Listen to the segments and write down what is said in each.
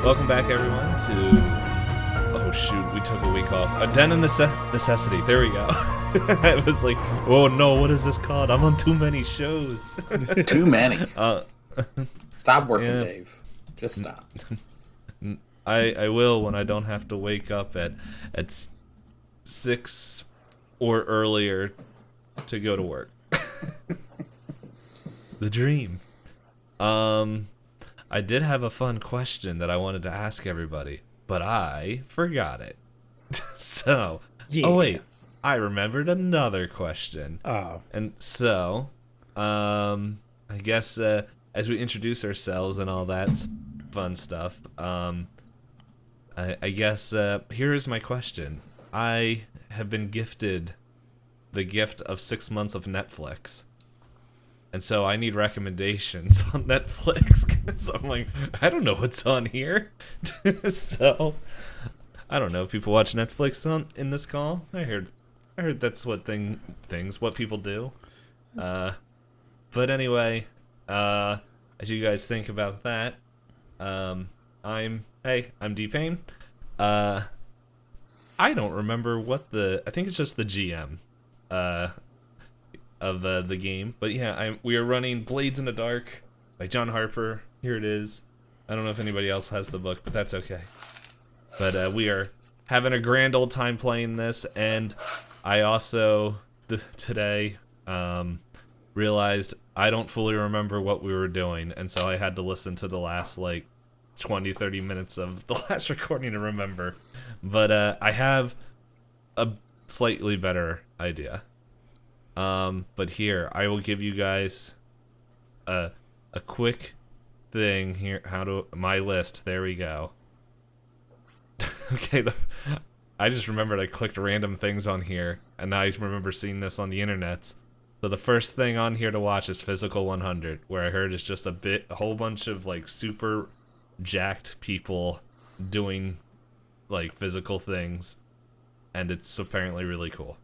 Welcome back, everyone, to... Oh, shoot, we took a week off. A Den of Necessity. There we go. I was like, oh, no, what is this called? I'm on too many shows. Too many. Stop working, yeah. Dave. Just stop. I will when I don't have to wake up at 6 or earlier to go to work. The dream. I did have a fun question that I wanted to ask everybody, but I forgot it. So, Yeah. Oh wait, I remembered another question. Oh. And so, I guess as we introduce ourselves and all that fun stuff, I guess here is my question. I have been gifted the gift of 6 months of Netflix. And so I need recommendations on Netflix because I'm like, I don't know what's on here. So I don't know if people watch Netflix in this call. I heard that's what what people do. But anyway, as you guys think about that, I'm Itisdpayne. I don't remember I think it's just the GM. Of the game, but yeah, we are running Blades in the Dark by John Harper. Here it is. I don't know if anybody else has the book, but that's okay. But we are having a grand old time playing this, and I also today realized I don't fully remember what we were doing, and so I had to listen to the last 20-30 minutes of the last recording to remember. But I have a slightly better idea. But here, I will give you guys a quick thing here. My list. There we go. Okay, I just remembered I clicked random things on here, and now I remember seeing this on the internet. So the first thing on here to watch is Physical 100, where I heard it's just a whole bunch of super jacked people doing physical things, and it's apparently really cool.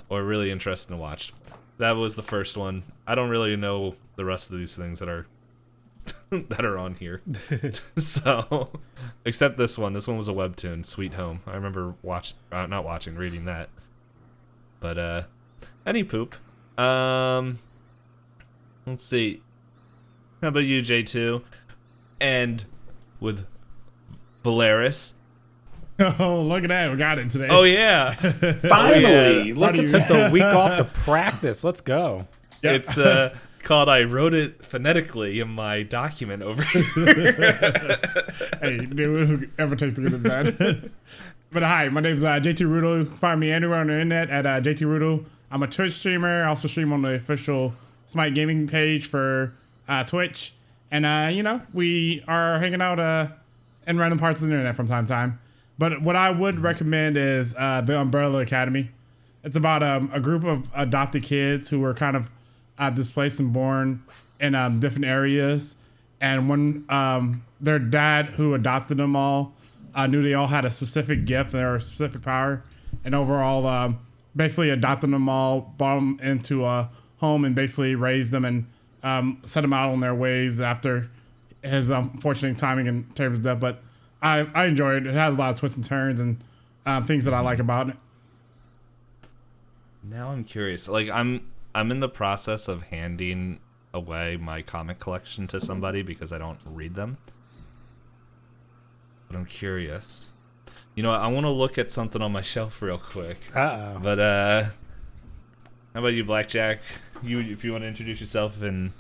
Or really interesting to watch. That was the first one. I don't really know the rest of these things that are that are on here. So, except this one. This one was a webtoon, Sweet Home. I remember reading that. But any poop. Let's see. How about you, J2? And with Veleris. Oh, look at that. We got it today. Oh, yeah. Finally. Look at Took the week off to practice. Let's go. Yep. It's called I Wrote It Phonetically in my document over here. Hey, dude, whoever takes the good and bad. But hi, my name's JT Rudo. You can find me anywhere on the internet at JT Rudo. I'm a Twitch streamer. I also stream on the official Smite Gaming page for Twitch. And, we are hanging out in random parts of the internet from time to time. But what I would recommend is the Umbrella Academy. It's about a group of adopted kids who were kind of displaced and born in different areas. And when their dad, who adopted them all, knew they all had a specific gift and a specific power, and overall basically adopted them all, brought them into a home, and basically raised them and set them out on their ways after his unfortunate timing in terms of death. But I enjoy it. It has a lot of twists and turns and things that I like about it. Now I'm curious. I'm in the process of handing away my comic collection to somebody because I don't read them. But I'm curious. You know, I want to look at something on my shelf real quick. Uh-oh. But how about you, Blackjack? If you want to introduce yourself and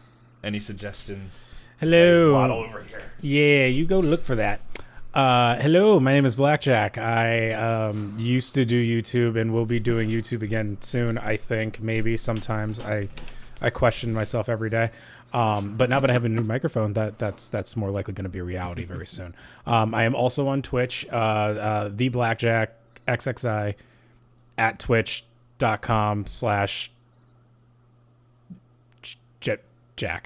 any suggestions. Hello. Waddle over here. Yeah, you go look for that. Hello, my name is Blackjack. I used to do YouTube and will be doing YouTube again soon, I think. Maybe sometimes I question myself every day. But now that I have a new microphone, that's more likely going to be a reality very soon. I am also on Twitch, the Blackjack XXI at twitch.com/jetjack.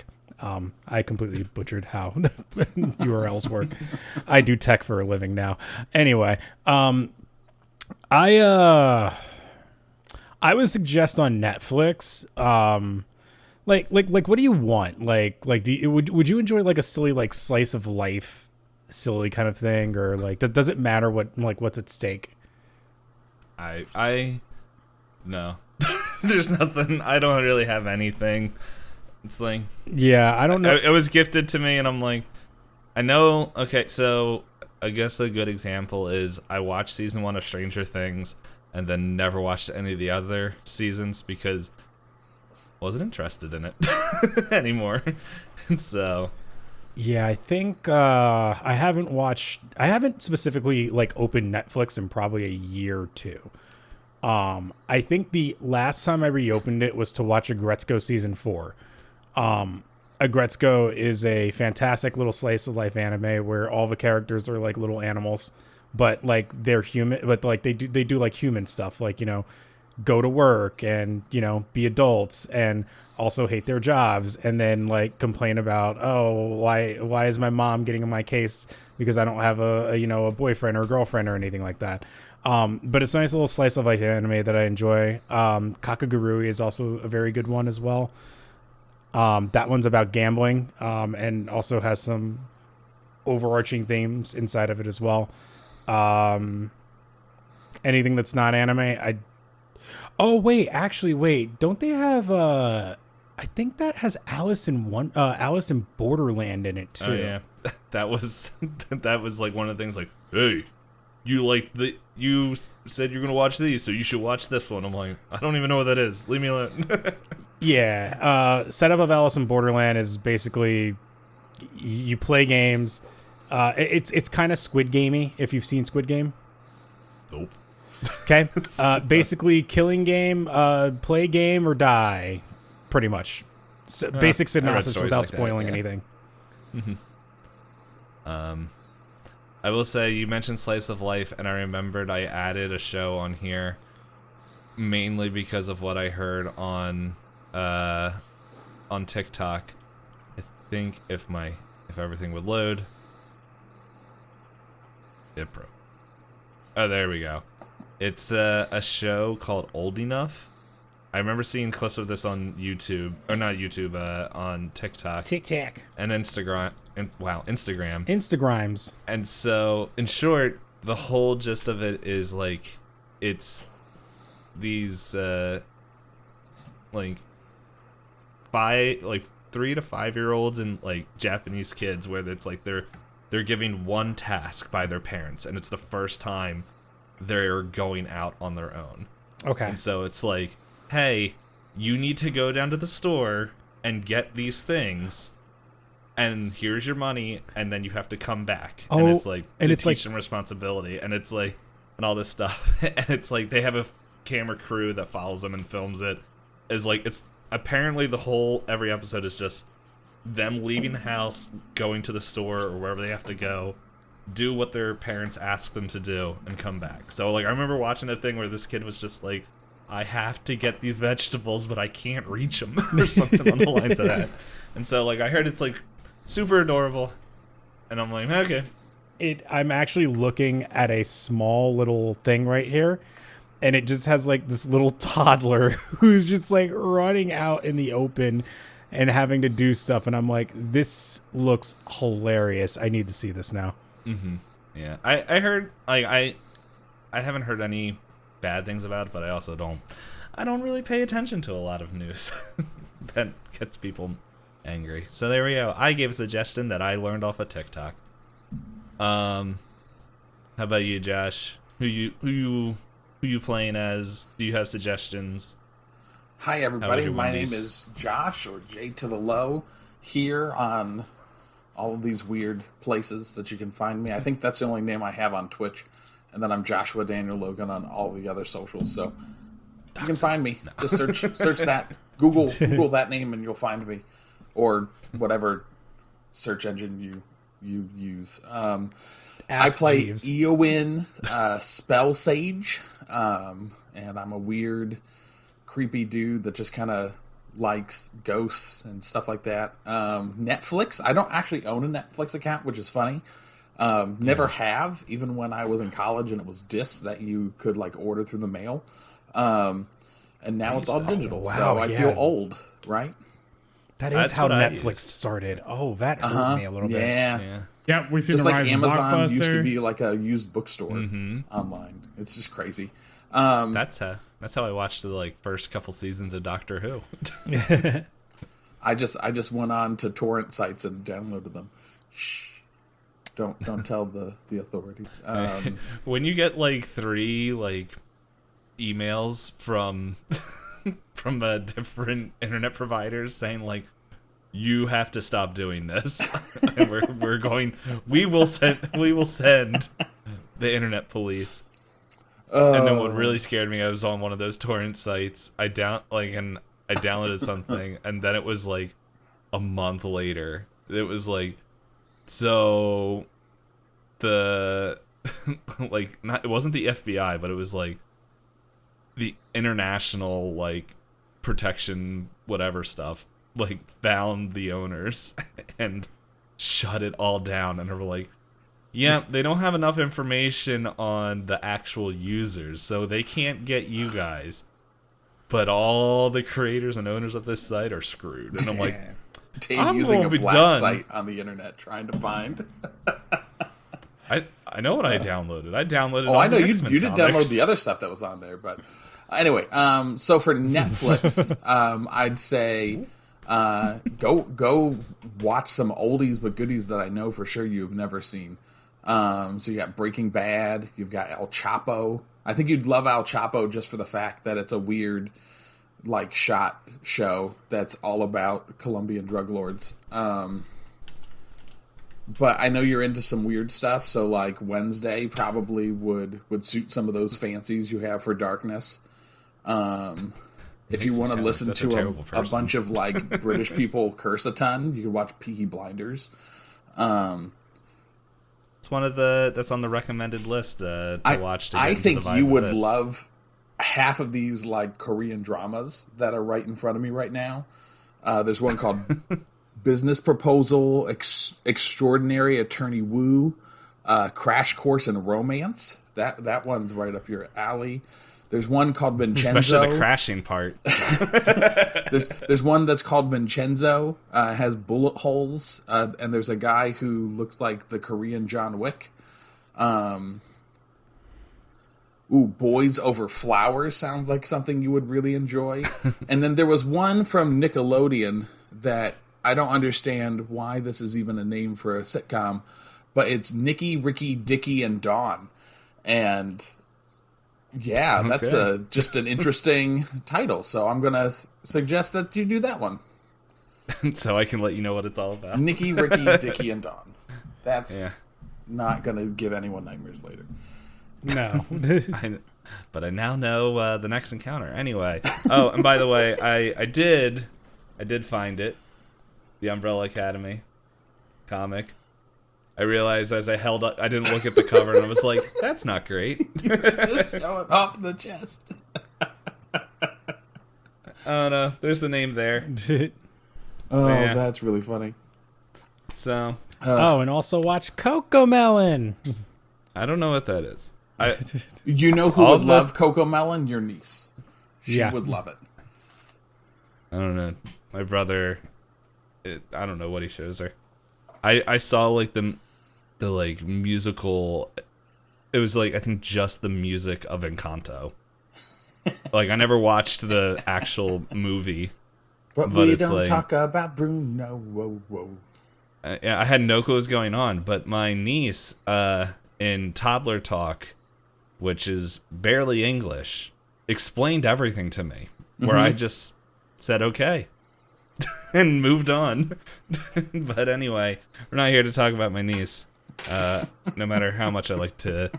I completely butchered how URLs work. I do tech for a living now. Anyway, I would suggest on Netflix, Like, what do you want? Like, would you enjoy like a silly like slice of life, silly kind of thing, or like does it matter what's at stake? I no. There's nothing. I don't really have anything. It's like, yeah, I don't know. It was gifted to me, and I'm like, I know. Okay, so I guess a good example is I watched season 1 of Stranger Things, and then never watched any of the other seasons because wasn't interested in it anymore. And so yeah, I think I haven't specifically like opened Netflix in probably a year or two. I think the last time I reopened it was to watch Agrocragg season 4. Agrocragg is a fantastic little slice of life anime where all the characters are like little animals, but like they're human, but like they do like human stuff, like, you know, go to work and, you know, be adults and also hate their jobs and then like complain about, oh, why is my mom getting in my case because I don't have a boyfriend or a girlfriend or anything like that. But it's a nice little slice of life anime that I enjoy. Kakagurui is also a very good one as well. That one's about gambling, and also has some overarching themes inside of it as well. Anything that's not anime, don't they have I think that has Alice in Borderland in it too. Oh yeah. That was like one of the things, like, hey, you said you're gonna watch these, so you should watch this one. I'm like, I don't even know what that is. Leave me alone. Yeah. Setup of Alice in Borderland is basically you play games. It's kind of Squid Gamey, if you've seen Squid Game. Nope. Okay. Basically killing game, play game or die, pretty much. So, basic synopsis without like spoiling that, yeah. anything. Mm-hmm. I will say, you mentioned slice of life, and I remembered I added a show on here mainly because of what I heard on TikTok. I think if everything would load, it broke. Oh, there we go. It's a show called Old Enough. I remember seeing clips of this on YouTube, or not YouTube, on TikTok. And Instagram. Instagrams. And so, in short, the whole gist of it is like, it's these 3 to 5 year olds and like Japanese kids, where it's like they're giving one task by their parents, and it's the first time they're going out on their own. Okay. And so it's like, hey, you need to go down to the store and get these things, and here's your money, and then you have to come back. Oh, and it's like, and to it's teach like them responsibility, and it's like, and all this stuff. And it's like, they have a camera crew that follows them and films it. Is like, it's apparently every episode is just them leaving the house, going to the store or wherever they have to go, do what their parents ask them to do, and come back. So like, I remember watching a thing where this kid was just like, I have to get these vegetables, but I can't reach them, or something on the lines of that. And so like, I heard it's like super adorable, and I'm like, okay. I'm actually looking at a small little thing right here, and it just has like this little toddler who's just like running out in the open and having to do stuff, and I'm like, this looks hilarious. I need to see this now. Mm-hmm. Yeah, I heard, like, I haven't heard any bad things about it, but I also don't really pay attention to a lot of news that gets people angry. So there we go. I gave a suggestion that I learned off of TikTok. How about you, Josh? Who you playing as? Do you have suggestions? Hi everybody, my name is Josh, or J to the Low, here on all of these weird places that you can find me. I think that's the only name I have on Twitch. And then I'm Joshua Daniel Logan on all the other socials. So you can find me. No. Just search that. Google that name and you'll find me. Or whatever search engine you use. I play Jeeves. Eoin, Spell Sage. And I'm a weird, creepy dude that just kind of likes ghosts and stuff like that. Netflix. I don't actually own a Netflix account, which is funny. Never have, even when I was in college and it was discs that you could like order through the mail. And now it's all digital. Wow, so I feel old, right? That is how Netflix started. Oh, that hurt me a little bit. Yeah. Yep, we see Just the like rise of Amazon used to Blockbuster. be like a used bookstore online. It's just crazy. That's how I watched the like first couple seasons of Doctor Who. I just went on to torrent sites and downloaded them. Shh. Don't tell the authorities. When you get like 3 like emails from from different internet providers saying like, you have to stop doing this. And we will send the internet police. And then what really scared me, I was on one of those torrent sites. I downloaded something, and then it was like a month later. It was like, so the like it wasn't the FBI, but it was like the international like protection whatever stuff like found the owners and shut it all down, and they were like, yeah, they don't have enough information on the actual users, so they can't get you guys, but all the creators and owners of this site are screwed. And I'm like, Dave I'm using a be black done. site on the internet trying to find. I know what I downloaded. I downloaded. Oh, all I know the you X-Men did comics. download the other stuff that was on there, but anyway. So for Netflix, I'd say go watch some oldies but goodies that I know for sure you've never seen. So you got Breaking Bad, you've got El Chapo. I think you'd love El Chapo just for the fact that it's a weird like shot show that's all about Colombian drug lords. But I know you're into some weird stuff, so like Wednesday probably would suit some of those fancies you have for darkness. If you want to listen to a bunch of like British people curse a ton, you can watch Peaky Blinders. It's one of that's on the recommended list to watch. To get I into think the vibe you of would this. love half of these like Korean dramas that are right in front of me right now. There's one called Business Proposal, Extraordinary Attorney Woo, Crash Course in Romance. That one's right up your alley. There's one called Vincenzo. Especially the crashing part. There's one that's called Vincenzo. Has bullet holes, and there's a guy who looks like the Korean John Wick. Boys Over Flowers sounds like something you would really enjoy. And then there was one from Nickelodeon that I don't understand why this is even a name for a sitcom, but it's Nicky, Ricky, Dicky, and Dawn. And yeah, that's just an interesting title. So I'm going to suggest that you do that one. So I can let you know what it's all about. Nicky, Ricky, Dicky, and Dawn. That's not going to give anyone nightmares later. No. But I now know the next encounter. Anyway. Oh, and by the way, I did find it. The Umbrella Academy comic. I realized as I held up, I didn't look at the cover, and I was like, that's not great. Just showing off the chest. Oh, no. There's the name there. Oh, Yeah. that's really funny. So, and also watch Cocomelon. I don't know what that is. You know who would love Cocomelon? Your niece. She would love it. I don't know. My brother, I don't know what he shows her. I saw like the like musical. It was like I think just the music of Encanto. Like I never watched the actual movie. But we don't talk about Bruno. Whoa, whoa. I had no clue what was going on, but my niece in toddler talk, which is barely English, explained everything to me. Where I just said okay. And moved on. But anyway, we're not here to talk about my niece. No matter how much I like to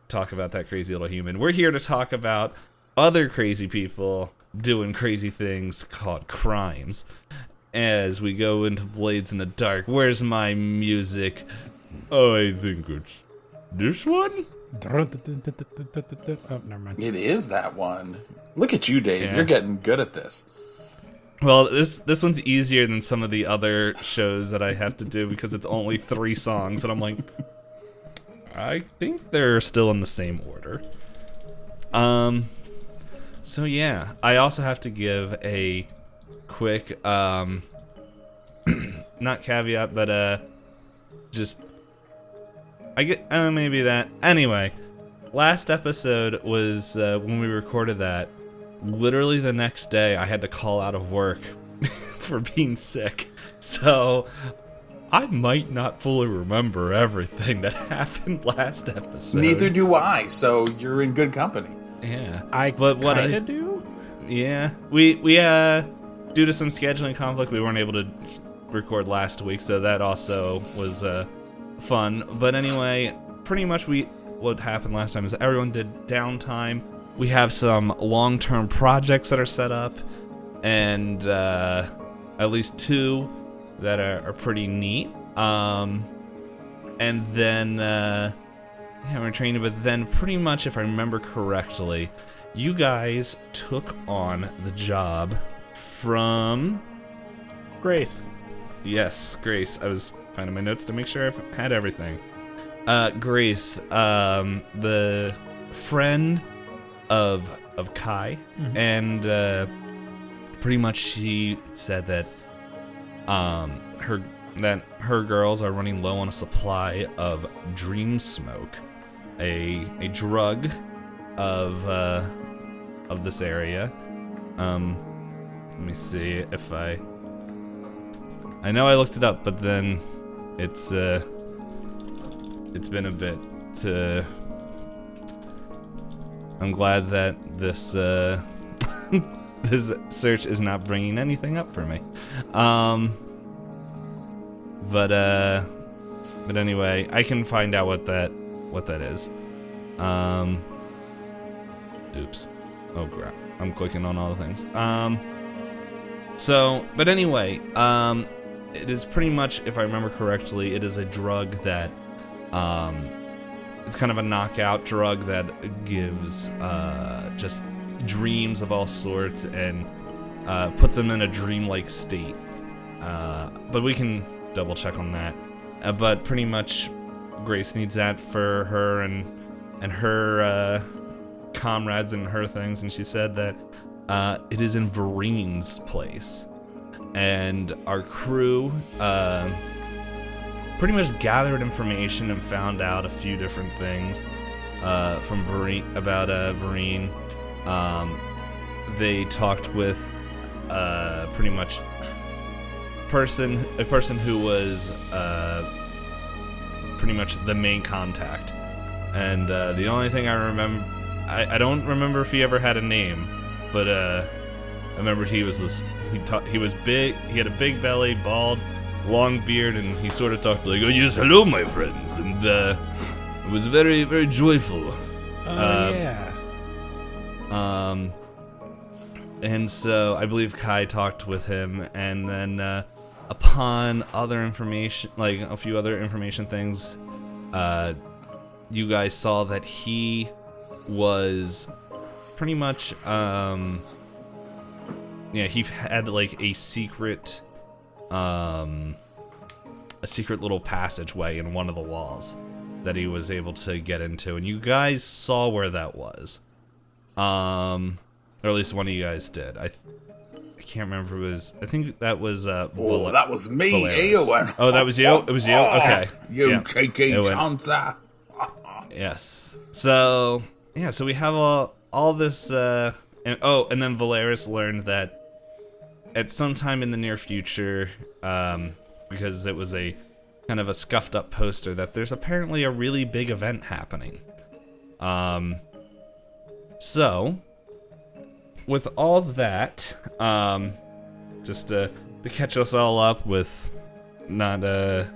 talk about that crazy little human. We're here to talk about other crazy people doing crazy things called crimes. As we go into Blades in the Dark. Where's my music? Oh, I think it's this one? Oh, never mind. It is that one. Look at you, Dave. Yeah. You're getting good at this. Well, this one's easier than some of the other shows that I have to do because it's only 3 songs, and I'm like, I think they're still in the same order. So yeah, I also have to give a quick not caveat, but just I get maybe that. Anyway, last episode was when we recorded that. Literally the next day, I had to call out of work for being sick. So I might not fully remember everything that happened last episode. Neither do I. So you're in good company. Yeah, But what I do? Yeah, we due to some scheduling conflict, we weren't able to record last week, so that also was fun. But anyway, pretty much what happened last time is that everyone did downtime. We have some long-term projects that are set up, and at least 2 that are pretty neat. And then we're training. But then, pretty much, if I remember correctly, you guys took on the job from Grace. Yes, Grace. I was finding my notes to make sure I had everything. Grace, the friend of Kai, and pretty much she said that her girls are running low on a supply of dream smoke, a drug of this area. Let me see if I know I looked it up, but then it's been a bit. I'm glad that this this search is not bringing anything up for me. But anyway, I can find out what that is. Oops. Oh crap. I'm clicking on all the things. But anyway, it is pretty much, if I remember correctly, it is a drug that it's kind of a knockout drug that gives just dreams of all sorts and puts them in a dreamlike state. But we can double check on that. But pretty much Grace needs that for her and her comrades and her things, and she said that it is in Varine's place. And our crew pretty much gathered information and found out a few different things from Verine about Verine. They talked with pretty much a person who was pretty much the main contact. And the only thing I remember, I don't remember if he ever had a name, but I remember he was big. He had a big belly, bald, long beard, and he sort of talked like, "Oh yes, hello, my friends," and it was very, very joyful. Yeah. And so I believe Kai talked with him, and then upon other information, like a few other information things, you guys saw that he was pretty much he had like a secret little passageway in one of the walls that he was able to get into, and you guys saw where that was, or at least one of you guys did. I can't remember if it was. I think that was that was me, Veleris. Eoin. Oh, that was you. It was you. Okay. You cheeky chancer. Yes. So yeah. So we have all this. And then Veleris learned that at some time in the near future, because it was a kind of a scuffed up poster, that there's apparently a really big event happening. So with all that, just to catch us all up with not to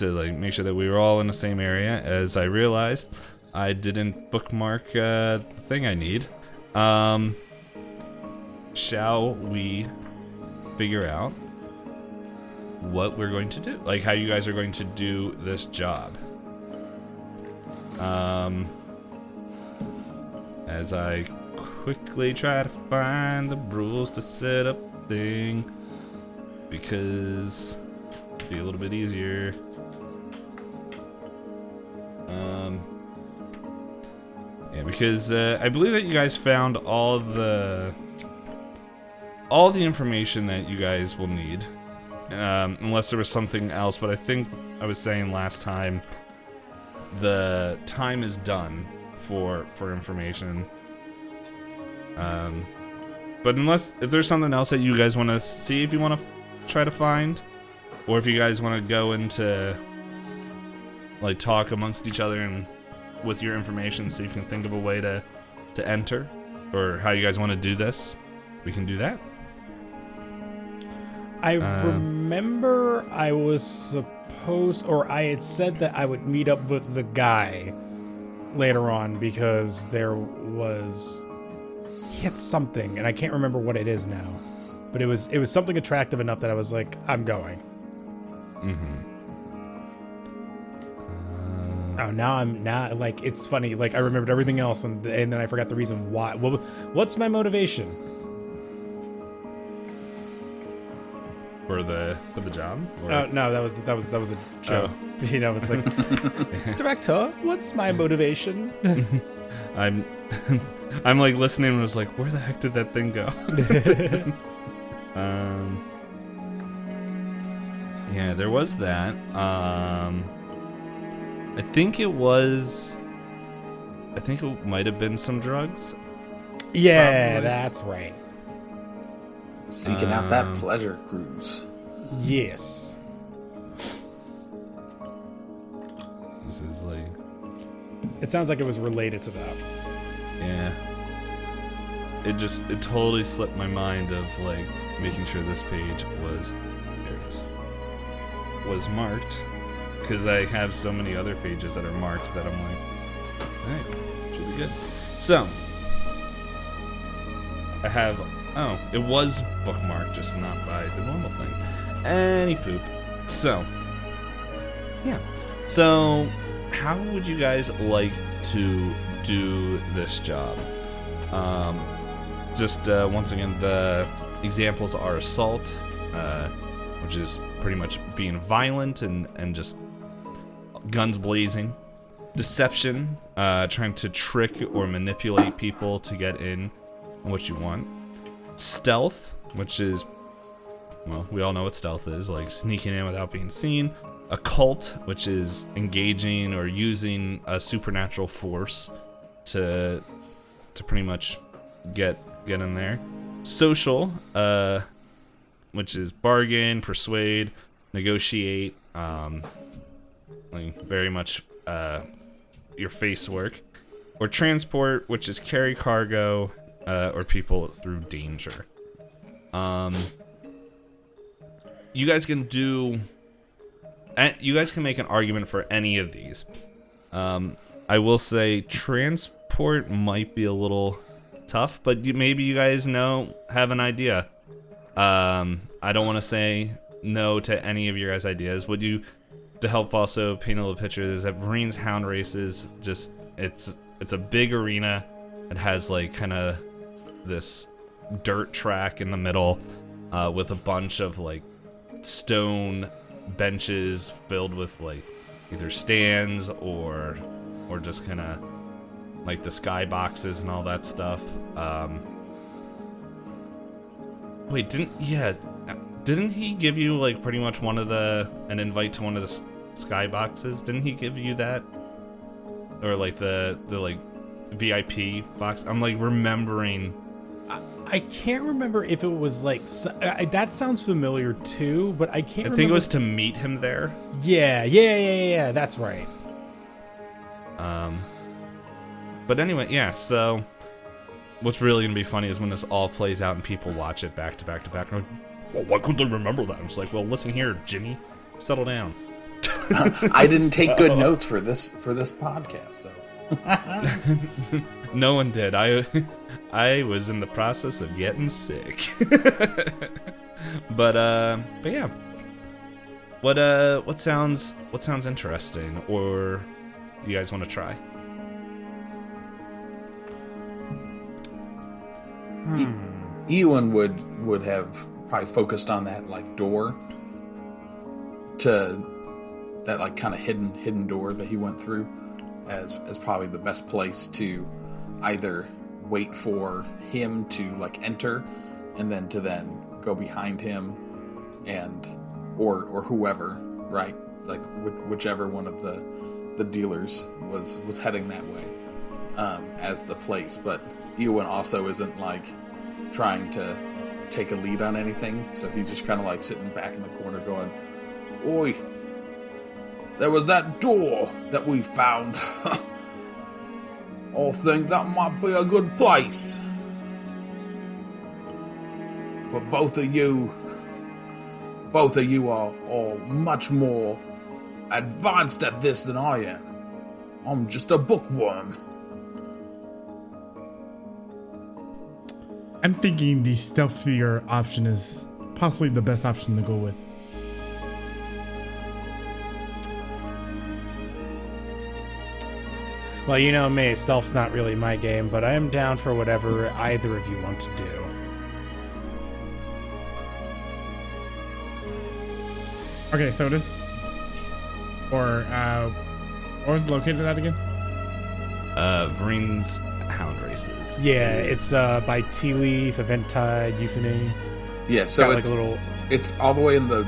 like make sure that we were all in the same area, as I realized I didn't bookmark the thing I need. Shall we figure out what we're going to do? Like how you guys are going to do this job? As I quickly try to find the rules to set up thing, because it'll be a little bit easier. Yeah, because I believe that you guys found all of the all the information that you guys will need, unless there was something else. But I think I was saying last time, the time is done for information. But if there's something else that you guys want to see, if you want to try to find, or if you guys want to go into like talk amongst each other and with your information, so you can think of a way to enter, or how you guys want to do this, we can do that. I remember I was supposed, or I had said that I would meet up with the guy later on because he had something, and I can't remember what it is now, but it was something attractive enough that I was like, I'm going. Mm-hmm. Now like, it's funny, like I remembered everything else and then I forgot the reason why. Well, what's my motivation? For the job? No, that was a joke. Oh. You know, it's like, director, what's my motivation? I'm like listening and was like, where the heck did that thing go? Yeah, there was that. I think it might have been some drugs. Yeah, probably. That's right. Seeking out that pleasure cruise. Yes. This is like... It sounds like it was related to that. Yeah. It totally slipped my mind of like making sure this page was marked, because I have so many other pages that are marked that I'm like, alright, should be good. So I have, it was bookmarked, just not by the normal thing. Any poop. So yeah. So how would you guys like to do this job? Once again, the examples are assault, which is pretty much being violent and just guns blazing. Deception, trying to trick or manipulate people to get in what you want. Stealth, which is, well, we all know what stealth is, like sneaking in without being seen. Occult, which is engaging or using a supernatural force to pretty much get in there. Social, which is bargain, persuade, negotiate, like very much your face work. Or transport, which is carry cargo or people through danger. You guys can make an argument for any of these. I will say transport might be a little tough, but maybe you guys have an idea. I don't want to say no to any of your guys' ideas. To help also paint a little picture, is that Marines Hound Races, it's a big arena. It has like kind of this dirt track in the middle, with a bunch of like stone benches filled with like either stands or just kind of like the sky boxes and all that stuff. Wait, didn't he give you like pretty much an invite to one of the sky boxes? Didn't he give you that? Or like the like VIP box? I'm like remembering. I can't remember if it was like that sounds familiar too, but I can't remember. I think it was to meet him there. Yeah, that's right. But anyway, yeah, so what's really gonna be funny is when this all plays out and people watch it back to back to back. And like, well, why couldn't they remember that? I'm just like, well, listen here, Jimmy, settle down. I didn't take good notes for this podcast, so. No one did. I was in the process of getting sick. But yeah. What sounds interesting, or do you guys want to try? Eoin would have probably focused on that like door, to that like kind of hidden door that he went through as probably the best place to either wait for him to like enter and then to go behind him, and or whoever, right? Like whichever one of the dealers was heading that way as the place. But Eoin also isn't like trying to take a lead on anything, so he's just kind of like sitting back in the corner going, "Oi, there was that door that we found. I think that might be a good place. But both of you are much more advanced at this than I am. I'm just a bookworm." I'm thinking the stealthier option is possibly the best option to go with. Well, you know me, stealth's not really my game, but I am down for whatever either of you want to do. Okay, so this, or where was it located at again? Varine's Hound Races. Yeah, it's by Tea Leaf, Eventide, Euphony. Yeah, It's so got it's like a little. it's all the way in the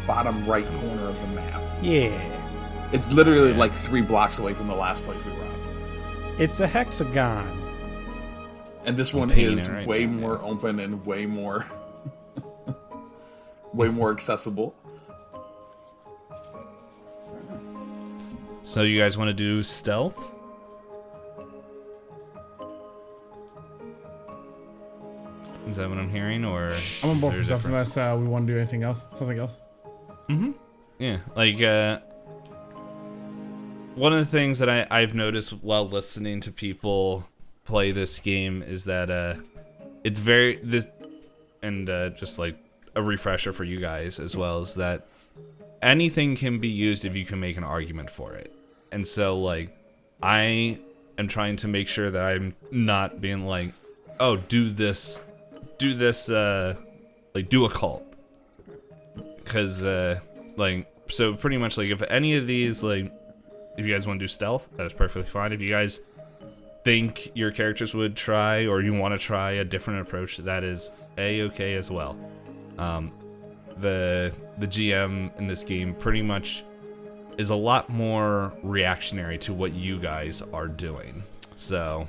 bottom right corner of the map. Yeah. It's literally like 3 blocks away from the last place we robbed. It's a hexagon. And this one painting is it right way now, more open and way more way more accessible. So you guys want to do stealth? Is that what I'm hearing, or I'm on board for is there stuff unless we want to do anything else, something else. Yeah, like one of the things that I've noticed while listening to people play this game is that it's just like a refresher for you guys as well, is that anything can be used if you can make an argument for it. And so like I am trying to make sure that I'm not being like, oh, do this like do a cult, because like, so pretty much like if any of these, like if you guys want to do stealth, that is perfectly fine. If you guys think your characters would try, or you want to try a different approach, that is a-okay as well. The GM in this game pretty much is a lot more reactionary to what you guys are doing. So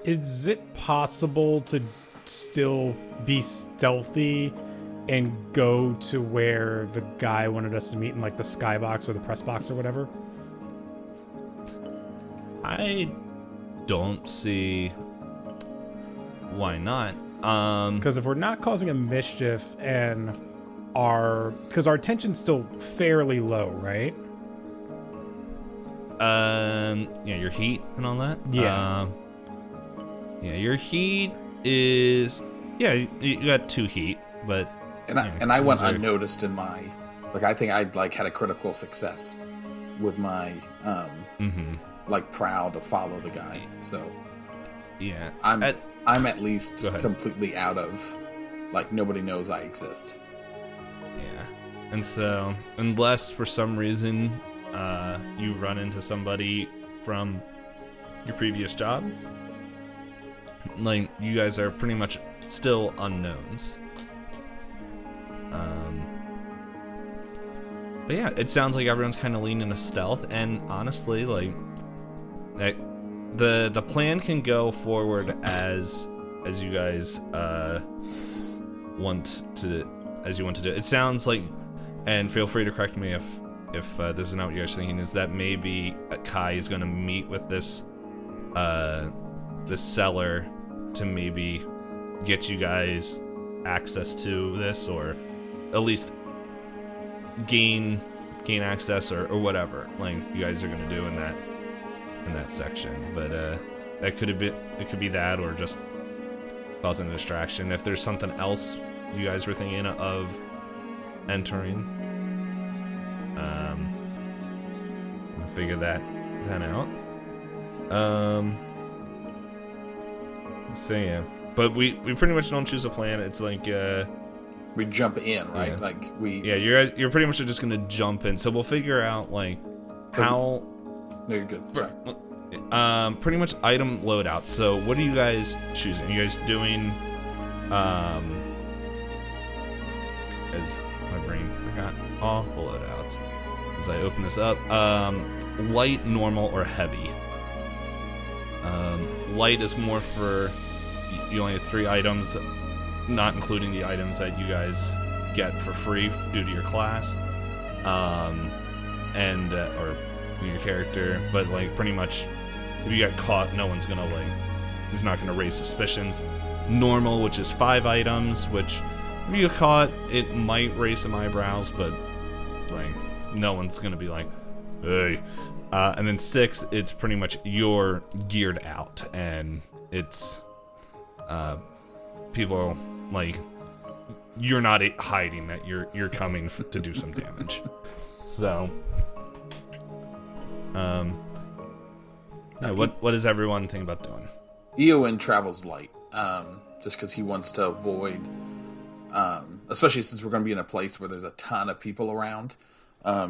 Is it possible to still be stealthy and go to where the guy wanted us to meet in like the skybox or the press box or whatever? I don't see why not. Because if we're not causing a mischief and because our tension's still fairly low, right? Yeah, your heat and all that. Yeah. Yeah, your heat is, yeah, you got 2 heat, but And I went unnoticed in my, like, I think I like had a critical success with my like proud to follow the guy. So yeah, I'm at least Go ahead. completely out of, like, nobody knows I exist. yeah. And so unless for some reason you run into somebody from your previous job, like, you guys are pretty much still unknowns. But yeah, it sounds like everyone's kind of leaning to stealth, and honestly, like, that the plan can go forward as you guys want to do. It sounds like, and feel free to correct me if this is not what you guys are thinking, is that maybe Kai is going to meet with this seller to maybe get you guys access to this, or at least gain access, or whatever like you guys are gonna do in that section. But that could be that, or just causing a distraction. If there's something else you guys were thinking of entering, we'll figure that out. So yeah, but we pretty much don't choose a plan. It's like We jump in, right? Yeah. Like we. yeah, you're pretty much just gonna jump in. So we'll figure out like how. No, you're good. Sorry. Pretty much item loadout. So what are you guys choosing? Are you guys doing As my brain forgot all the loadouts. As I open this up, light, normal, or heavy. Light is more for you only have 3 items, not including the items that you guys get for free due to your class, and or your character. But like pretty much, if you get caught, no one's gonna is not gonna raise suspicions. Normal, which is 5 items, which if you get caught, it might raise some eyebrows, but like no one's gonna be like, hey. And then 6, it's pretty much you're geared out, and it's people like you're not hiding that you're coming to do some damage. So, yeah, what does everyone think about doing? Eoin travels light, just because he wants to avoid, especially since we're going to be in a place where there's a ton of people around.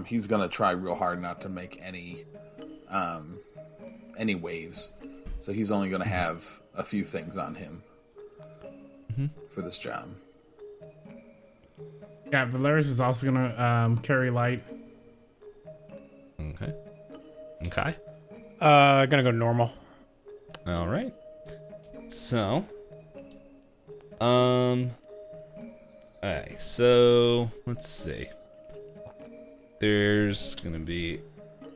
He's going to try real hard not to make any waves. So he's only going to have a few things on him for this job. Yeah, Veleris is also going to carry light. Okay. Gonna go normal. All right. So, alright, so let's see. There's gonna be,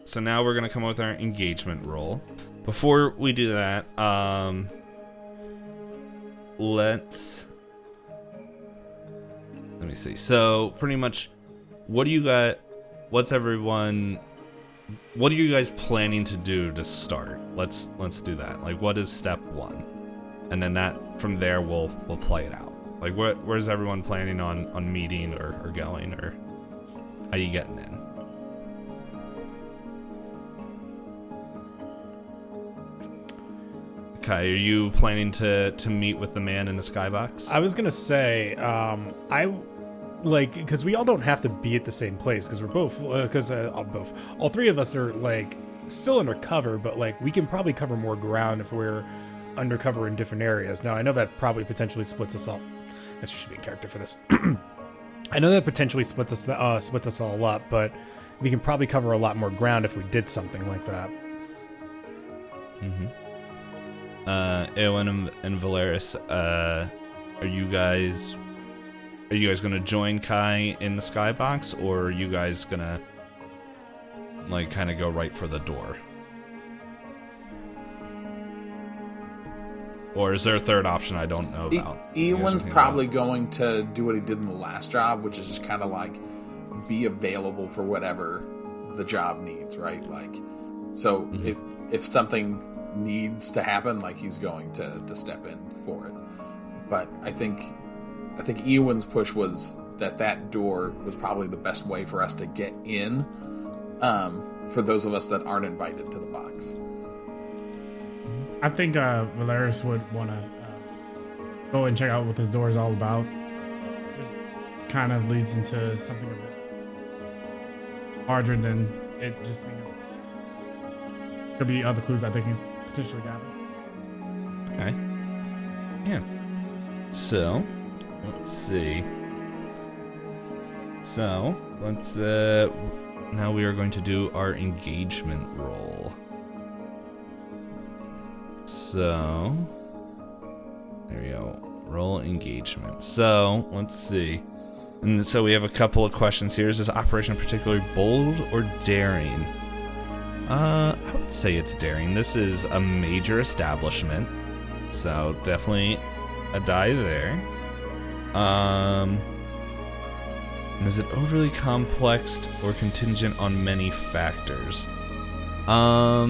so now we're gonna come up with our engagement roll. Before we do that, let me see. So pretty much, what are you guys planning to do to start? Let's do that. Like, what is step 1? And then that from there we'll play it out. Like, where's everyone planning on meeting or going, or how you getting in? Okay, are you planning to meet with the man in the skybox? I was gonna say, because we all don't have to be at the same place, because we're both, all 3 of us are like still undercover, but like we can probably cover more ground if we're undercover in different areas. Now I know that probably potentially splits us all. That should be a character for this. I know that potentially splits us all up, but we can probably cover a lot more ground if we did something like that. Eoin and Veleris, are you guys gonna join Kai in the skybox, or are you guys gonna like kind of go right for the door? Or is there a third option I don't know about? Eoin's probably going to do what he did in the last job, which is just kind of like be available for whatever the job needs, right? Like, so if something needs to happen, like he's going to step in for it. But I think Eowyn's push was that door was probably the best way for us to get in, for those of us that aren't invited to the box. I think Veleris would want to go and check out what this door is all about. Just kind of leads into something a bit larger than it just. Could be other clues I think you potentially got. Okay. Yeah. So, let's see. So, let's now we are going to do our engagement roll. So, there we go. Roll engagement. So, let's see. And so we have a couple of questions here. Is this operation particularly bold or daring? I would say it's daring. This is a major establishment, so definitely a die there. Is it overly complex or contingent on many factors? Not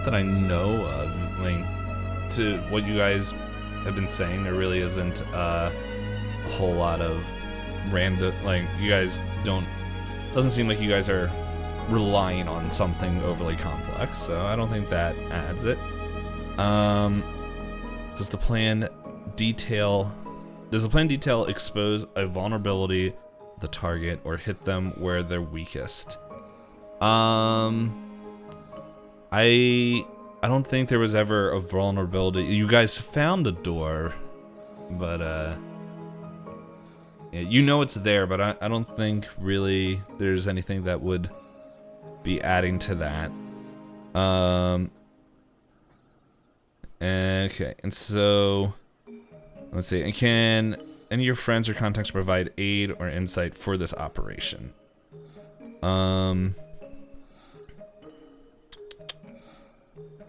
that I know of. Like, to what you guys have been saying, there really isn't a whole lot of random. Like, you guys doesn't seem like you guys are relying on something overly complex, so I don't think that adds it. Does the plan detail expose a vulnerability of the target or hit them where they're weakest? I don't think there was ever a vulnerability. You guys found a door, but yeah, you know it's there, but I don't think really there's anything that would be adding to that. Okay, and so let's see. And can any of your friends or contacts provide aid or insight for this operation? Trying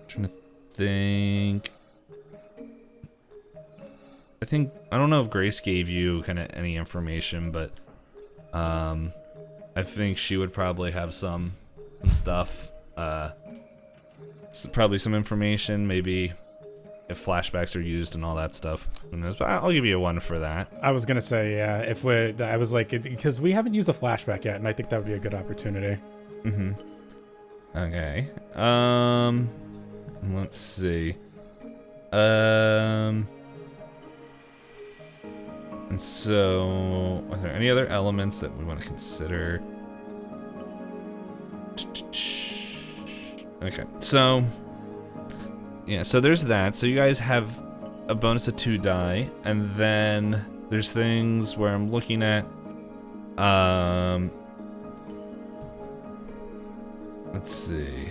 to think. I don't know if Grace gave you kind of any information, but I think she would probably have some stuff. Probably some information, maybe if flashbacks are used and all that stuff. Who knows? But I'll give you one for that. I was gonna say, yeah. I was like, because we haven't used a flashback yet, and I think that would be a good opportunity. Mm-hmm. Okay. Let's see. And so, are there any other elements that we want to consider? Okay, so yeah, so there's that. So you guys have a bonus of 2 die, and then there's things where I'm looking at. Let's see.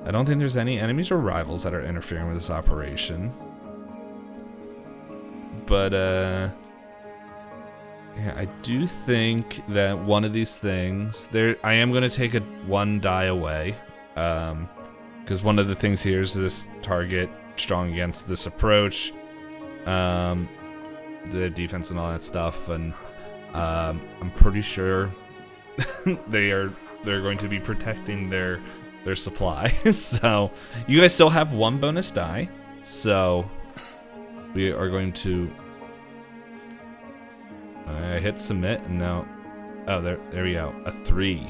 I don't think there's any enemies or rivals that are interfering with this operation. But yeah, I do think that one of these things I am going to take 1 die away, because one of the things here is this target strong against this approach, the defense and all that stuff, and I'm pretty sure they're going to be protecting their supply. So you guys still have 1 bonus die, so we are going to I hit submit, and now there we go. A 3.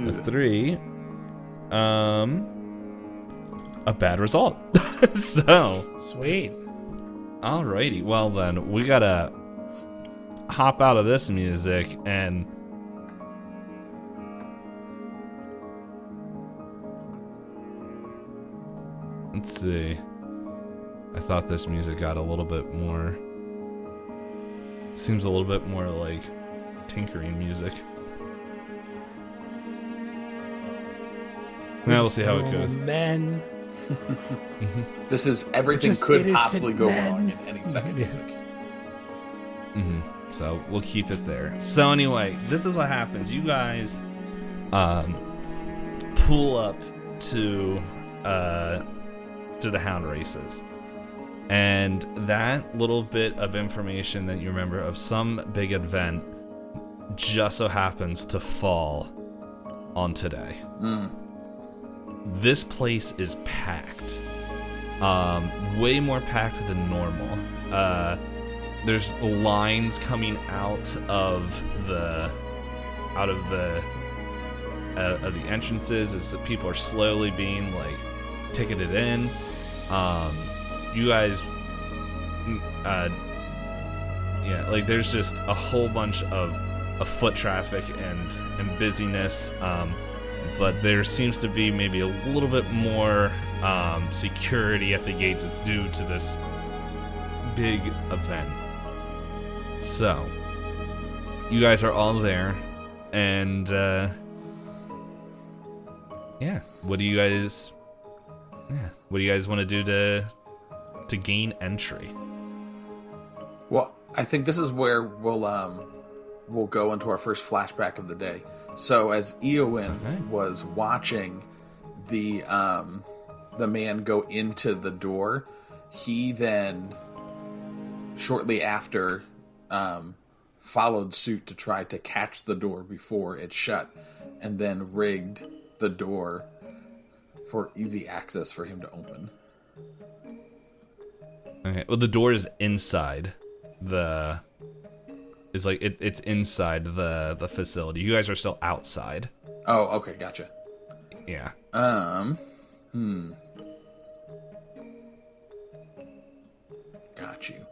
A 3. A bad result. So sweet. Alrighty, well then, we gotta hop out of this music and let's see. I thought this music got a little bit more, seems a little bit more like tinkering music. Now we'll see how it goes. Men. This is everything Just could innocent possibly go men. wrong in any second music. So we'll keep it there. So anyway, this is what happens. You guys pull up to the hound races. And that little bit of information that you remember of some big event just so happens to fall on today. This place is packed. Way more packed than normal. There's lines coming out of the entrances as the people are slowly being like ticketed in. You guys, yeah, like there's just a whole bunch of foot traffic and busyness. But there seems to be maybe a little bit more security at the gates due to this big event. So, you guys are all there, and yeah, what do you guys want to do to gain entry? Well, I think this is where we'll go into our first flashback of the day. So as Eoin was watching the man go into the door, he then shortly after followed suit to try to catch the door before it shut, and then rigged the door for easy access for him to open. Okay. Well, the door is inside the. It's like it's inside the facility. You guys are still outside. Oh, okay, gotcha. Yeah. Got you.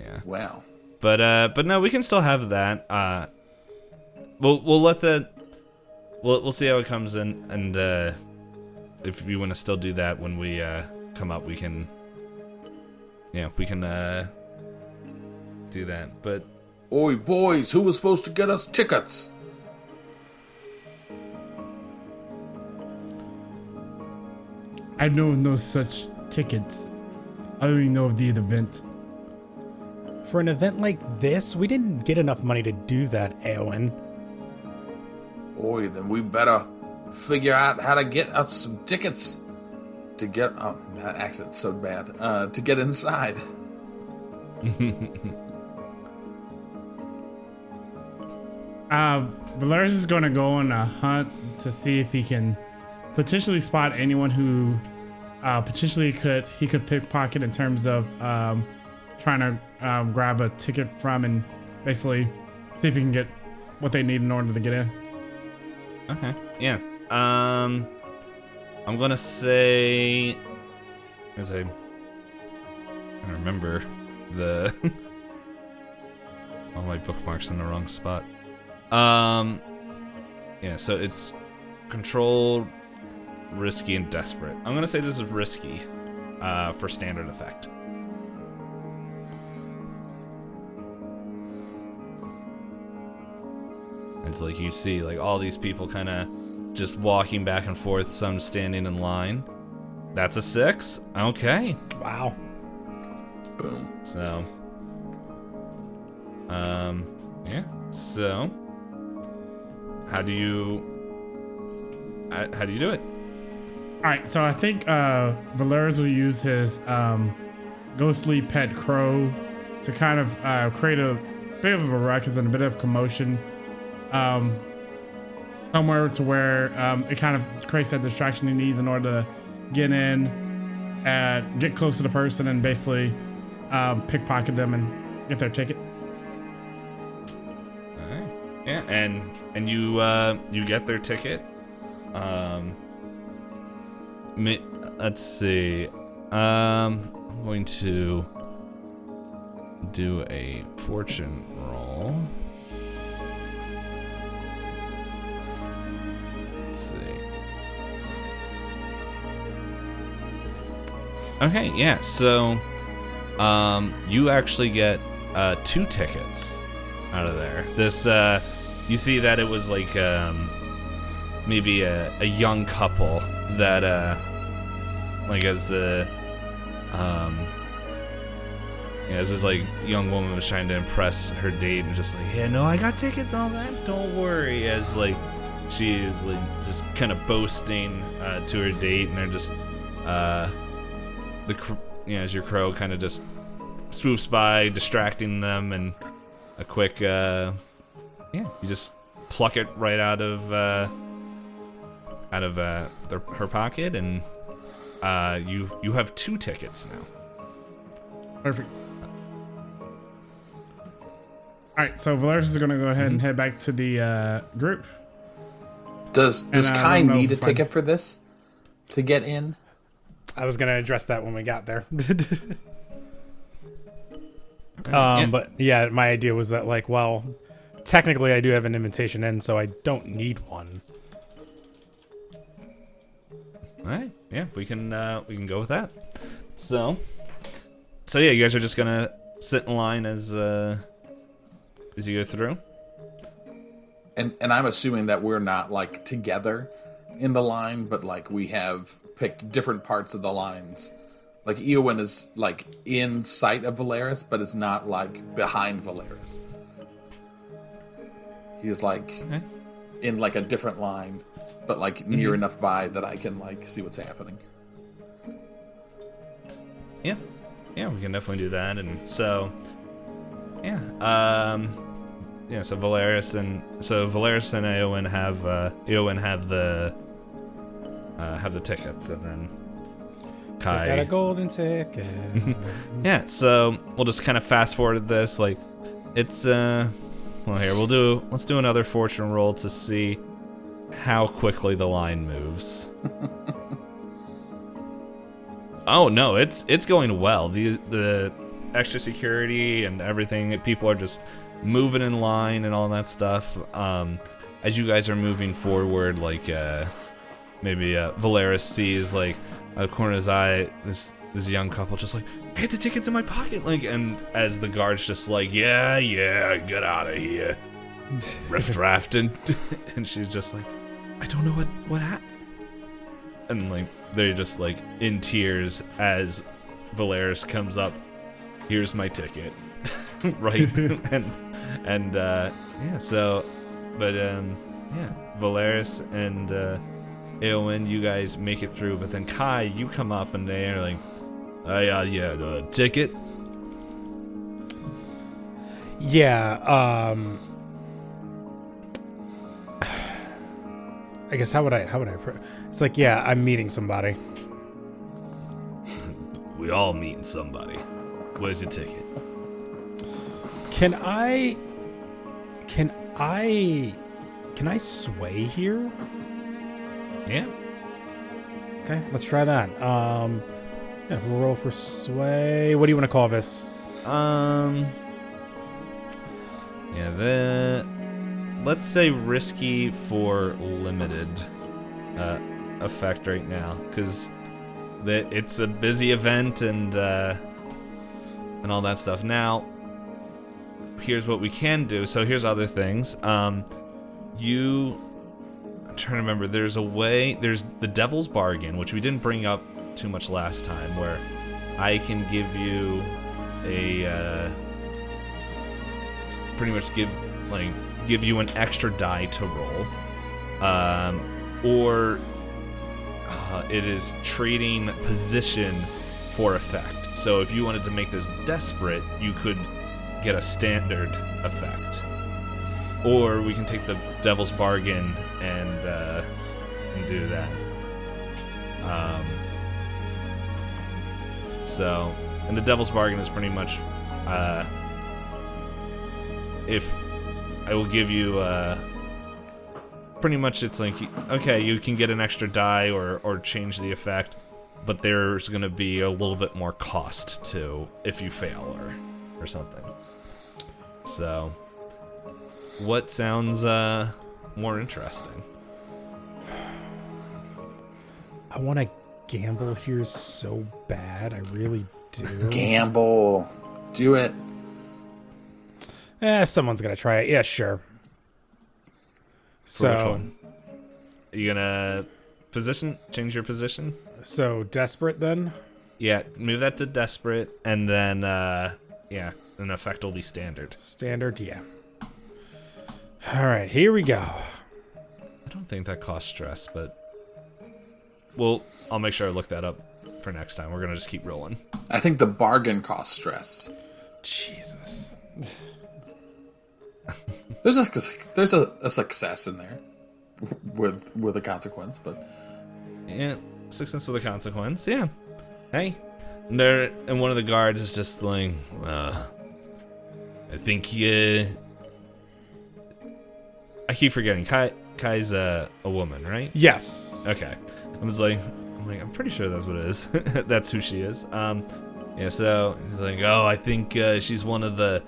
Yeah. Well. But no, we can still have that. We'll let we'll see how it comes in, and if you want to still do that when we come up, we can yeah, we can do that. But Oi, boys, who was supposed to get us tickets? I know no such tickets. I don't even know of the event. For an event like this, we didn't get enough money to do that, Eoin. Oi, then we better figure out how to get us some tickets to get. Oh, that accent's so bad. To get inside. Veleris is going to go on a hunt to see if he can potentially spot anyone who potentially could pickpocket in terms of trying to grab a ticket from and basically see if he can get what they need in order to get in. okay, yeah. I'm gonna say, as I remember the all my bookmarks in the wrong spot. Yeah, so it's controlled, risky, and desperate. I'm gonna say this is risky for standard effect. It's like you see like all these people kind of just walking back and forth, some standing in line. That's a 6. Okay. Wow. Boom. So, yeah. So, how do you do it? All right, so I think Veleris will use his ghostly pet crow to kind of create a bit of a ruckus and a bit of commotion, somewhere to where it kind of creates that distraction he needs in order to get in and get close to the person and basically pickpocket them and get their ticket. All right. Yeah, and you get their ticket. Let's see. I'm going to do a fortune roll. Let's see. Okay, yeah. So, you actually get 2 tickets out of there. This, you see that it was like maybe a young couple that like as the as this like young woman was trying to impress her date and just like, yeah, no, I got tickets and all that, don't worry, as like she is like just kind of boasting to her date, and they're just as your crow kind of just swoops by, distracting them, and a quick you just pluck it right out of her pocket, and you have 2 tickets now. Perfect. All right, so Veleris is going to go ahead and head back to the group. Does Kai need a ticket for this to get in? I was gonna address that when we got there. Yeah. But yeah, my idea was that like, well, technically I do have an invitation in, so I don't need one. All right, yeah, we can go with that. So yeah, you guys are just gonna sit in line as you go through. And I'm assuming that we're not like together in the line, but like we have picked different parts of the lines. Like Eoin is like in sight of Veleris, but is not like behind Veleris. He's like in like a different line, but like near enough by that I can like see what's happening. Yeah, we can definitely do that. And so, so Veleris and Eoin have the tickets, and then Kai I got a golden ticket. Yeah, so we'll just kind of fast forward this. Like, it's well, here let's do another fortune roll to see how quickly the line moves. Oh no, it's going well. The extra security and everything, people are just moving in line and all that stuff. As you guys are moving forward, like maybe Veleris sees like out of the corner of his eye this this young couple just like, I had the tickets in my pocket, like, and as the guard's just like, yeah, get out of here, riff raft, and she's just like, I don't know what happened, and like they're just like in tears as Veleris comes up, here's my ticket, right, and yeah, so, but yeah, Veleris and Eoin, you guys make it through, but then Kai, you come up and they're like, yeah, the ticket. Yeah, I guess how would I it's like, yeah, I'm meeting somebody. We all meeting somebody. Where's your ticket? Can I sway here? Yeah. Okay, let's try that. Yeah, we'll roll for sway. What do you want to call this? Yeah, let's say risky for limited effect right now, because it's a busy event and all that stuff. Now, here's what we can do. So here's other things. I'm trying to remember. There's the Devil's Bargain, which we didn't bring up too much last time, where I can give you a pretty much give you an extra die to roll, or it is trading position for effect. So if you wanted to make this desperate, you could get a standard effect, or we can take the Devil's Bargain and do that. So, and the Devil's Bargain is pretty much if I will give you pretty much, it's like, okay, you can get an extra die or change the effect, but there's going to be a little bit more cost to if you fail or something. So, what sounds more interesting? I want to gamble here so bad. I really do. Gamble. Do it. Someone's gonna try it. Yeah, sure. So, are you gonna change your position? So desperate then? Yeah, move that to desperate, and then yeah, an effect will be standard. Standard, yeah. All right, here we go. I don't think that costs stress, but I'll make sure I look that up for next time. We're gonna just keep rolling. I think the bargain costs stress. Jesus. There's a success in there with a consequence, but yeah, success with a consequence. Yeah. Hey, and one of the guards is just like, I think I keep forgetting. Kai's a woman, right? Yes. Okay. I'm pretty sure that's what it is. That's who she is. Yeah. So he's like, oh, I think she's one of the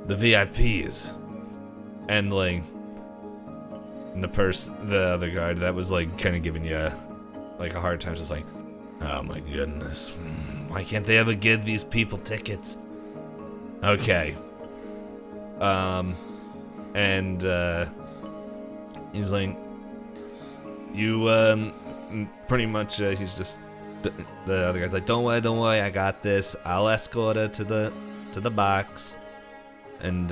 VIPs. And like, the other guard that was like kind of giving you a hard time, just like, oh my goodness, why can't they ever give these people tickets? Okay. And he's like, you pretty much he's just the other guy's like, don't worry, I got this. I'll escort her to the box. And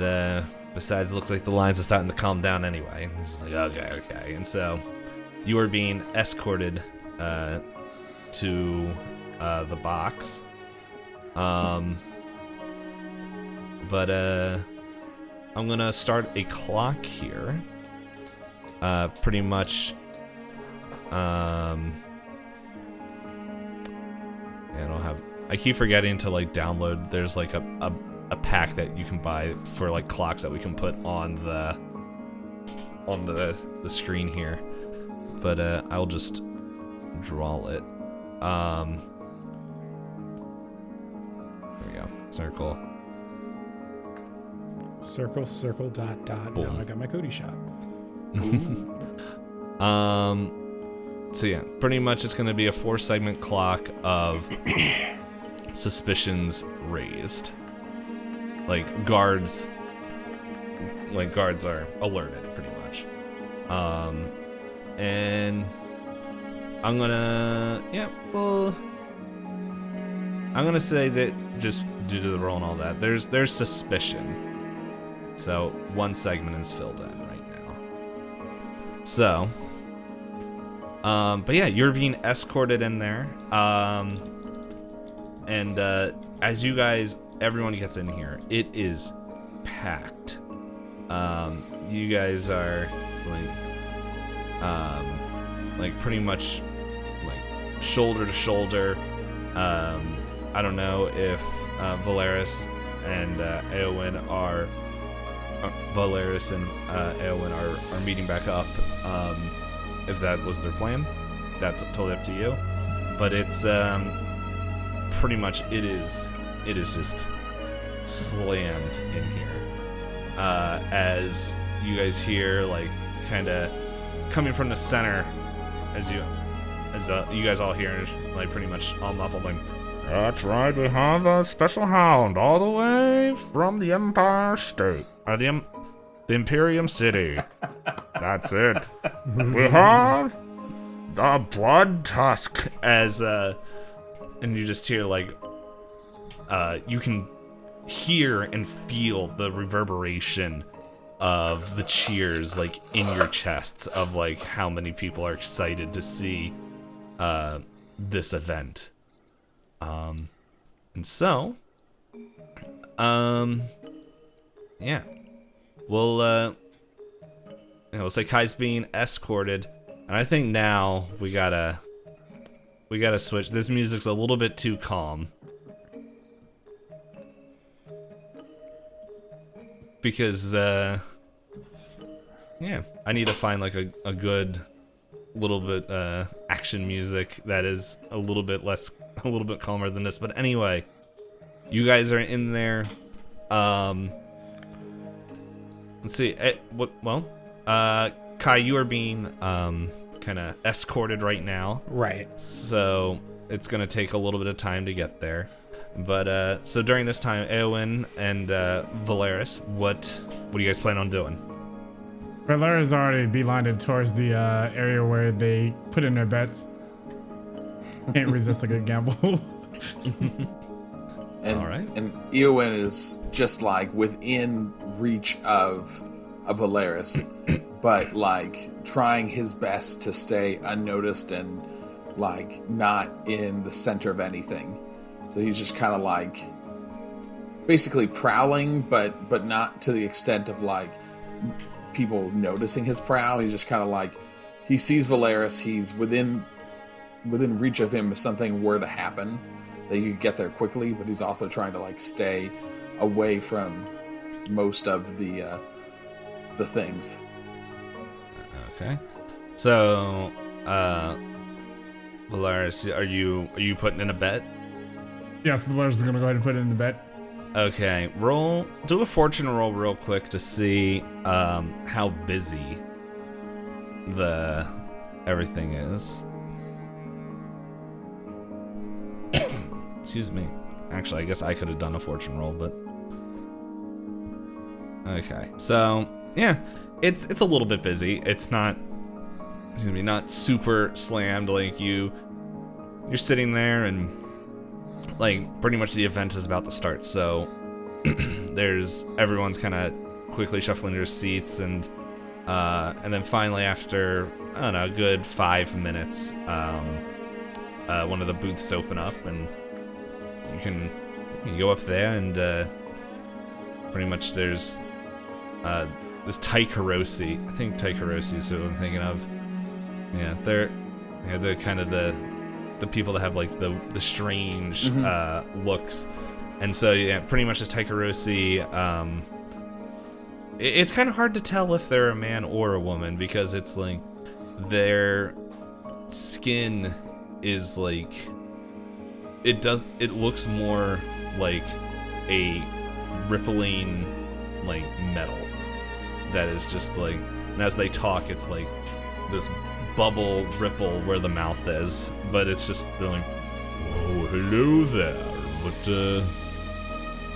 besides, it looks like the lines are starting to calm down anyway. And he's like, okay. And so you are being escorted to the box. But I'm gonna start a clock here. Pretty much. I keep forgetting to like download. There's like a pack that you can buy for like clocks that we can put on the screen here, but I'll just draw it. There we go. Circle, dot. Boom. Now I got my Cody shot. So yeah, pretty much it's going to be a 4-segment clock of suspicions raised. Like guards are alerted pretty much. And I'm gonna say that just due to the roll and all that, there's suspicion. So one segment is filled in right now. So but yeah, you're being escorted in there. And as you guys, everyone gets in here, it is packed. You guys are like pretty much like shoulder to shoulder. I don't know if Veleris and Eoin are meeting back up. If that was their plan, that's totally up to you. But it's pretty much it is just slammed in here. As you guys hear, like, kind of coming from the center, as you guys all hear, like, pretty much all muffled, like, that's right, we have a special hound all the way from the Empire State, or the Imperium City. That's it. We have the Blood Tusk, as, and you just hear, like, you can hear and feel the reverberation of the cheers, like, in your chests, of, like, how many people are excited to see this event. And so, yeah, we'll say Kai's being escorted, and I think now we gotta switch. This music's a little bit too calm. Because, yeah, I need to find, like, a good little bit, action music that is a little bit calmer than this. But anyway, you guys are in there. Let's see. Kai, you are being, kind of escorted right now. Right. So it's going to take a little bit of time to get there. But, so during this time, Eoin and Veleris, what do you guys plan on doing? Veleris already beelined towards the area where they put in their bets. Can't resist a good gamble. And, all right. And Eoin is just, like, within reach of Veleris, but, like, trying his best to stay unnoticed and, like, not in the center of anything. So he's just kind of, like, basically prowling, but not to the extent of, like, people noticing his prowl. He's just kind of, like, he sees Veleris, he's within reach of him if something were to happen, that you could get there quickly, but he's also trying to, like, stay away from most of the things. Okay. So, Veleris, are you putting in a bet? Yes, Veleris is gonna go ahead and put it in the bet. Okay, do a fortune roll real quick to see how busy everything is. Excuse me. Actually, I guess I could have done a fortune roll, but okay. So yeah, it's a little bit busy. It's not super slammed. Like you're sitting there and, like, pretty much the event is about to start, so everyone's kind of quickly shuffling their seats, and then finally, after, I don't know, a good 5 minutes, one of the booths open up, and you can go up there, and pretty much there's this Tycherosi. I think Tycherosi is who I'm thinking of. Yeah, they're kind of the people that have, like, the strange looks, and so yeah, pretty much this Tycherosi. It's kind of hard to tell if they're a man or a woman, because it's like their skin is like it looks more like a rippling, like, metal that is just like, and as they talk, it's like this ripple where the mouth is, but it's just, they're like, "Oh, hello there, But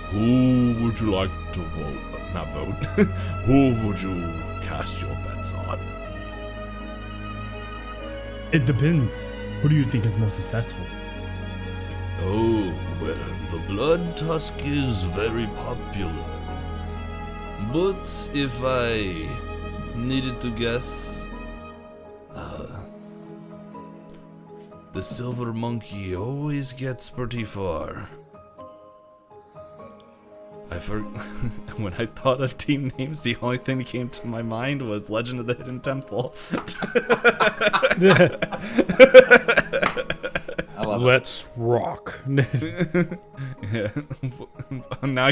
who would you like to vote? Not vote. Who would you cast your bets on? It depends. Who do you think is more successful? Oh, well, the Blood Tusk is very popular. But if I needed to guess, the Silver Monkey always gets pretty far. When I thought of team names, the only thing that came to my mind was Legend of the Hidden Temple. Let's rock. Yeah. Now,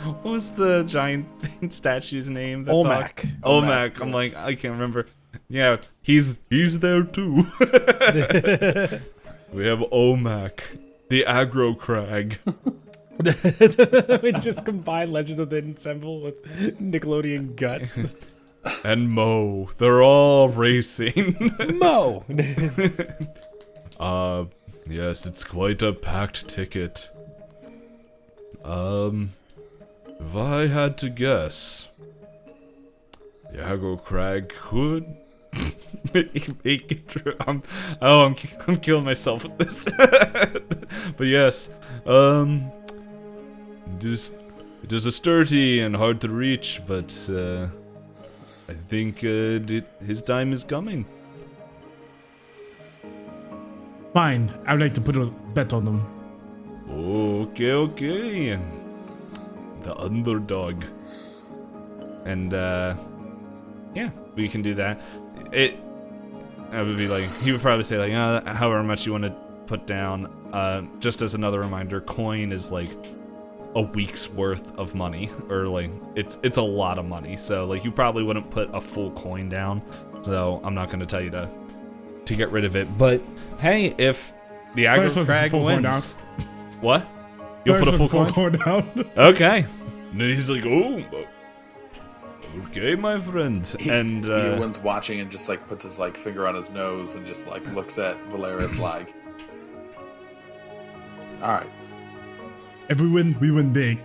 what was the giant statue's name? Olmec. Olmec. I'm like, I can't remember. Yeah, he's there too. We have Olmec, the Agrocragg. We just combine Legends of the Hidden Temple with Nickelodeon Guts. And Mo. They're all racing. Mo! Yes, it's quite a packed ticket. If I had to guess, the Agrocragg could make it through. I'm killing myself with this. But yes, it is a sturdy and hard to reach, but I think his time is coming. Fine. I would like to put a bet on them. Okay. The underdog. And yeah, we can do that. I would be like, he would probably say like, however much you want to put down. Just as another reminder, coin is like a week's worth of money, or like it's a lot of money. So like you probably wouldn't put a full coin down. So I'm not going to tell you to get rid of it. But hey, if the Agrocragg wins, what? You'll put a full coin down. Okay. And he's like, oh, okay, my friend. And Eowyn's watching and just like puts his like finger on his nose and just like looks at Veleris like, all right. If we win big.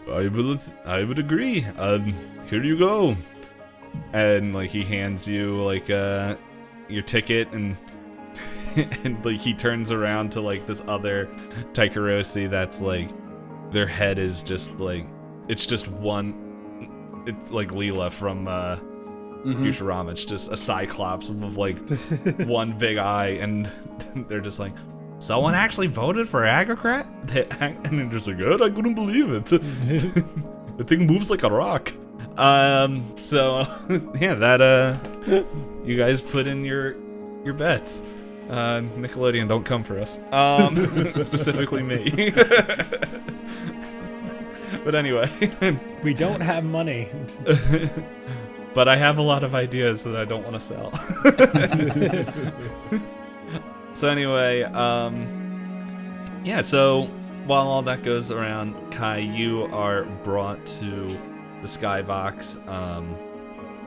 I would agree. Here you go. And like he hands you like your ticket, and and like he turns around to like this other Tycherosi that's like their head is just like it's just one. It's like Leela from Futurama. It's just a cyclops with like one big eye, and they're just like, someone actually voted for Agrocragg? And they're just like, God, I couldn't believe it. The thing moves like a rock. So yeah, that you guys put in your bets. Nickelodeon, don't come for us. Specifically me. But anyway, we don't have money. But I have a lot of ideas that I don't want to sell. So anyway, yeah, so while all that goes around, Kai, you are brought to the skybox,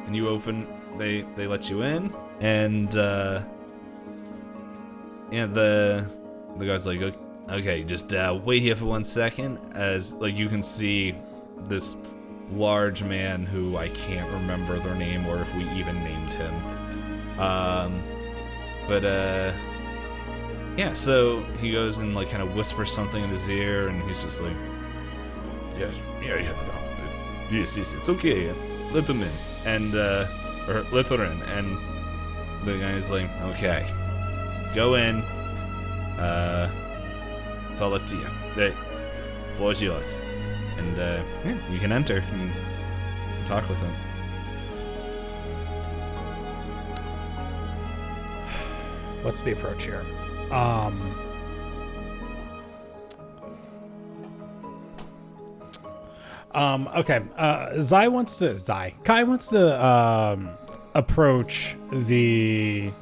and you open, they let you in, and yeah, the guy's like, okay, just wait here for 1 second, as like you can see this large man who I can't remember their name or if we even named him, but yeah, so he goes and like kind of whispers something in his ear, and he's just like, yes, it's okay, let them in, and or let her in, and the guy's like, okay, go in, it's all up to you, the floor's yours, and yeah, you can enter and talk with him. What's the approach here? Okay. Kai wants to approach the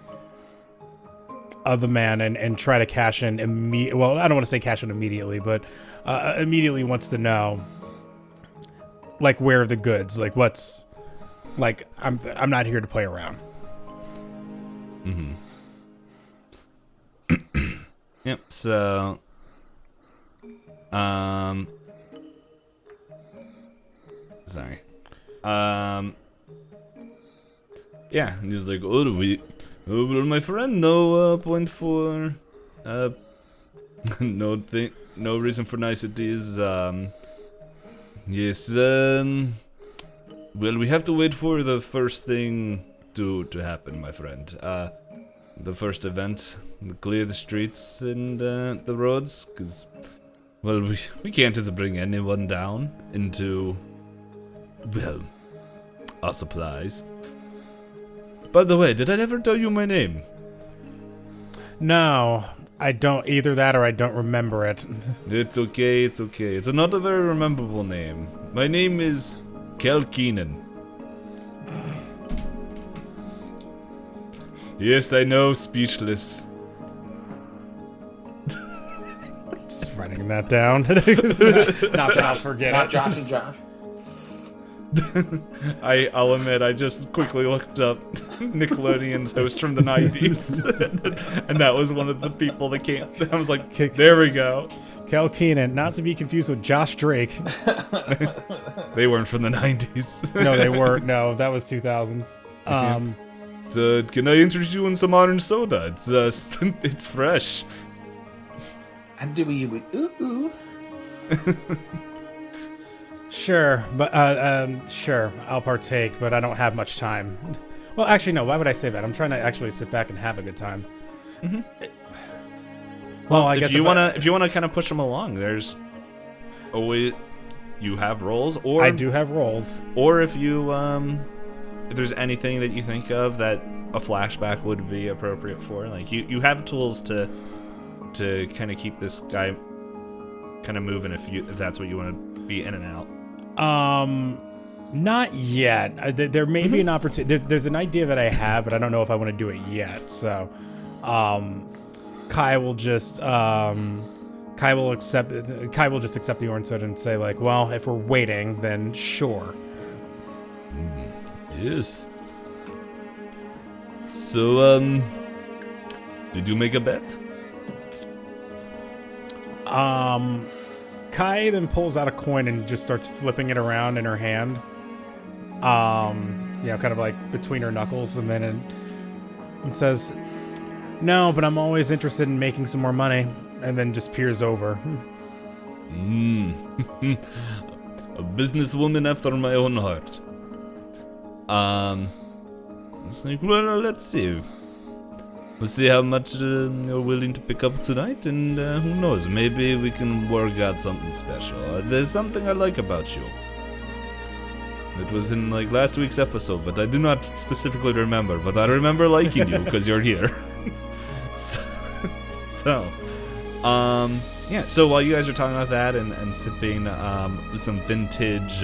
other man and try to cash in immediately. Well, I don't want to say cash in immediately, but immediately wants to know, like, where are the goods? Like, what's, like, I'm not here to play around. Mm-hmm. Yep. So, sorry. Yeah. And he's like, oh, well, my friend, no point for, no reason for niceties. Yes. Well, we have to wait for the first thing to happen, my friend. The first event, clear the streets and the roads, because, well, we can't just bring anyone down into, well, our supplies. By the way, did I ever tell you my name? No, I don't. Either that or I don't remember it. It's okay, it's okay. It's not a very memorable name. My name is Kel Keenan. Yes, I know, speechless. Just writing that down. Not that I'll forget Not it. Josh and Josh. I'll admit, I just quickly looked up Nickelodeon's host from the 90s. And that was one of the people that came. I was like, there we go. Kel Keenan, not to be confused with Josh Drake. They weren't from the 90s. No, they weren't. No, that was 2000s. Can I interest you in some orange soda? It's fresh. And do we ooh. Sure, but sure, I'll partake, but I don't have much time. Well, actually, no. Why would I say that? I'm trying to actually sit back and have a good time. Mm-hmm. Well, I guess if you wanna kind of push them along, there's always you have roles, or I do have roles, or if you if there's anything that you think of that a flashback would be appropriate for, like you have tools to kind of keep this guy kind of moving if that's what you want to be in and out. Not yet. There may be an opportunity. There's an idea that I have, but I don't know if I want to do it yet. So, Kai will just accept the orange soda and say like, well, if we're waiting, then sure. Yes. So, did you make a bet? Kai then pulls out a coin and just starts flipping it around in her hand. Kind of like between her knuckles, and then and says, "No, but I'm always interested in making some more money." And then just peers over. A businesswoman after my own heart. It's like, well, let's see. We'll see how much you're willing to pick up tonight, and who knows, maybe we can work out something special. There's something I like about you. It was in like last week's episode, but I do not specifically remember. But I remember liking you because you're here. So, while you guys are talking about that and sipping some vintage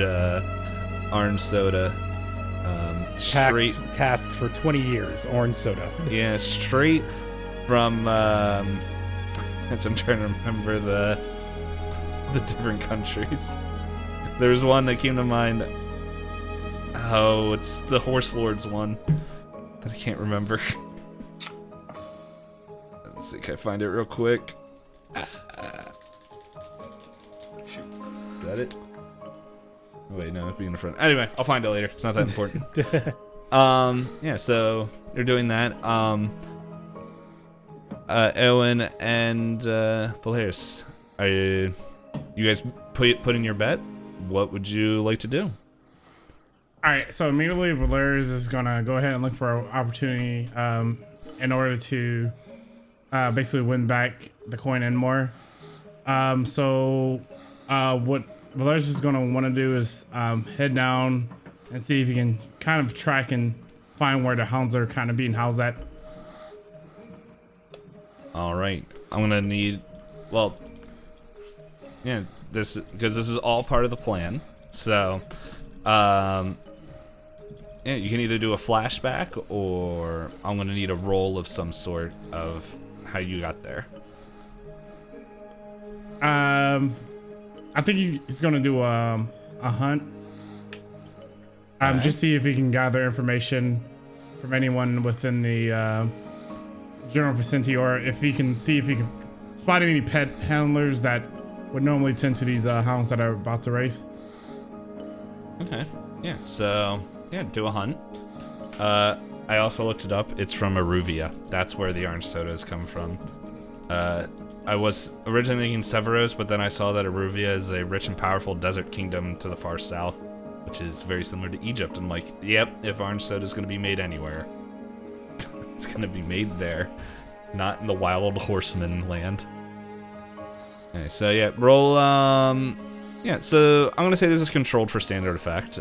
orange soda, casks for 20 years, orange soda. Yeah, straight from. As I'm trying to remember the different countries. There was one that came to mind. Oh, it's the Horse Lords one that I can't remember. Let's see, can I find it real quick? Shoot. Is that it? Wait, no, it'd be in the front. Anyway, I'll find it later. It's not that important. So you're doing that. Eoin and Veleris, are you guys putting your bet? What would you like to do? All right, so immediately Veleris is gonna go ahead and look for an opportunity in order to basically win back the coin and more. What Veleris is gonna want to do is head down and see if he can kind of track and find where the hounds are kind of being housed at. All right, I'm gonna need, this is all part of the plan. So, you can either do a flashback, or I'm gonna need a roll of some sort of how you got there. I think he's gonna do a hunt. Alright. Just see if he can gather information from anyone within the general vicinity, or if he can see if he can spotting any pet handlers that would normally tend to these hounds that are about to race. Okay. Yeah. So yeah, do a hunt. I also looked it up. It's from Aruvia. That's where the orange sodas come from. I was originally thinking Severos, but then I saw that Aruvia is a rich and powerful desert kingdom to the far south, which is very similar to Egypt. I'm like, yep, if orange soda is going to be made anywhere, it's going to be made there, not in the wild horseman land. Okay, so yeah, roll, yeah, so I'm going to say this is controlled for standard effect.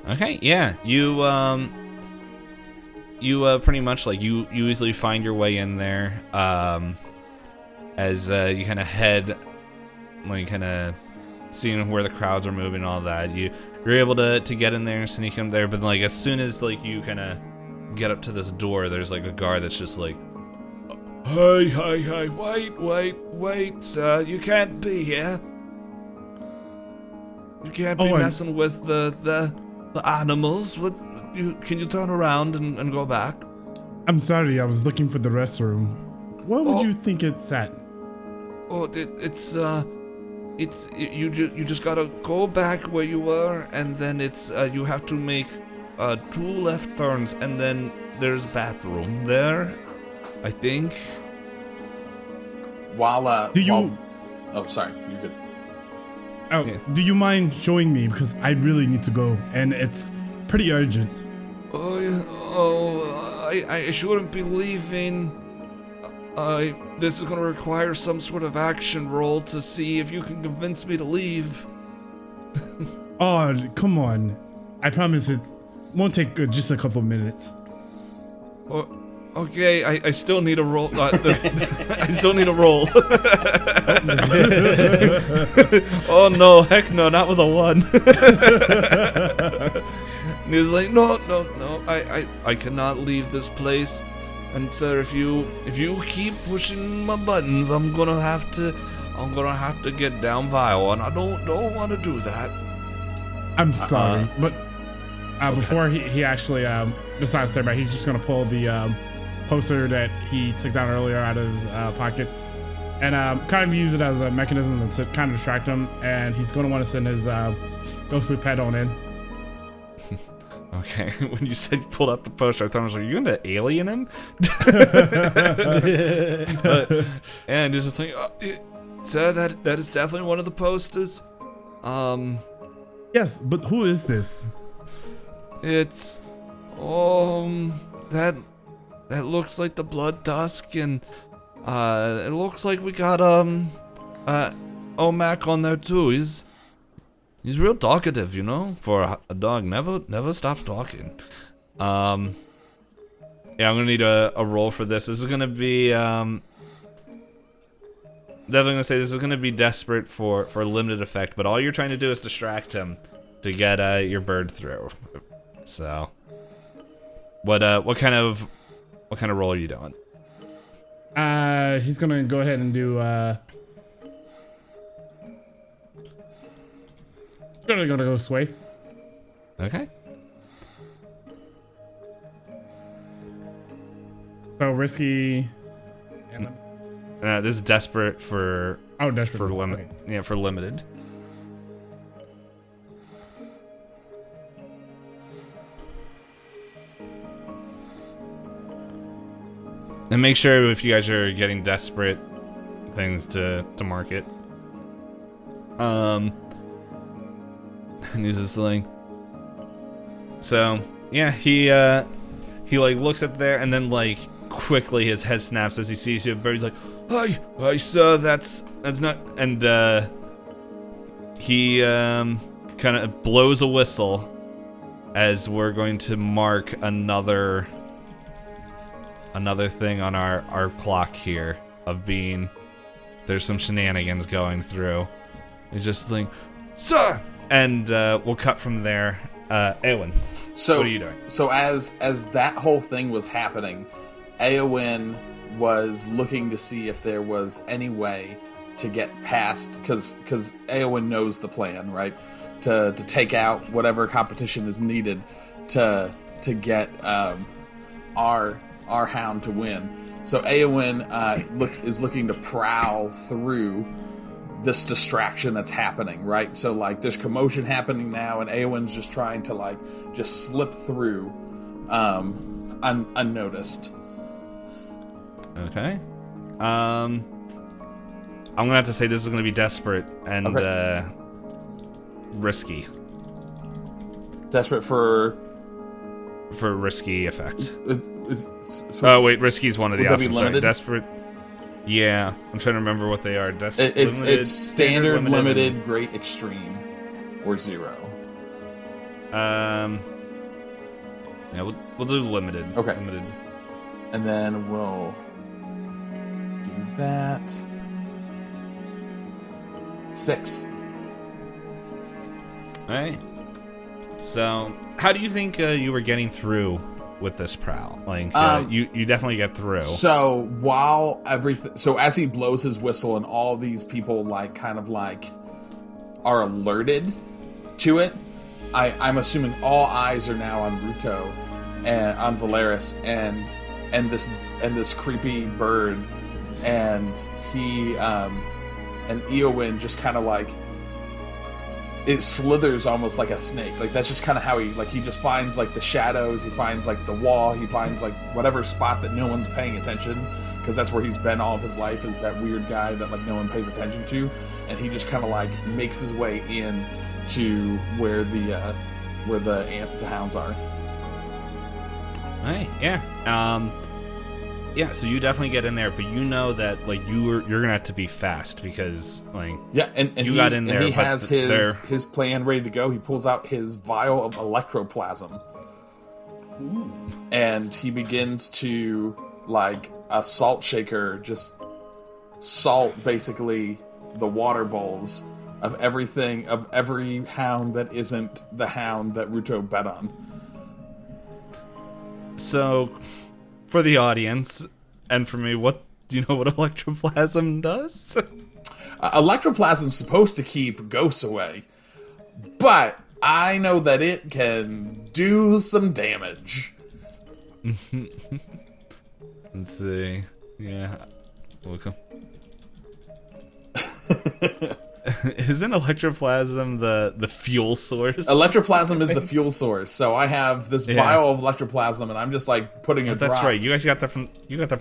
Okay, yeah, you pretty much, like, you easily find your way in there, as, you kind of head, like, kind of seeing where the crowds are moving and all that. You're able to get in there and sneak in there, but, like, as soon as, like, you kind of get up to this door, there's, like, a guard that's just like, Hey, wait, sir, you can't be here. You can't be messing with the animals. Can you turn around and go back? I'm sorry, I was looking for the restroom. Where would you think it's at? Oh, you just gotta go back where you were, and then it's you have to make 2 left turns, and then there's bathroom there, I think. Oh, sorry, you're good. Oh, yeah. Do you mind showing me? Because I really need to go, and it's pretty urgent. I shouldn't be leaving. This is gonna require some sort of action roll to see if you can convince me to leave. Oh, come on. I promise it won't take just a couple minutes. Okay, I still need a roll. I still need a roll. Oh no, heck no, not with a 1. And he was like, no, I cannot leave this place. And sir, if you keep pushing my buttons, I'm gonna have to get down vile, and I don't want to do that. I'm sorry, but before he actually decides to, he's just gonna pull the poster that he took down earlier out of his pocket, and kind of use it as a mechanism to kind of distract him. And he's gonna want to send his ghostly pet on in. Okay, when you said you pulled out the poster, I thought I was like, are you gonna alien him? And just like, sir, that is definitely one of the posters. Yes, but who is this? It's that looks like the Blood Dusk, and it looks like we got Omak on there too. He's real talkative, you know, for a dog. Never stops talking. Yeah, I'm gonna need a roll for this. This is gonna be definitely gonna say this is gonna be desperate for limited effect, but all you're trying to do is distract him to get your bird through. So, what kind of roll are you doing? He's gonna go ahead and do gonna go sway. Okay. So risky. This is desperate for. Oh, desperate for limit. Okay. Yeah, for limited. And make sure if you guys are getting desperate things to market. And he's just like, so yeah, he like looks up there, and then like quickly his head snaps as he sees you. But he's like, hi sir, that's not. And he kind of blows a whistle as we're going to mark another thing on our clock here of being there's some shenanigans going through. He's just like, sir. And we'll cut from there. Eoin, what are you doing? So as that whole thing was happening, Eoin was looking to see if there was any way to get past, because Eoin knows the plan, right? to take out whatever competition is needed to get our hound to win. So Eoin is looking to prowl through this distraction that's happening, right? So like there's commotion happening now, and Eowyn's just trying to like just slip through unnoticed. Okay. I'm gonna have to say this is gonna be desperate and risky. Desperate for risky effect. So wait, risky is one of the would that be options. Sorry, limited? desperate. Yeah, I'm trying to remember what they are. Desperate. It's standard, limited, great, extreme, or 0. Yeah, we'll do limited. Okay. Limited. And then we'll do that. 6. All right. So, how do you think you were getting through with this prowl? Like, you definitely get through. So as he blows his whistle and all these people like kind of like are alerted to it, I'm assuming all eyes are now on Ruto and on Veleris and this creepy bird, and he and Eowyn just kind of like it slithers almost like a snake. Like that's just kind of how he just finds like the shadows, he finds like the wall, he finds like whatever spot that no one's paying attention, because that's where he's been all of his life, is that weird guy that like no one pays attention to, and he just kind of like makes his way in to where the hounds are. Hey, yeah. Yeah, so you definitely get in there, but you know that like you're gonna have to be fast because like and you got in there. And he has his plan ready to go. He pulls out his vial of electroplasm, and he begins to like a salt shaker, just salt basically the water bowls of every hound that isn't the hound that Ruto bet on. So, for the audience, and for me, what do you know what electroplasm does? Electroplasm's supposed to keep ghosts away, but I know that it can do some damage. Let's see. Yeah. Welcome. Isn't electroplasm the fuel source? Electroplasm is the fuel source. So I have this vial of electroplasm, and I'm just like putting a drop. That's right. You guys got that from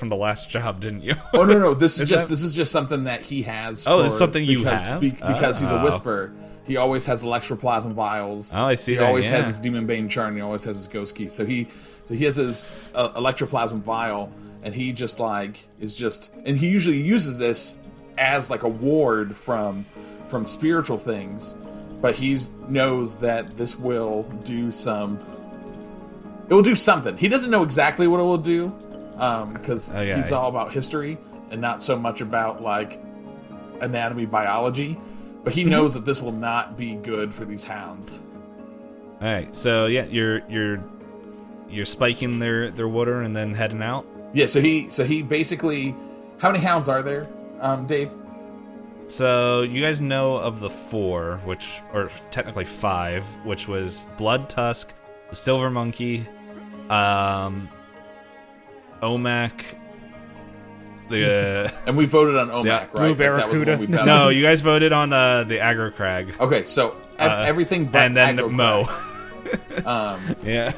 the last job, didn't you? Oh no. This is just something that he has. Oh, it's something you have because he's a whisperer. He always has electroplasm vials. Oh, I see. He always has his demon bane chart, and he always has his ghost key. So he has his electroplasm vial, and he just like and he usually uses this as like a ward from spiritual things, but he knows that this will do something. He doesn't know exactly what it will do, because he's all about history and not so much about like anatomy, biology, but he knows that this will not be good for these hounds. All right, so yeah, you're spiking their water and then heading out. Yeah, so he basically, how many hounds are there, Dave? So you guys know of the 4, or technically 5, which was Blood Tusk, the Silver Monkey, Omak, the and we voted on Omak, right? Blue Barracuda. That was no, you guys voted on the Agrocragg. Okay, so everything but and then Agrocragg. Mo. Yeah,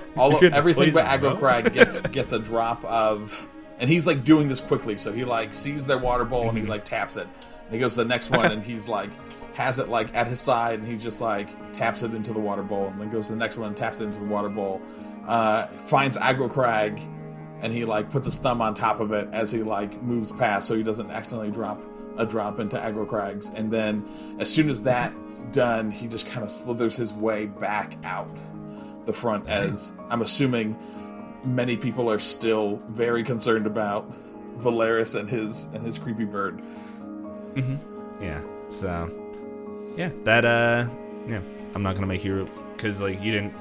everything but Agrocragg gets a drop of, and he's like doing this quickly. So he like sees their water bowl and he like taps it. And he goes to the next one and he's like has it like at his side and he just like taps it into the water bowl, and then goes to the next one and taps it into the water bowl. Finds Agrocragg and he like puts his thumb on top of it as he like moves past, so he doesn't accidentally drop a drop into Agrocragg's. And then as soon as that's done, he just kind of slithers his way back out the front, as I'm assuming many people are still very concerned about Veleris and his creepy bird. Mm-hmm. Yeah. So yeah, that I'm not gonna make you, because like you didn't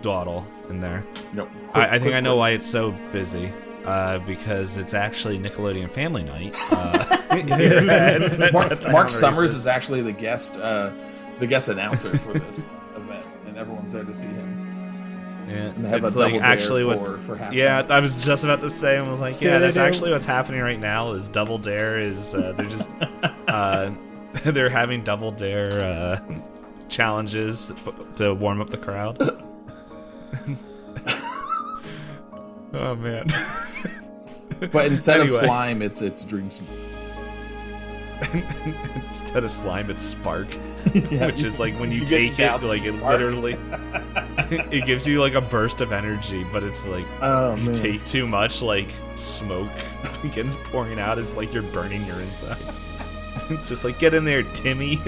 dawdle in there. Nope. I think I know why it's so busy. Because it's actually Nickelodeon Family Night. Mark Summers is actually the guest the guest announcer for this event, and everyone's there to see him. Yeah, And they have it's a like double actually dare what's for halftime. yeah. I was just about to say, I was like, yeah, that's Do-do-do. actually what's happening right now. Is Double Dare is they're just they're having Double Dare challenges to warm up the crowd. Oh man! But instead of Anyway. slime, it's dream smoke. Instead of slime, it's spark, Yeah, which is like when you get take it, doused like in it spark. literally, it gives you like a burst of energy, but it's like Oh you man. take too much, like smoke begins pouring out as like you're burning your insides. Just like get in there, Timmy,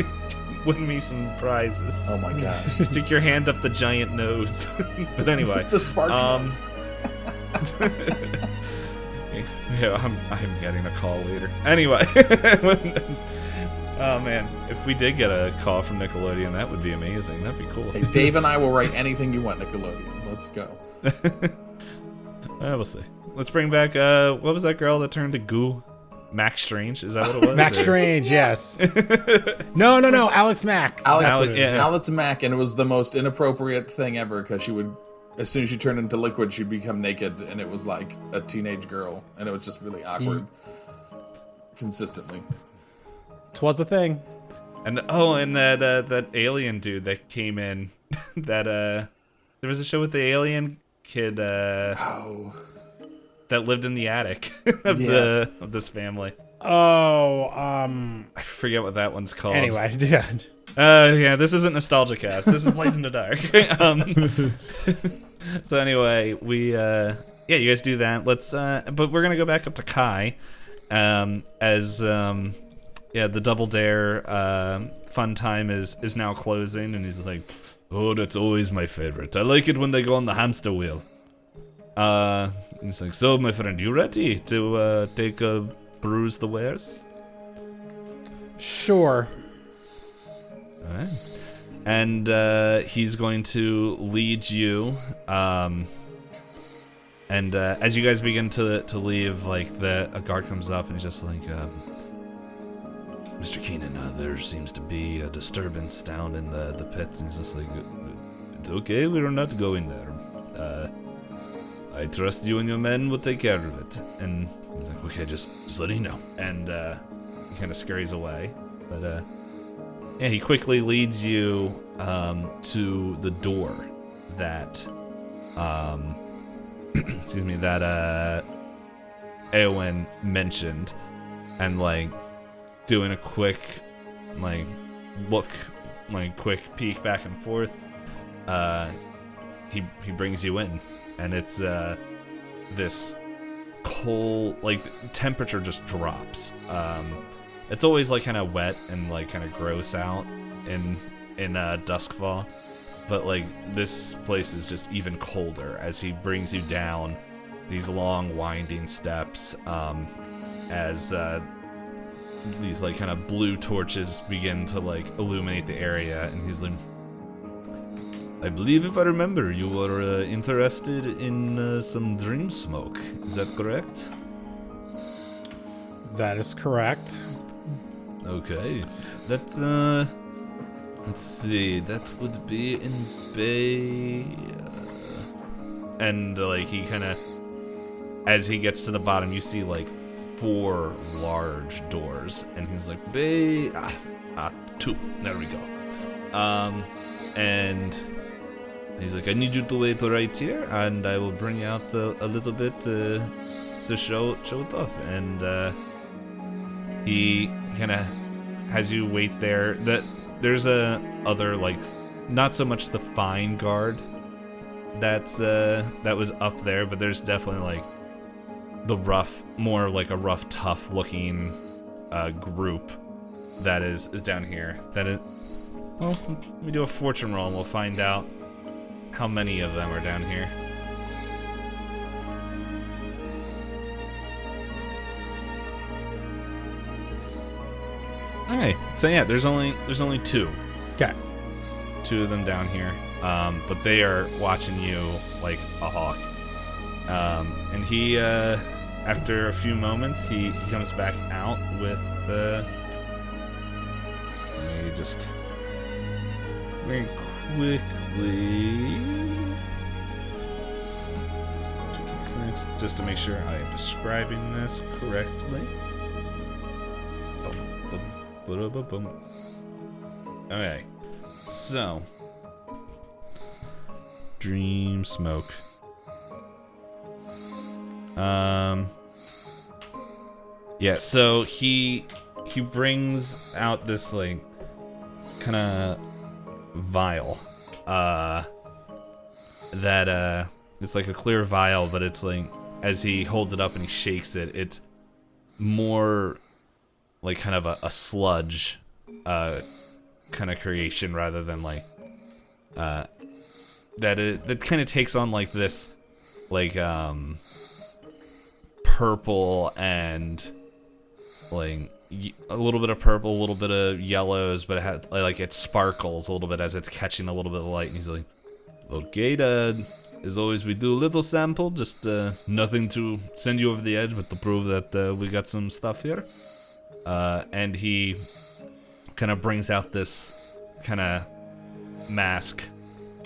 win me some prizes. Oh my gosh. Stick your hand up the giant nose. But anyway, The spark noise. yeah, I'm getting a call later. Anyway, oh man, if we did get a call from Nickelodeon, that would be amazing. That'd be cool. Hey, Dave and I will write anything you want, Nickelodeon. Let's go. We'll see. Let's bring back what was that girl that turned to goo? Max Strange? Is that what it was? Max Or- Strange, yes. No, Alex Mack. Alex, That's what it is. yeah. Alex Mack, and it was the most inappropriate thing ever because she would, as soon as she turned into liquid, she'd become naked, and it was like a teenage girl, and it was just really awkward. Consistently. 'Twas a thing. And that alien dude that came in, that there was a show with the alien kid Oh. that lived in the attic of this family. Oh, I forget what that one's called. anyway, yeah. Yeah, this isn't Nostalgia Cast. This is Blades in the Dark. So anyway, we yeah, you guys do that. Let's but we're gonna go back up to Kai, as yeah, the Double Dare fun time is now closing, and he's like, oh, that's always my favorite. I like it when they go on the hamster wheel. He's like, so my friend, you ready to take a bruise the wares? Sure. Alright. And he's going to lead you. And as you guys begin to leave, like a guard comes up and he's just like, Mr. Keenan, there seems to be a disturbance down in the pits. And he's just like, okay, we are not going there. I trust you and your men will take care of it. And he's like, okay, just let me know. And he kind of scurries away. But yeah, he quickly leads you to the door that, excuse me, that Eoin mentioned, and like doing a quick, like look, like quick peek back and forth. He brings you in, and it's this cold, like temperature just drops. It's always like kind of wet and like kind of gross out in Doskvol, but like this place is just even colder as he brings you down these long winding steps, as these like kind of blue torches begin to like illuminate the area, and he's like, I believe if I remember, you were interested in some dream smoke. Is that correct? That is correct. Okay, that's let's see, that would be in Bay, and like he kind of, as he gets to the bottom, you see like 4 large doors, and he's like, Bay, 2, there we go, and he's like, I need you to wait right here, and I will bring out a little bit to show it off, and he kind of has you wait there. There's a other, like, not so much the fine guard that was up there, but there's definitely like the rough, more like a rough, tough looking group that is down here. Well, we do a fortune roll and we'll find out how many of them are down here. Okay, so yeah, there's only 2. Okay. 2 of them down here, but they are watching you like a hawk. And he, after a few moments, he comes back out with the. Let me just very quickly. Just to make sure I am describing this correctly. Okay, so dream smoke. Yeah, so he brings out this like kind of vial that it's like a clear vial, but it's like as he holds it up and he shakes it, it's more like kind of a sludge kind of creation rather than like that kind of takes on like this like purple and like a little bit of purple, a little bit of yellows, but it has like it sparkles a little bit as it's catching a little bit of light. And he's like, "Okay, Dad. As always, we do a little sample, just nothing to send you over the edge, but to prove that we got some stuff here." And he kind of brings out this kind of mask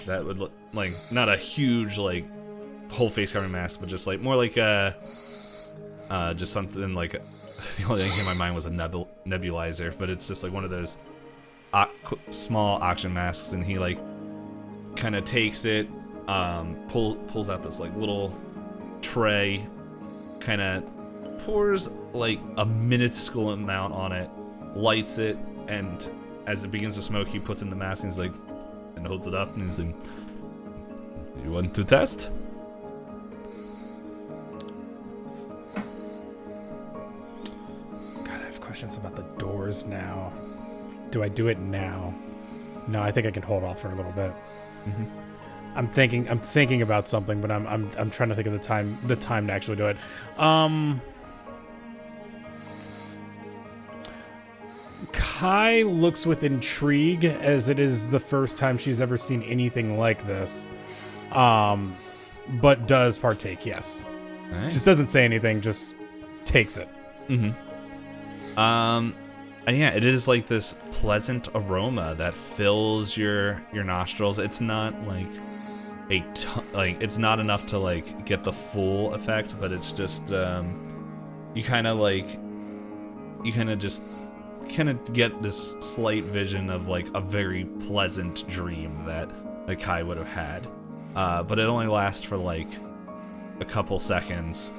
that would look like not a huge like whole face covering mask, but just like more like just something like the only thing in my mind was a nebulizer, but it's just like one of those small oxygen masks, and he like kind of takes it, pulls out this like little tray, kind of pours like a minuscule amount on it, lights it, and as it begins to smoke, he puts in the mask and he's like, and holds it up and he's like, "You want to test?" Questions about the doors now. Do I do it now? No, I think I can hold off for a little bit. Mm-hmm. I'm thinking about something, but I'm trying to think of the time to actually do it. Kai looks with intrigue as it is the first time she's ever seen anything like this. But does partake, yes. Nice. Just doesn't say anything, just takes it. Mm-hmm. And yeah, it is like this pleasant aroma that fills your nostrils. It's not like it's not enough to like get the full effect, but it's just you kind of get this slight vision of like a very pleasant dream that like Kai would have had, but it only lasts for like a couple seconds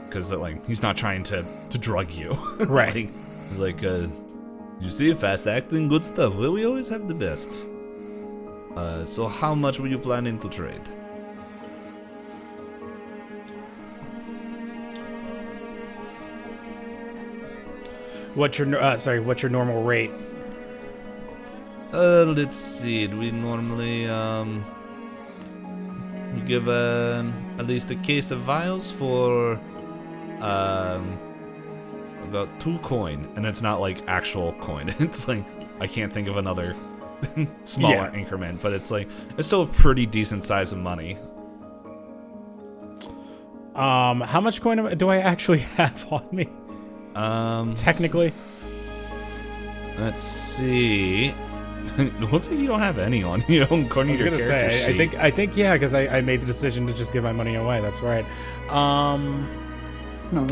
because like he's not trying to drug you. Right. Like, he's like, you see, fast acting, good stuff. Well, we always have the best. So how much were you planning to trade? What's your normal rate? Let's see. We normally we give at least a case of vials for about 2 coin, and it's not like actual coin. It's like I can't think of another smaller increment, but it's like it's still a pretty decent size of money. How much coin do I actually have on me? Technically, let's see. It looks like you don't have any on you. According to your character sheet. I think yeah, because I made the decision to just give my money away. That's right.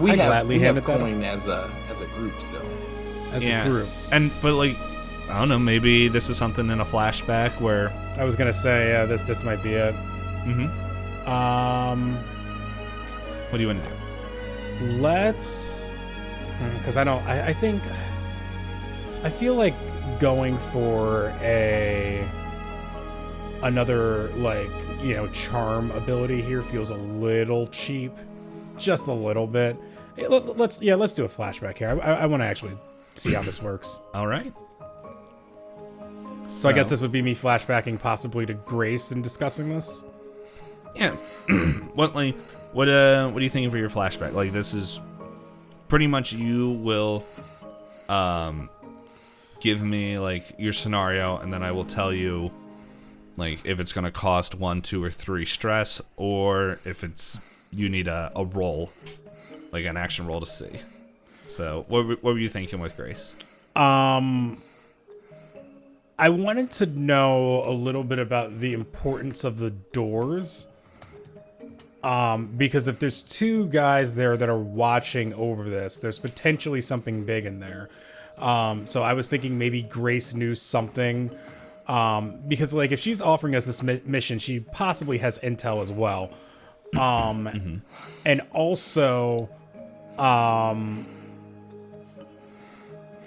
We have coin as a group still. As a group, but like I don't know, maybe this is something in a flashback where I was gonna say this might be it. Mm-hmm. What do you want to do? Let's, because I feel like going for another like charm ability here feels a little cheap, just a little bit. Let's do a flashback here. I want to actually see how this works. All right. So I guess this would be me flashbacking possibly to Grace and discussing this. Yeah. What do you think for your flashback? Like, this is pretty much you will give me like your scenario, and then I will tell you like if it's gonna cost 1, 2, or 3 stress, or if you need a roll, like an action roll to see. So what were you thinking with Grace? I wanted to know a little bit about the importance of the doors. Because if there's two guys there that are watching over this, there's potentially something big in there. So I was thinking maybe Grace knew something. Because like if she's offering us this mission, she possibly has intel as well. And also,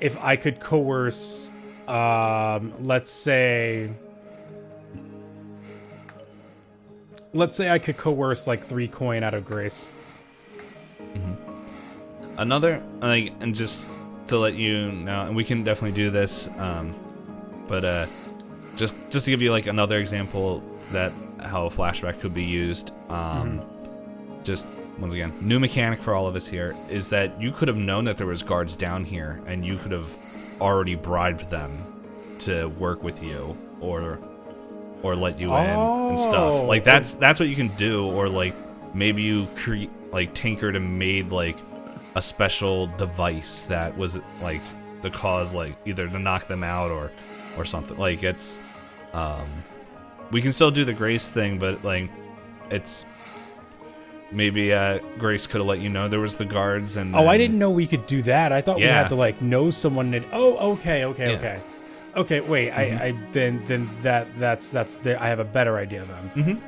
if I could coerce, let's say I could coerce like 3 coin out of Grace. Another, like, and just to let you know, and we can definitely do this, but just to give you like another example that how a flashback could be used, just once again, new mechanic for all of us here is that you could have known that there was guards down here, and you could have already bribed them to work with you, or let you in and stuff. Like that's what you can do, or like maybe you tinkered and made like a special device that was like the cause, like either to knock them out or something. Like it's we can still do the Grace thing, but like it's maybe Grace could have let you know there was the guards, and I didn't know we could do that. I thought we had to like know someone that okay, wait, I then that's the, I have a better idea then.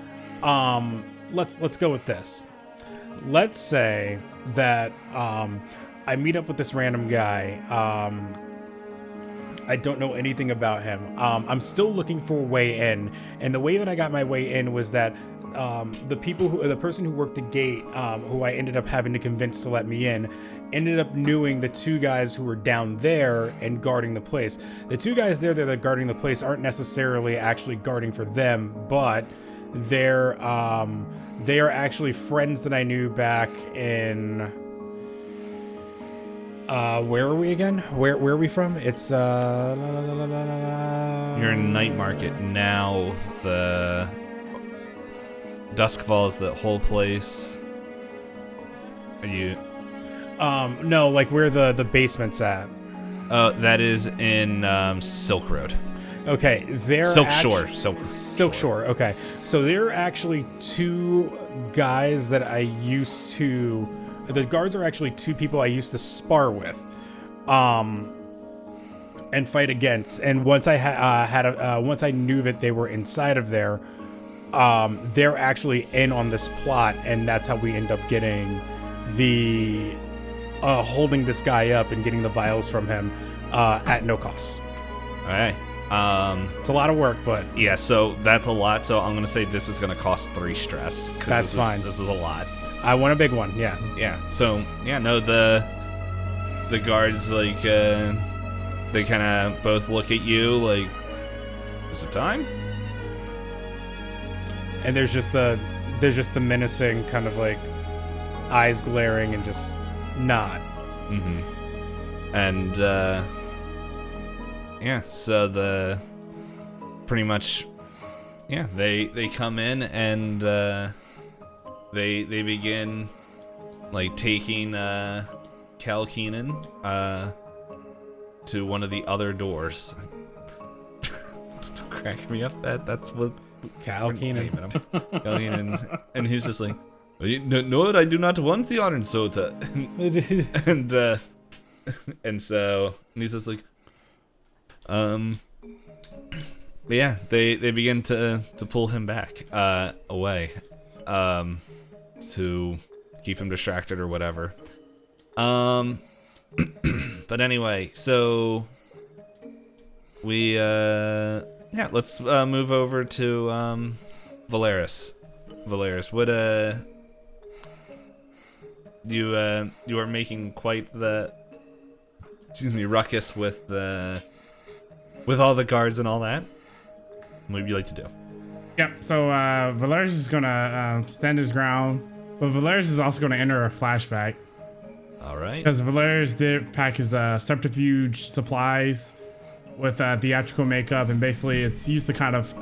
Let's go with this. Let's say that I meet up with this random guy. I don't know anything about him. I'm still looking for a way in, and the way that I got my way in was that the person who worked the gate, who I ended up having to convince to let me in, ended up knowing the 2 guys who were down there and guarding the place. The 2 guys there that are guarding the place aren't necessarily actually guarding for them, but they are actually friends that I knew back in where are we again? Where are we from? It's You're in Night Market now. The Doskvol is the whole place. Are you? No, like where the basement's at. That is in Silk Road. Okay, they're Silk Shore. Okay, so there are actually 2 guys that I used to. The guards are actually 2 people I used to spar with, and fight against. And once I once I knew that they were inside of there, they're actually in on this plot, and that's how we end up getting the holding this guy up and getting the vials from him at no cost. All right. It's a lot of work, but yeah, so that's a lot. So I'm gonna say this is gonna cost 3 stress. That's fine. This is a lot. I want a big one. Yeah. Yeah. So yeah, no, the guards like they kind of both look at you like, is it time? And there's just the menacing kind of like eyes glaring and just nod. And yeah, so the pretty much they come in and they begin like taking Cal Keenan to one of the other doors. Still cracking me up. That's what Cal Keenan. Cal Keenan, and he's just like, no, I do not want the orange soda. and so he's just like, but yeah, they begin to pull him back away, to keep him distracted or whatever. But anyway, so we let's move over to Veleris. Veleris, what you are making quite the ruckus with all the guards and all that. What would you like to do? Yep, so Veleris is gonna stand his ground, but Veleris is also gonna enter a flashback. All right. Because Veleris did pack his subterfuge supplies with theatrical makeup, and basically it's used to kind of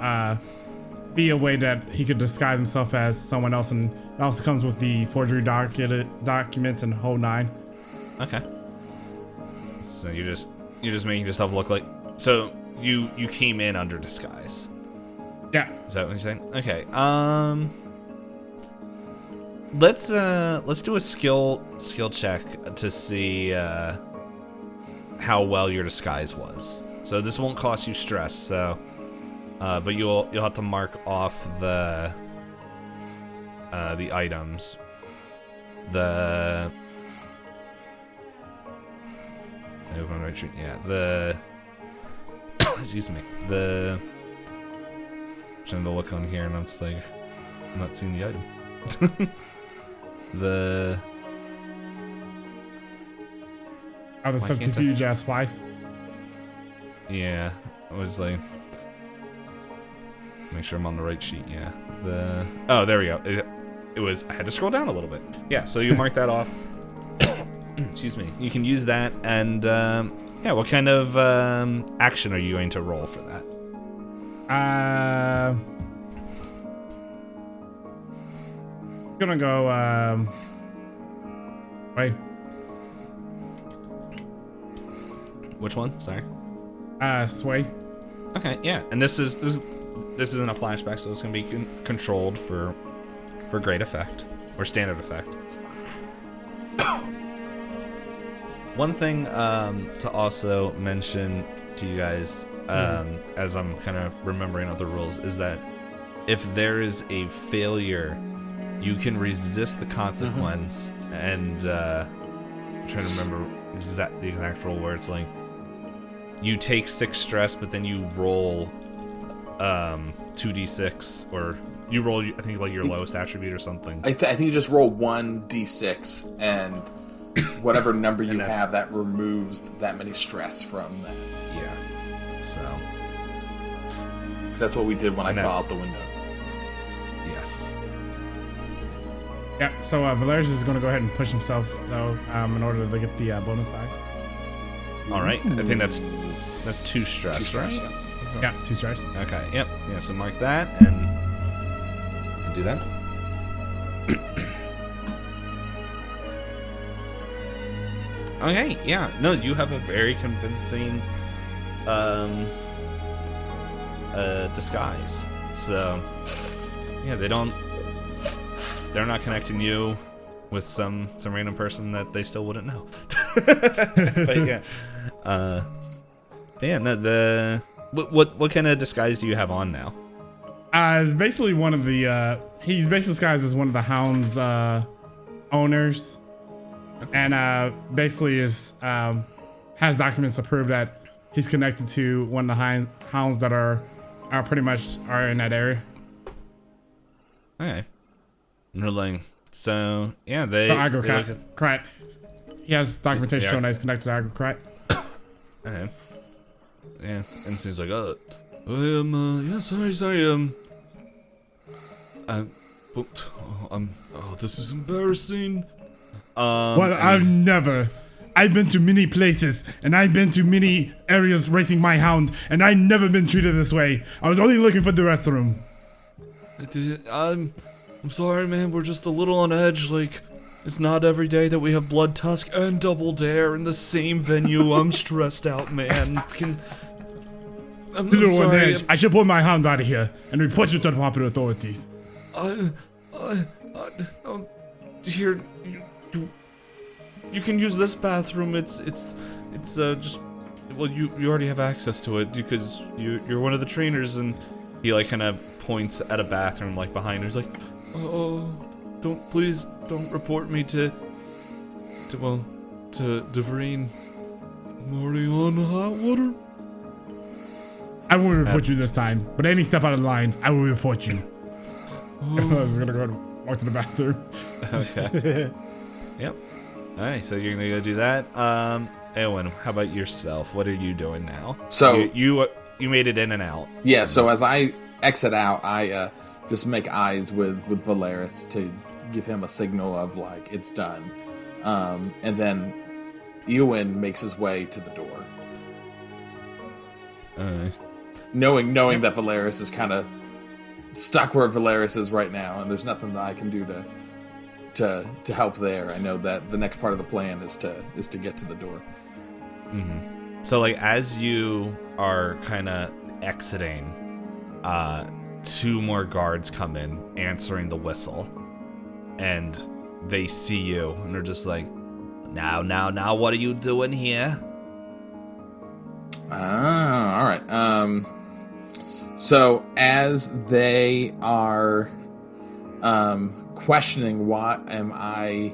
be a way that he could disguise himself as someone else, and it also comes with the forgery documents and the whole 9. Okay. So you're just making yourself look like. So you came in under disguise. Yeah. Is that what you're saying? Okay. Let's do a skill check to see how well your disguise was. So this won't cost you stress. So, but you'll have to mark off the items. Excuse me. I'm trying to look on here, and I'm just like, I'm not seeing the item. The subterfuge ass spice. Yeah, I was like, make sure I'm on the right sheet. Yeah. Oh, there we go. It was. I had to scroll down a little bit. Yeah. So you mark that off. Excuse me. You can use that, and yeah. What kind of action are you going to roll for that? Gonna go. Wait. Which one? Sorry. Sway. Okay. Yeah. And this isn't a flashback, so it's gonna be controlled for great effect or standard effect. One thing to also mention to you guys, as I'm kind of remembering other rules, is that if there is a failure, you can resist the consequence. And I'm trying to remember the exact rule where it's like you take 6 stress, but then you roll 2d6, or you roll, I think, like your lowest attribute or something. I think you just roll 1d6, and whatever number you have, that removes that many stress from that. Yeah. So. Because that's what we did when I fell out the window. Yes. Yeah, so Veleris is going to go ahead and push himself, though, in order to get the bonus die. All right. I think that's 2 stress, 2 stress, right? Yeah, 2 stress. Okay, yep. Yeah, so mark that and do that. Okay, yeah. No, you have a very convincing disguise. So, yeah, they're not connecting you with some random person that they still wouldn't know. But yeah. Yeah, no, what kind of disguise do you have on now? It's basically one of the he's basically disguised as one of the Hound's owners. Okay. And basically is has documents to prove that he's connected to one of the Hounds that are pretty much in that area. Okay. Like, so yeah, they Agrocragg. He has documentation showing that he's connected to Agrocragg. Okay. Yeah, and so he's like, yeah, sorry, this is embarrassing. Well, I've been to many places, and I've been to many areas racing my hound, and I've never been treated this way. I was only looking for the restroom. I'm sorry, man, we're just a little on edge, like, it's not every day that we have Blood Tusk and Double Dare in the same venue. I'm stressed out, man. I'm on edge. I should pull my hound out of here and report you to the proper authorities. Here, you can use this bathroom. It's just, well, you already have access to it because you're one of the trainers. And he like kind of points at a bathroom like behind her. He's like, please don't report me to Devereen. I'm already on hot water. I won't report you this time, but any step out of line, I will report you. I was gonna go and walk to the bathroom. Okay. Yep. Alright, so you're gonna go do that. Eoin, how about yourself? What are you doing now? So you made it in and out. Yeah, so as I exit out, I just make eyes with Veleris to give him a signal of like it's done. And then Eoin makes his way to the door. Knowing that Veleris is kind of stuck where Veleris is right now, and there's nothing that I can do to help there. I know that the next part of the plan is to get to the door. Mm-hmm. So, like, as you are kind of exiting, 2 more guards come in, answering the whistle. And they see you, and they're just like, now, what are you doing here? All right. So as they are questioning what am I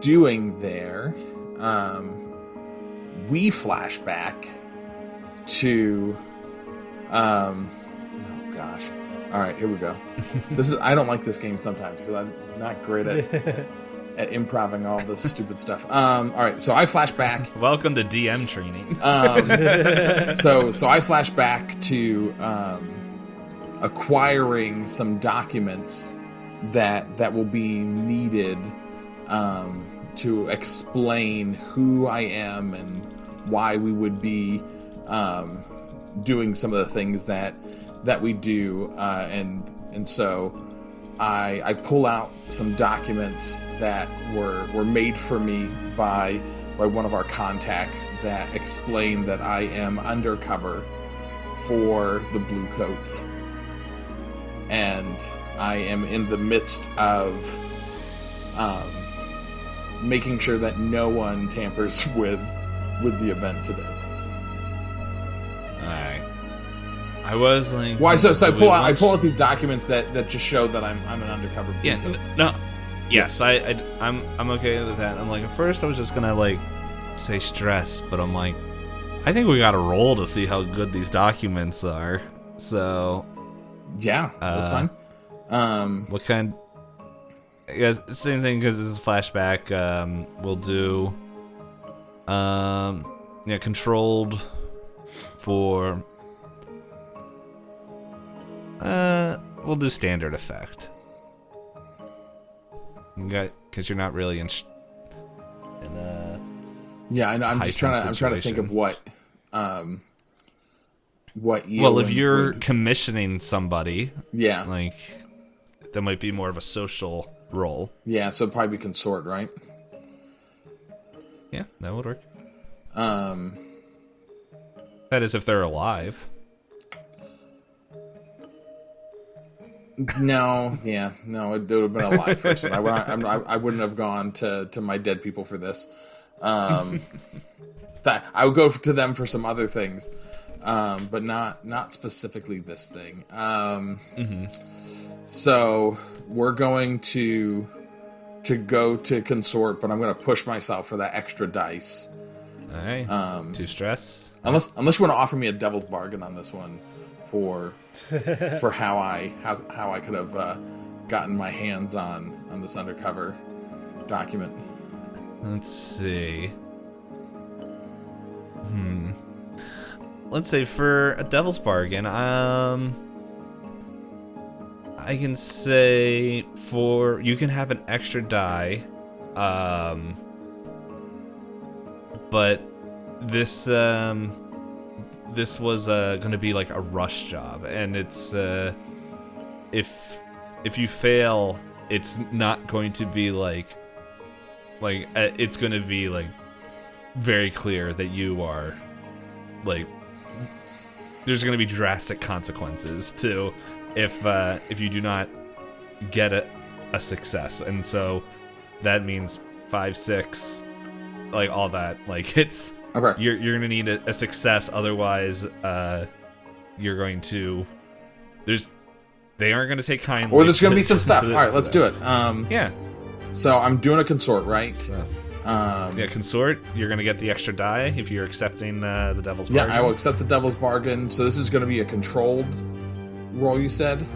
doing there, we flash back to oh gosh. All right, here we go. I don't like this game sometimes because I'm not great at improving all this stupid stuff. All right, so I flash back. Welcome to DM training. So I flash back to acquiring some documents that will be needed to explain who I am and why we would be doing some of the things that we do, and so I pull out some documents that were made for me by one of our contacts that explain that I am undercover for the Bluecoats, and I am in the midst of making sure that no one tampers with the event today. Alright. I was like, why? So I pull out these documents that just show that I'm an undercover Bluecoat. Yeah, no. Yes, I'm okay with that. I'm like, at first I was just gonna like say stress, but I'm like, I think we gotta roll to see how good these documents are. So yeah, that's fine. What kind? Yeah, same thing because this is a flashback. We'll do controlled for we'll do standard effect. Because you're not really in yeah, I know. I'm trying to think of what Eoin well, if you're commissioning somebody, yeah, like that might be more of a social role. Yeah, so it'd probably be consort, right? Yeah, that would work. That is if they're alive. No, it would have been a live person. I wouldn't have gone to my dead people for this. I would go to them for some other things, but not specifically this thing. So we're going to go to consort, but I'm going to push myself for that extra dice. All right. 2 stress. Unless you want to offer me a devil's bargain on this one for how I could have gotten my hands on this undercover document. Let's see. Let's say for a devil's bargain, I can say for you can have an extra die, but this was going to be like a rush job, and it's if you fail, it's not going to be like it's going to be like very clear that you are like there's going to be drastic consequences to if you do not get a success, and so that means 5, 6, like all that, like it's okay. You're gonna need a success, otherwise you're going to they aren't gonna take kindly. Or there's gonna be some stuff. All right, let's do it. Yeah. So I'm doing a consort, right? So, yeah, consort. You're gonna get the extra die if you're accepting the devil's bargain. Yeah, I will accept the devil's bargain. So this is gonna be a controlled roll, you said?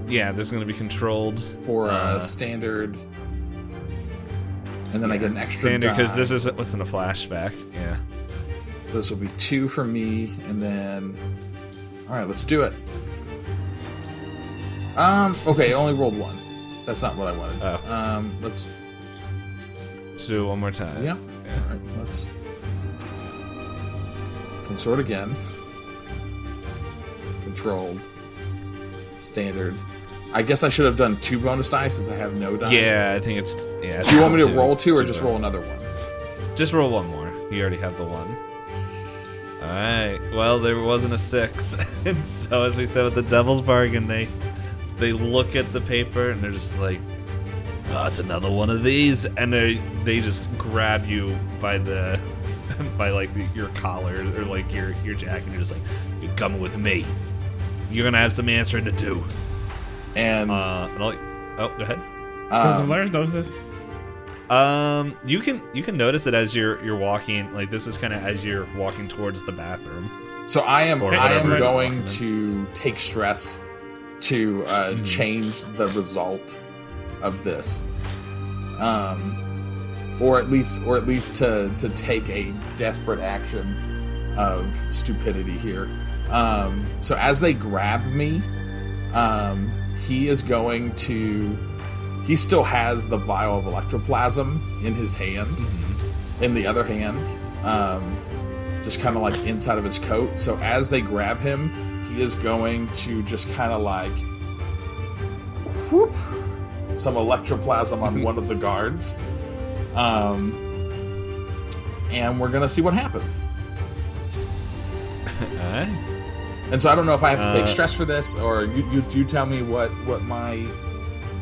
Yeah, this is gonna be controlled for standard. And then I get an extra standard because this is within a flashback. Yeah. So this will be 2 for me, and then all right, let's do it. Okay, I only rolled 1. That's not what I wanted. Oh. Let's do it one more time. Yeah. All right, let's consort again. Controlled. Standard. I guess I should have done 2 bonus dice since I have no die. Yeah, I think it's Do you want me to roll 2 or just roll another one? Just roll 1 more. You already have the 1. All right. Well, there wasn't a 6, and so as we said with the Devil's Bargain, they look at the paper and they're just like, "Oh, it's another one of these," and they just grab you by the your collar or like your jacket. And you're just like, "You're coming with me. You're gonna have some answering to do." And go ahead. Does Veleris notice this? You can notice it as you're walking. Like, this is kind of as you're walking towards the bathroom. So I am whatever going to take stress to change the result of this, or at least to take a desperate action of stupidity here. So as they grab me, he is going to. He still has the vial of electroplasm in his hand, in the other hand, just kind of like inside of his coat. So as they grab him, he is going to just kind of like whoop some electroplasm on one of the guards, and we're gonna see what happens. Alright. And so I don't know if I have to take stress for this, or you tell me what my.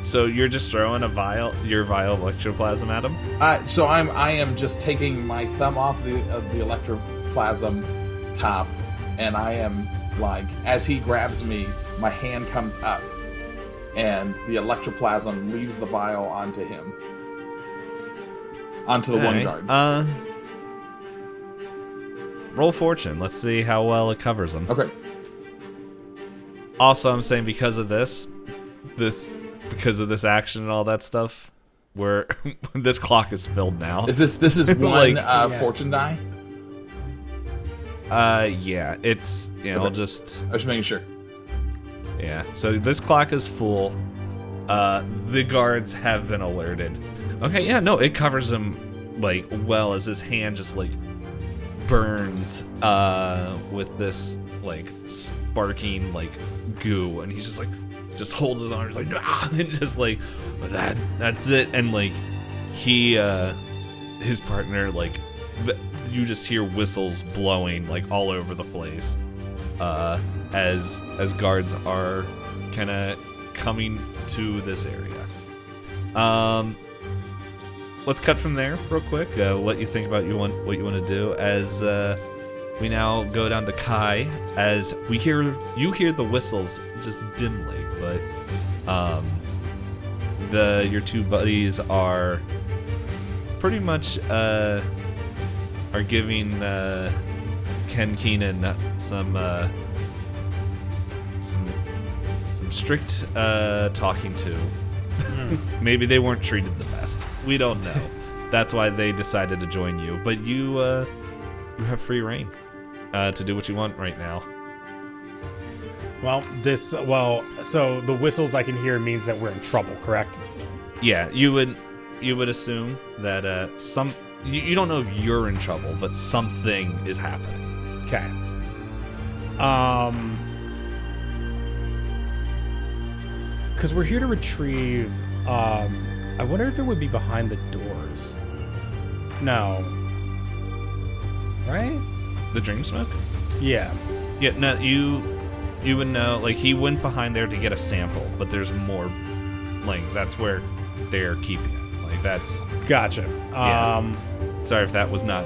So you're just throwing your vial of electroplasm at him? So I am just taking my thumb off the electroplasm top, and I am like, as he grabs me, my hand comes up, and the electroplasm leaves the vial onto him, onto the one guard. Roll fortune. Let's see how well it covers him. Okay. Also, I'm saying because of this action and all that stuff, where this clock is filled now. This is one fortune die? Yeah, it's, Okay. just... I was just making sure. Yeah, so this clock is full. The guards have been alerted. Okay, yeah, no, it covers him, like, well, as his hand just, like, burns, with this, like, sparking, like, goo, and he's just, like, just holds his arms, like, ah, and just, like, that's it, and, like, he, his partner, like, you just hear whistles blowing, like, all over the place, as guards are kind of coming to this area. Let's cut from there real quick. What you think about what you want to do as we now go down to Kai, as you hear the whistles just dimly, but your two buddies are pretty much are giving Ken Keenan some strict talking to. Maybe they weren't treated the best. We don't know. That's why they decided to join you. But you have free reign to do what you want right now. So the whistles I can hear means that we're in trouble, correct? Yeah, you would assume that you don't know if you're in trouble, but something is happening. Okay. Because we're here to retrieve, I wonder if it would be behind the doors. No. Right? The dream smoke? Yeah. Yeah, no, you would know, like, he went behind there to get a sample, but there's more, like, that's where they're keeping it. Like, that's... Gotcha. Yeah. Sorry if that was not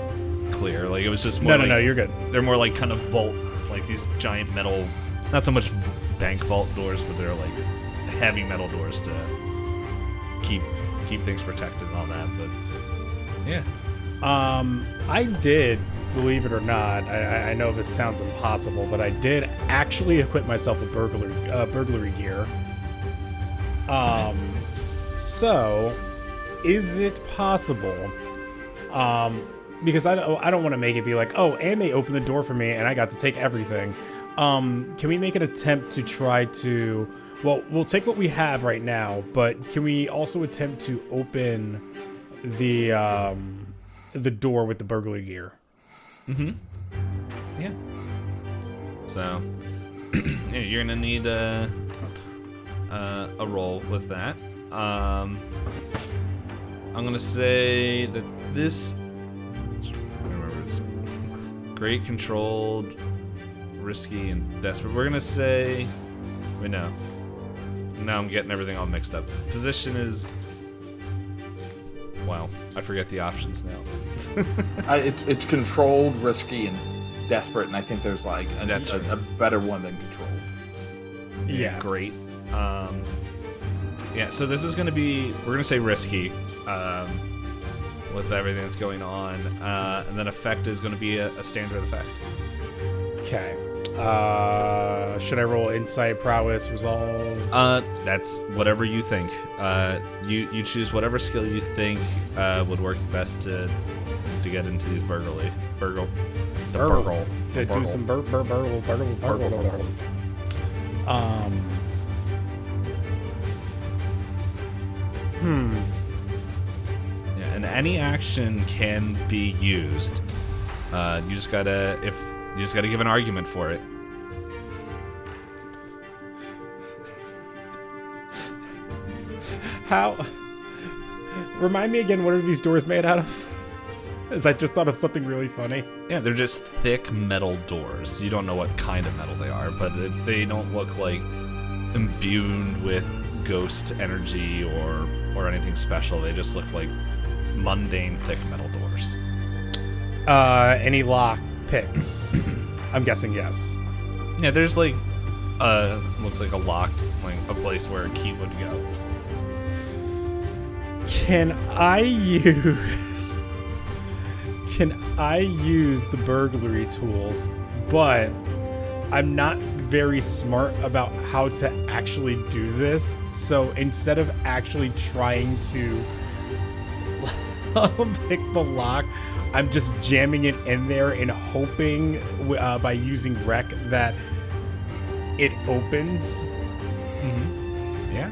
clear. Like, it was just more No, you're good. They're more like kind of vault, like these giant metal, not so much bank vault doors, but they're like heavy metal doors to keep things protected and all that. But yeah, I did, believe it or not, I know this sounds impossible, but I did actually equip myself with burglary gear. So is it possible? Because I don't want to make it be like, oh, and they opened the door for me and I got to take everything. Can we make an attempt to try to, well, we'll take what we have right now, but can we also attempt to open the door with the burglary gear? Mm-hmm. Yeah. So yeah, you're gonna need a roll with that. I'm gonna say that this. great, controlled, risky, and desperate. We're gonna say, wait, no. Now I'm getting everything all mixed up. Position is, wow, I forget the options now. It's controlled, risky, and desperate, and I think there's like a better one than controlled. Yeah. Great. Yeah, so this is going to be, we're going to say risky with everything that's going on. And then effect is going to be a standard effect. Okay. Should I roll insight, prowess, resolve? That's whatever you think. You choose whatever skill you think would work best to get into these burgle. To do some burgle. Yeah, and any action can be used. You just gotta give an argument for it. How? Remind me again, what are these doors made out of? As I just thought of something really funny. Yeah, they're just thick metal doors. You don't know what kind of metal they are, but they don't look like imbued with ghost energy or anything special. They just look like mundane thick metal doors. Any lock picks? I'm guessing yes. Yeah, there's like looks like a lock, like a place where a key would go. Can I use the burglary tools, but I'm not very smart about how to actually do this. So instead of actually trying to pick the lock, I'm just jamming it in there and hoping by using rec that it opens. Mm-hmm. Yeah.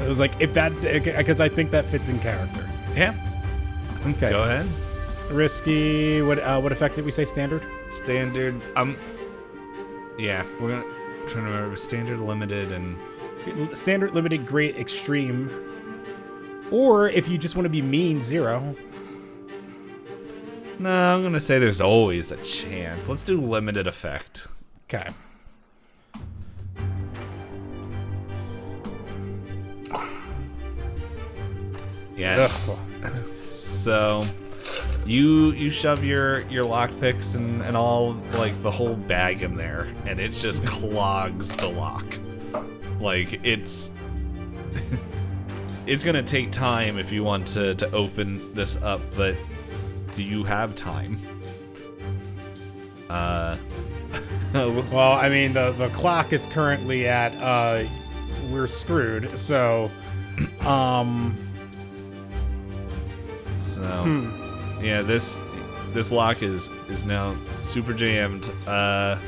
It was like, if that, because I think that fits in character. Yeah. Okay. Go ahead. Risky. What effect did we say? Standard. Standard. Yeah, we're gonna trying to remember standard, limited, and standard, limited, great, extreme. Or if you just want to be mean, 0. No, I'm gonna say there's always a chance. Let's do limited effect. Okay. Yeah. Ugh. So you shove your lockpicks and all, like, the whole bag in there, and it just clogs the lock. Like, it's gonna take time if you want to open this up, but do you have time? Well, I mean, the clock is currently at we're screwed, so yeah, this lock is now super jammed. I'll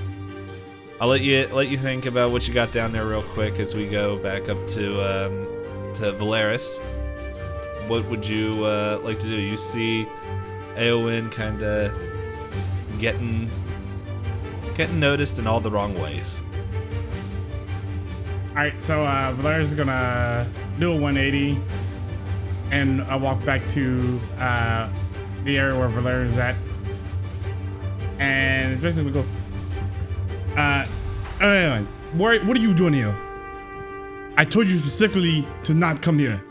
let you think about what you got down there real quick as we go back up to Veleris. What would you like to do? You see Eoin kind of getting noticed in all the wrong ways. Alright, so Veleris is gonna do a 180 and I'll walk back to the area where Veleris is at. And basically go, Eoin, what are you doing here? I told you specifically to not come here.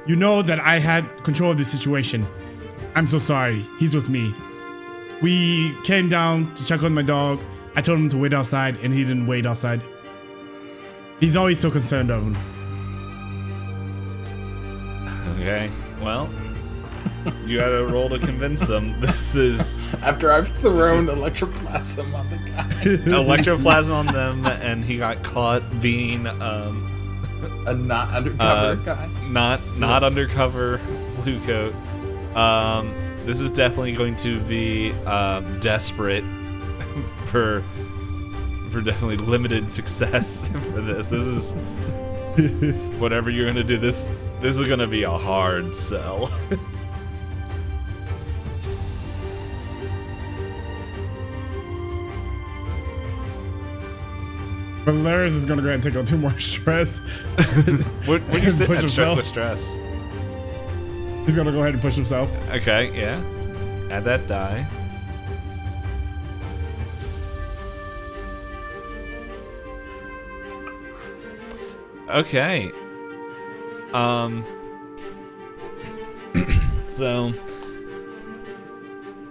You know that I had control of the situation. I'm so sorry. He's with me. We came down to check on my dog. I told him to wait outside, and he didn't wait outside. He's always so concerned of him. Okay, well, you gotta roll to convince them. This is... After I've thrown electroplasm on the guy. Electroplasm on them, and he got caught being... a not undercover guy. Not undercover blue coat. This is definitely going to be desperate for definitely limited success for this. This is whatever you're gonna do. This is gonna be a hard sell. Veleris is gonna go ahead and take on 2 more stress. What you sit push at himself. with stress? He's gonna go ahead and push himself. Okay, yeah. Add that die. Okay. So,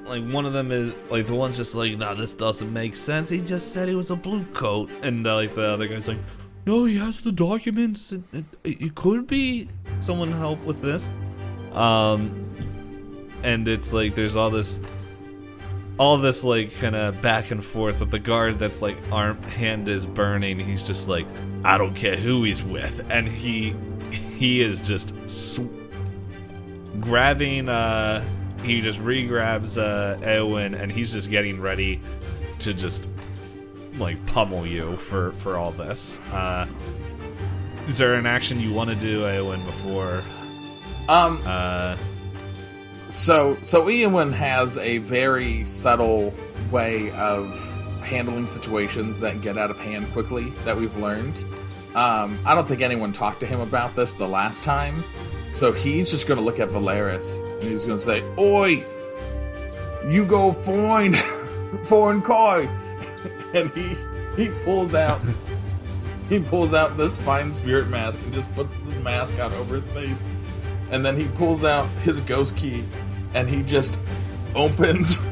like, one of them is, like, the one's just like, no, this doesn't make sense. He just said he was a blue coat. And, like, the other guy's like, no, he has the documents. It could be someone help with this. And it's like, there's all this, like, kind of back and forth. But the guard that's, like, hand is burning. He's just like, I don't care who he's with. And he is just grabbing, he just re-grabs Eoin, and he's just getting ready to just, like, pummel you for all this. Is there an action you want to do, Eoin, before? So Eoin has a very subtle way of handling situations that get out of hand quickly that we've learned. I don't think anyone talked to him about this the last time. So he's just going to look at Veleris, and he's going to say, Oi! You go find foreign Kai! And he pulls out this fine spirit mask and just puts this mask on over his face. And then he pulls out his ghost key, and he just opens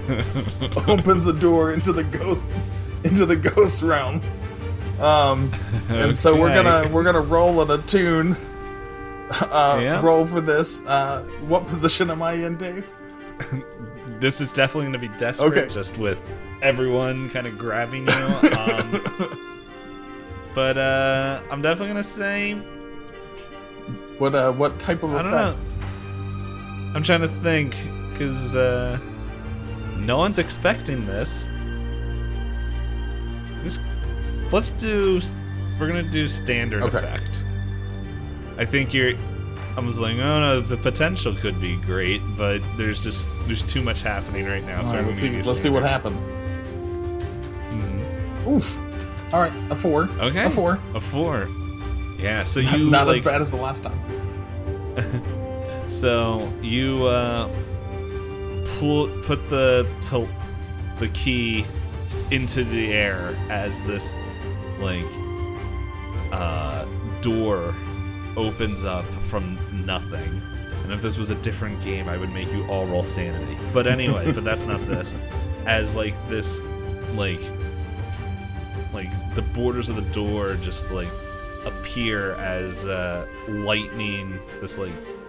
a door into the ghost realm. And so we're gonna roll an attune. Roll for this. What position am I in, Dave? This is definitely going to be desperate, just with everyone kind of grabbing you. But I'm definitely going to say... What type of effect? I don't know. I'm trying to think, because no one's expecting this. We're going to do standard effect. I think I was like, oh no, the potential could be great, but there's too much happening right now. So let's see what happens. Mm-hmm. Oof. All right, a 4. Okay. A 4. A 4. Yeah. So you not as bad as the last time. So you put the key into the air as this door opens up from nothing. And if this was a different game, I would make you all roll sanity. But anyway, but that's not this. As this the borders of the door just appear as lightning, this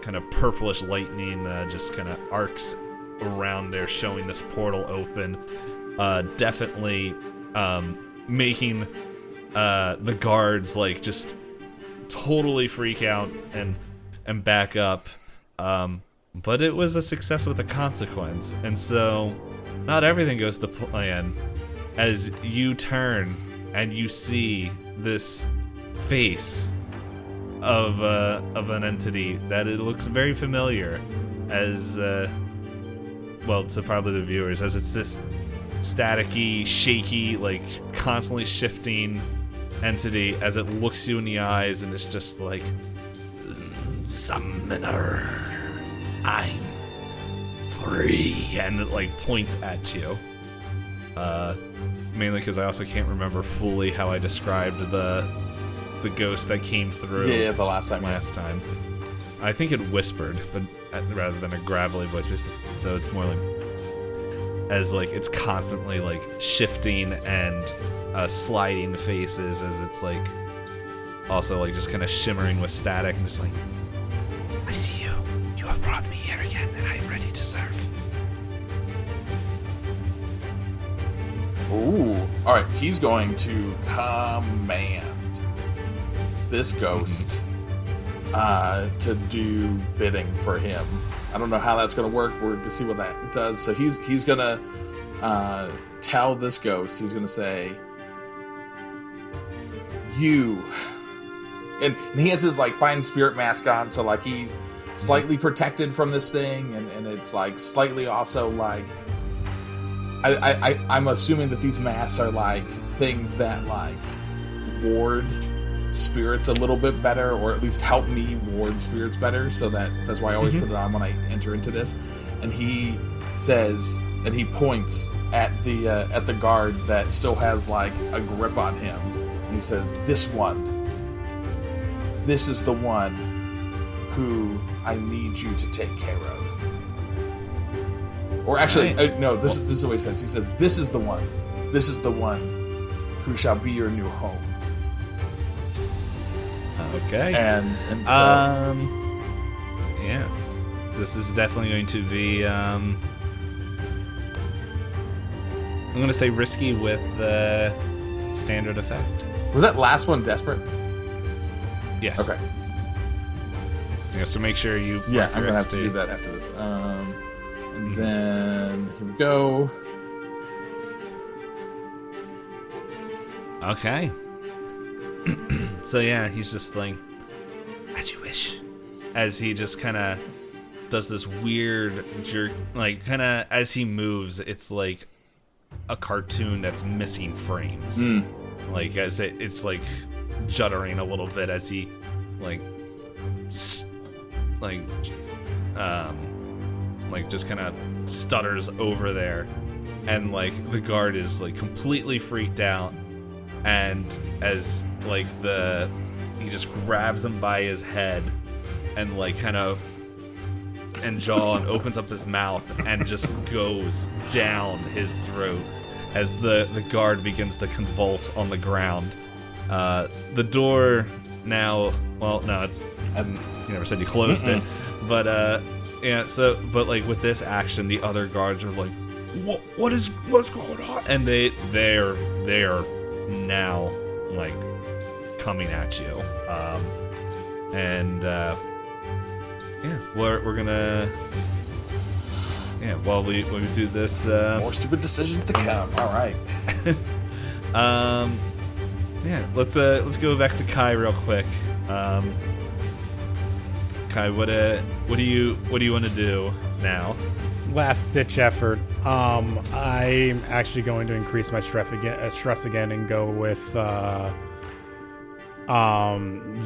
kind of purplish lightning just kind of arcs around there, showing this portal open, definitely making the guards just totally freak out and back up. But it was a success with a consequence, and so not everything goes to plan as you turn and you see this face of an entity that it looks very familiar as to probably the viewers, as it's this staticky, shaky, constantly shifting entity as it looks you in the eyes, and it's just summoner, I'm free, and it points at you. Mainly because I also can't remember fully how I described the ghost that came through. Yeah, the last time. I think it whispered, but rather than a gravelly voice, so it's more as it's constantly shifting and sliding faces, as it's also just kind of shimmering with static, and just I see you. You have brought me here again, and I am ready to serve. Ooh. All right, he's going to command this ghost to do bidding for him. I don't know how that's going to work. We're going to see what that does. So he's going to tell this ghost, he's going to say, you. And he has his fine spirit mask on, so he's slightly protected from this thing, and it's slightly also I'm assuming that these masks are things that ward spirits a little bit better, or at least help me ward spirits better, so that's why I always put it on when I enter into this. And he says, and he points at the guard that still has a grip on him, and he says, this one, this is the one who I need you to take care of. Or actually, no, this is what he says. He said, this is the one who shall be your new home. Okay. And so... yeah. This is definitely going to be, I'm going to say risky with the standard effect. Was that last one desperate? Yes. Okay. Yeah, so make sure you... Yeah, I'm going to have to do that after this. And then, here we go. Okay. So yeah, he's just like, as you wish. As he just kind of does this weird jerk, like kind of as he moves, it's like a cartoon that's missing frames. Like as it's like juddering a little bit as he like just kind of stutters over there, and like the guard is like completely freaked out, and as like he just grabs him by his head and like kind of and jaw and opens up his mouth and just goes down his throat as the guard begins to convulse on the ground. The door now, well, no, it's you never said you closed it, but yeah. So, but like with this action, the other guards are like, what's going on? And they're now like coming at you, and yeah, we're gonna while we do this, more stupid decisions to come. All right. Yeah, let's go back to Kai real quick. Kai, what do you want to do now? Last ditch effort. I'm actually going to increase my stress again and go with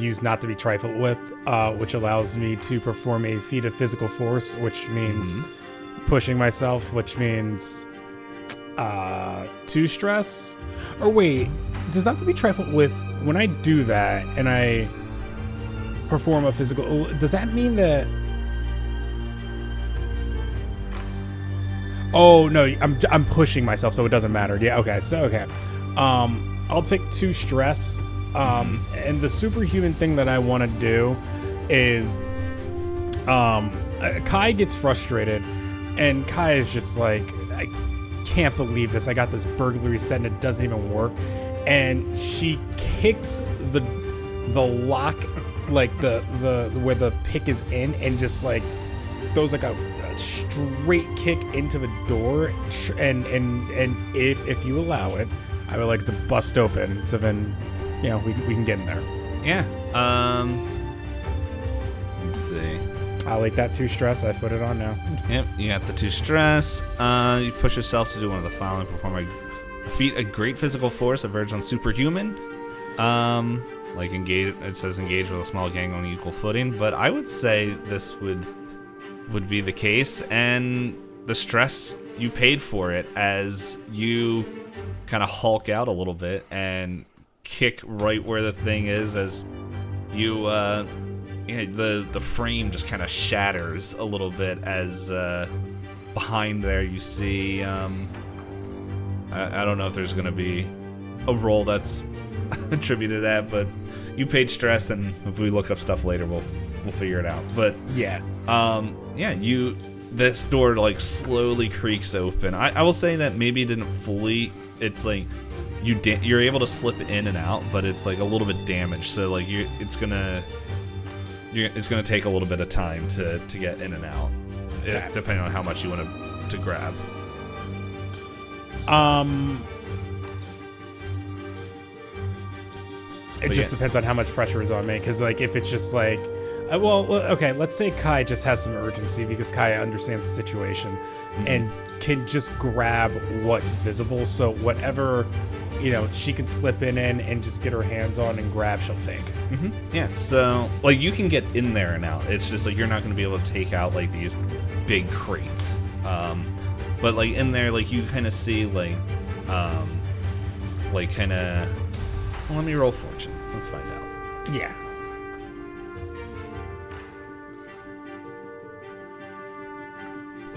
use not to be trifled with, which allows me to perform a feat of physical force, which means pushing myself, which means 2 stress. Or wait, does not to be trifled with, when I do that and I perform a physical, does that mean that... Oh no, I'm pushing myself, so it doesn't matter. Yeah, okay, so okay. I'll take 2 stress. And the superhuman thing that I want to do is, Kai gets frustrated, and Kai is just like, I can't believe this. I got this burglary set and it doesn't even work. And she kicks the lock, like the where the pick is in, and just like throws like a straight kick into the door. And if you allow it, I would like to bust open, so then, you know, we can get in there. Yeah. Let me see. I'll take that 2 stress. I put it on now. Yep, you got the 2 stress. You push yourself to do one of the following: perform a feat of great physical force, a verge on superhuman. Like engage. It says engage with a small gang on equal footing, but I would say this would be the case, and the stress, you paid for it as you kind of hulk out a little bit and kick right where the thing is, as you the frame just kind of shatters a little bit, as behind there you see I don't know if there's gonna be a roll that's attributed to that, but you paid stress, and if we look up stuff later we'll figure it out. But yeah, this door like slowly creaks open. I will say that maybe it didn't fully, it's like you're able to slip in and out, but it's like a little bit damaged, so like it's gonna take a little bit of time to get in and out, depending on how much you want to grab. It just depends on how much pressure is on me, because like if it's just like, okay, let's say Kai just has some urgency because Kai understands the situation and can just grab what's visible. So whatever, you know, she can slip in and just get her hands on and grab, she'll take. Yeah, so like you can get in there and out. It's just like you're not going to be able to take out like these big crates. But like in there, like you kind of see like kind of. Well, let me roll fortune. Let's find out. Yeah.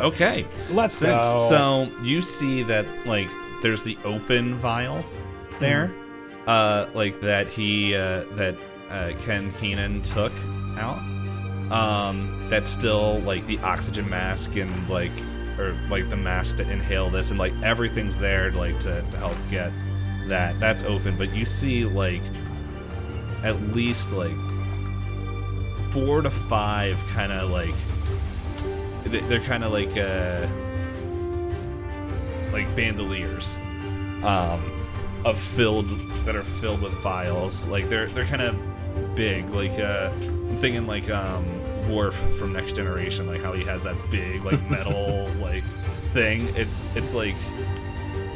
Okay. Let's go. So you see that like there's the open vial there, like that Ken Keenan took out. That's still like the oxygen mask and like the mask to inhale this, and like everything's there like to help get that. That's open, but you see like at least like 4 to 5 kind of like they're kind of like bandoliers that are filled with vials. Like they're kind of big. Like I'm thinking like Worf from Next Generation, like how he has that big like metal like thing. It's like,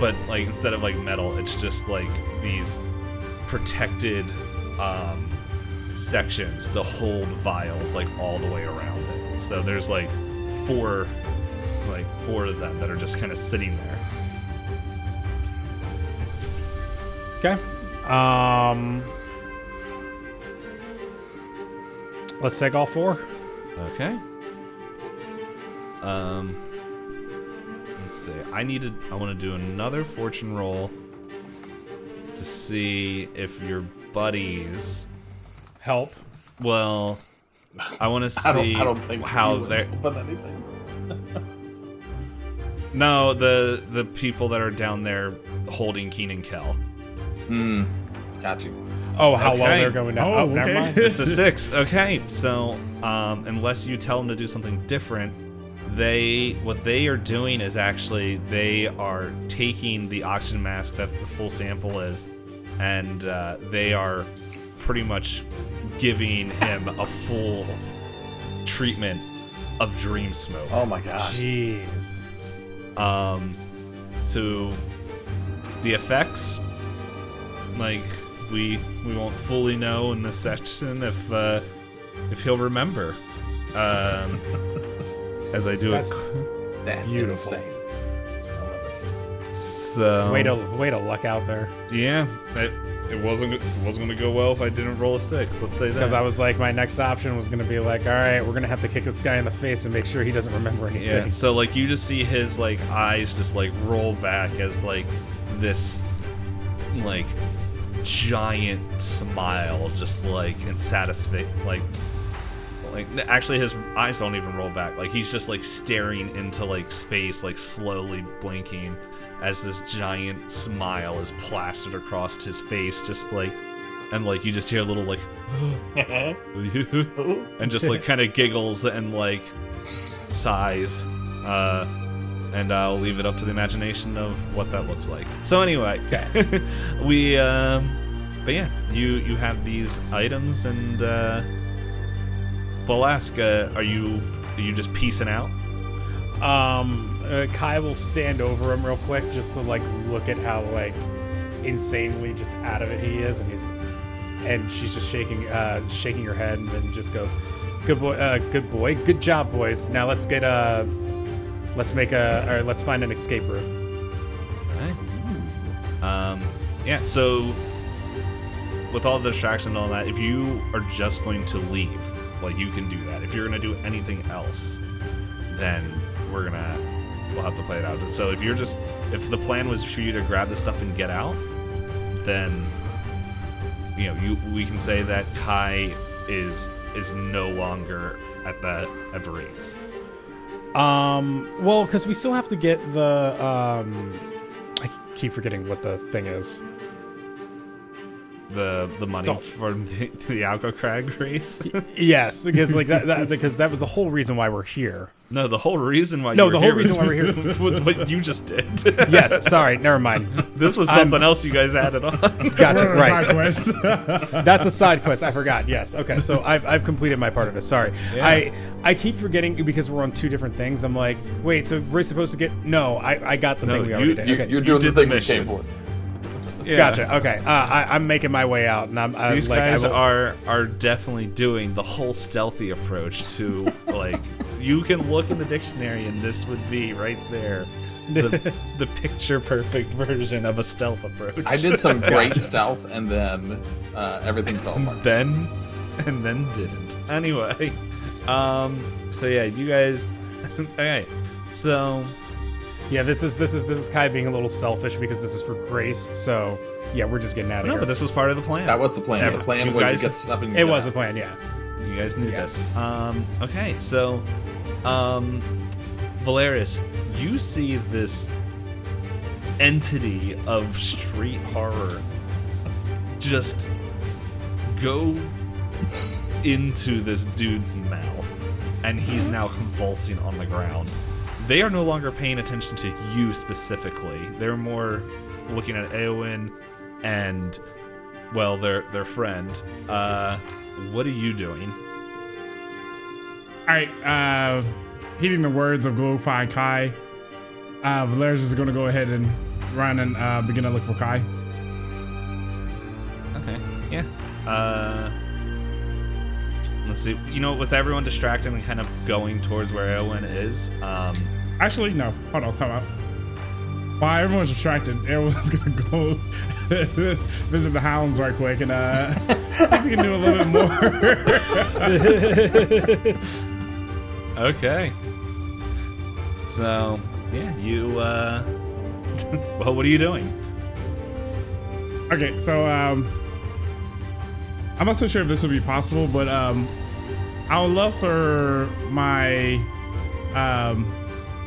but like instead of like metal, it's just like these protected sections to hold vials like all the way around it. So there's like four of them that are just kind of sitting there. Okay. Let's take all 4. Okay. Let's see. I want to do another fortune roll to see if your buddies help. Well, I want to see I don't think how they're. But anything. No, the people that are down there holding Keenan Kell. Got you. Oh, how low Okay. they're going down. Oh, Oh, never okay. mind. It's a 6. Okay, so unless you tell them to do something different, what they are doing is actually they are taking the oxygen mask that the full sample is, and they are pretty much giving him a full treatment of dream smoke. Oh my gosh. Jeez. So the effects, like we won't fully know in this section if he'll remember. As I do That's That's beautiful. insane. So Way to luck out there. yeah, it wasn't going to go well if I didn't roll a 6. Let's say that. Because I was like, my next option was going to be like, all right, we're going to have to kick this guy in the face and make sure he doesn't remember anything. Yeah, so like you just see his like eyes just like roll back as like this like giant smile just like and satisfied like actually his eyes don't even roll back. Like he's just like staring into like space, like slowly blinking as this giant smile is plastered across his face, just like, and like you just hear a little like and just like kind of giggles and like sighs, and I'll leave it up to the imagination of what that looks like. So anyway, Okay. we but yeah, you have these items, and Bolask, are you just peacing out? Kai will stand over him real quick just to like look at how like insanely just out of it he is, and she's just shaking her head, and then just goes, good boy, good job, boys. Now let's find an escape route. Alright. Yeah, so with all the distraction and all that, if you are just going to leave, like you can do that. If you're gonna do anything else, then we'll have to play it out. So if the plan was for you to grab the stuff and get out, then we can say that Kai is no longer at Veleris. Well, because we still have to get the I keep forgetting what the thing is. The money for the Agrocragg race. Yes, because like that because that was the whole reason why we're here. No, the whole reason why No, you were the whole here reason why we're here. was what you just did. Yes, sorry, never mind. This was something else you guys added on. Gotcha, We're on a right. side quest. That's a side quest. I forgot. Yes. Okay. So I've completed my part of it. Sorry. Yeah. I keep forgetting because we're on 2 different things. I'm like, wait. So we're supposed to get? No, I got the No, thing we already did. Okay. You're doing the did the thing we mission. came for. Yeah. Gotcha. Okay. I'm making my way out, and I'm These like, guys are definitely doing the whole stealthy approach to like you can look in the dictionary and this would be right there. The picture perfect version of a stealth approach. I did some great stealth, and then everything fell apart. then didn't. Anyway, so yeah, you guys okay. So, yeah, this is Kai being a little selfish because this is for Grace. So yeah, we're just getting out of here. No, but this was part of the plan. That was the plan. The plan was to get stuff in. It was the plan, yeah. You guys knew this. Okay, so, Veleris, you see this entity of street horror just go into this dude's mouth, and he's now convulsing on the ground. They are no longer paying attention to you specifically. They're more looking at Eoin and, well, their friend. What are you doing? All right, heeding the words of Glorify and Kai, Valeris is going to go ahead and run and begin to look for Kai. Okay, yeah. Let's see. You know, with everyone distracted and kind of going towards where Eoin is. Actually, no. Hold on, time out. While everyone's distracted, everyone's gonna go visit the hounds right quick and see if we can do a little bit more. Okay. So, yeah, you. Well, what are you doing? Okay, so I'm not so sure if this would be possible, but I would love for my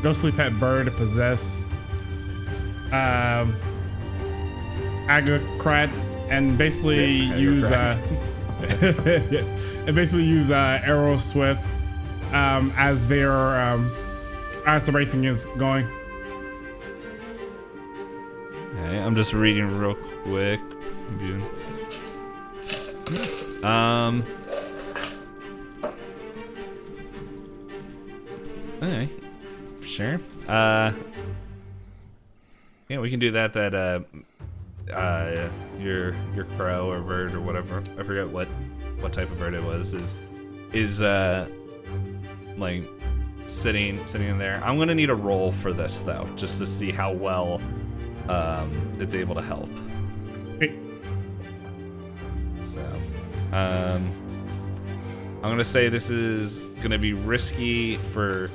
ghostly pet bird to possess Agrocragg and basically use Arrow Swift as their as the racing is going. Okay, I'm just reading real quick. Okay, sure. Yeah, we can do that. Your crow or bird or whatever, I forget what type of bird it was, is like sitting in there. I'm gonna need a roll for this though, just to see how well it's able to help. So, I'm gonna say this is gonna be risky for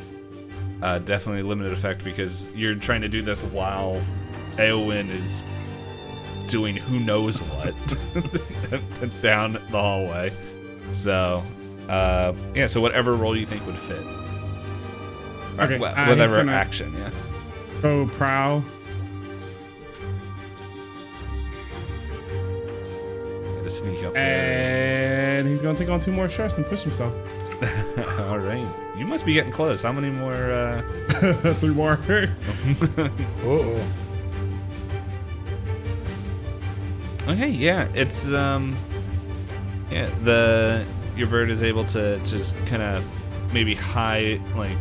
definitely limited effect because you're trying to do this while Eowyn is doing who knows what down the hallway. So, yeah. So whatever role you think would fit. Okay. Whatever action. Yeah. Go prowl. To sneak up and he's gonna take on 2 more stress and push himself. All right, you must be getting close. How many more? 3 more. Uh-oh. Okay, yeah, it's your bird is able to just kind of maybe hide like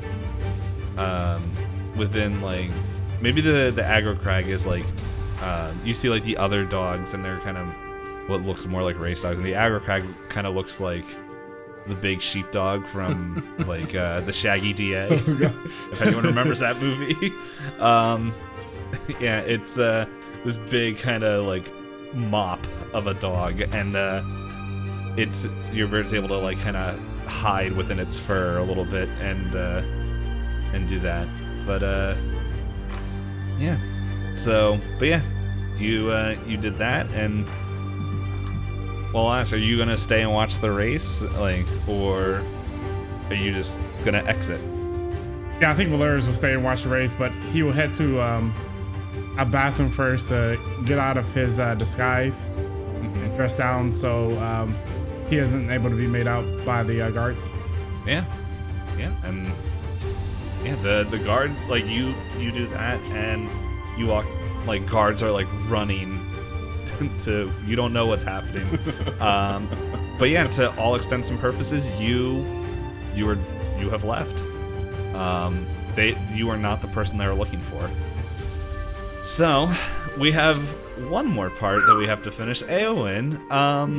within like maybe the Agrocragg is like you see like the other dogs and they're kind of what looks more like race dogs, and the Agrocragg kind of looks like the big sheepdog from like the Shaggy DA. If anyone remembers that movie. Yeah, it's this big kind of like mop of a dog, and it's your bird's able to like kind of hide within its fur a little bit and do that. But yeah. So, but yeah, you did that, and well, I'll ask, are you gonna stay and watch the race, like, or are you just gonna exit? Yeah, I think Valeris will stay and watch the race, but he will head to a bathroom first to get out of his disguise and dress down, so he isn't able to be made out by the guards. Yeah, and yeah, the guards, like you do that, and you walk, like guards are like running to you don't know what's happening, but yeah, to all extents and purposes, you have left. You are not the person they were looking for. So we have one more part that we have to finish. Eowyn,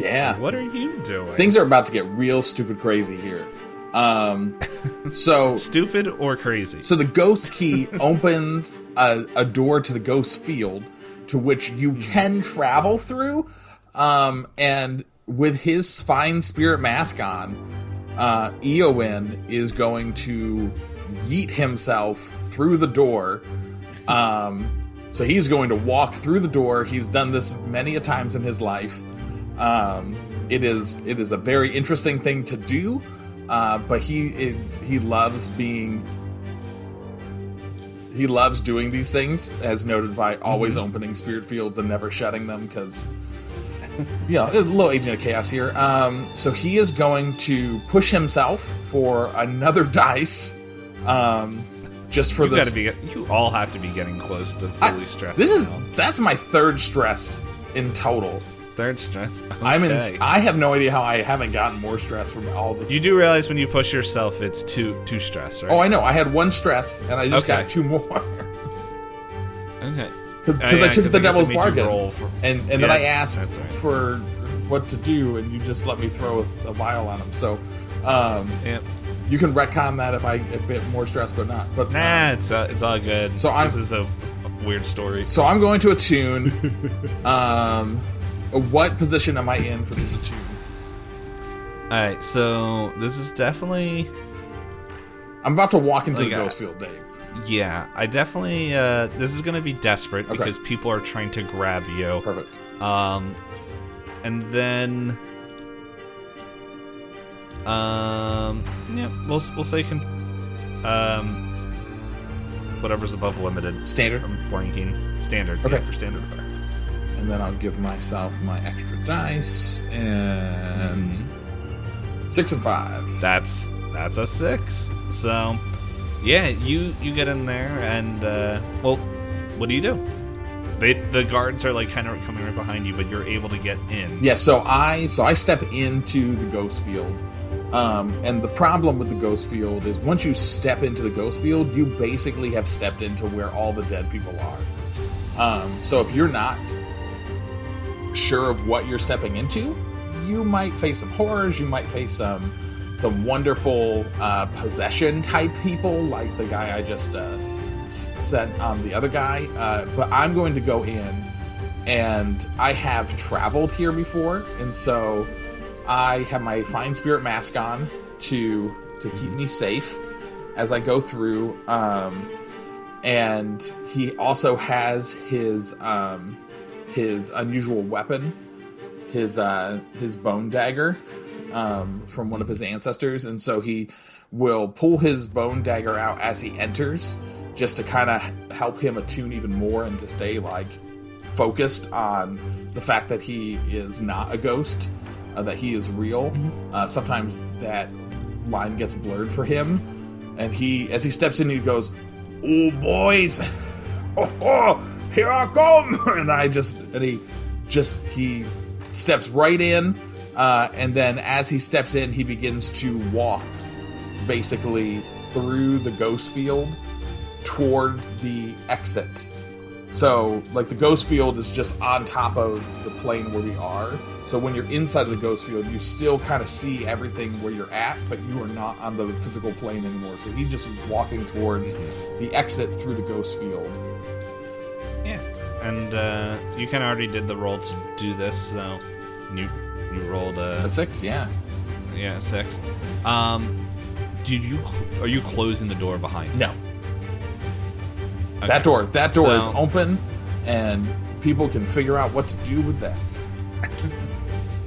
yeah, what are you doing? Things are about to get real stupid crazy here. So stupid or crazy? So the ghost key opens a door to the ghost field, to which you can travel through, and with his fine spirit mask on, Eoin is going to yeet himself through the door. So he's going to walk through the door. He's done this many a times in his life. It is a very interesting thing to do, but he loves doing these things, as noted by always opening spirit fields and never shutting them, because a little Agent of Chaos here. So he is going to push himself for another dice. Just for this, you all have to be getting close to fully stressed. That's my third stress in total. Third stress. Okay. I have no idea how I haven't gotten more stress from all this. You do realize when you push yourself, it's two stress, right? Oh, I know. I had one stress, and I just got two more. Okay. Because I took the devil's bargain, and then I asked for what to do, and you just let me throw a vial on him. So, you can retcon that if it more stress, but not. But it's all good. So this is a weird story. So I'm going to attune. What position am I in for this attune? Alright, so this is definitely... I'm about to walk into the ghost field, Dave. Yeah, I definitely... this is going to be desperate because people are trying to grab you. Perfect. And then... we'll say whatever's above limited. Standard? I'm blanking. Standard. Okay. Yeah, for standard. And then I'll give myself my extra dice, and 6 and 5. That's a 6. So, yeah, you get in there, and what do you do? The guards are like kind of coming right behind you, but you're able to get in. Yeah. So I step into the ghost field, and the problem with the ghost field is once you step into the ghost field, you basically have stepped into where all the dead people are. So if you're not sure of what you're stepping into, you might face some horrors, you might face some wonderful possession type people like the guy I just sent on the other guy, but I'm going to go in, and I have traveled here before, and so I have my Fine Spirit mask on to keep me safe as I go through, and he also has his unusual weapon, his bone dagger, from one of his ancestors, and so he will pull his bone dagger out as he enters, just to kind of help him attune even more and to stay like focused on the fact that he is not a ghost, that he is real. Sometimes that line gets blurred for him, and as he steps in, he goes, "Oh boys, here I come!" and he steps right in, and then as he steps in, he begins to walk basically through the ghost field towards the exit. So, like, the ghost field is just on top of the plane where we are. So when you're inside of the ghost field, you still kind of see everything where you're at, but you are not on the physical plane anymore. So he just was walking towards the exit through the ghost field. Yeah, and you kind of already did the roll to do this, so you rolled a 6, yeah. Yeah, 6. Are you closing the door behind you? No. Okay. That door is open, and people can figure out what to do with that.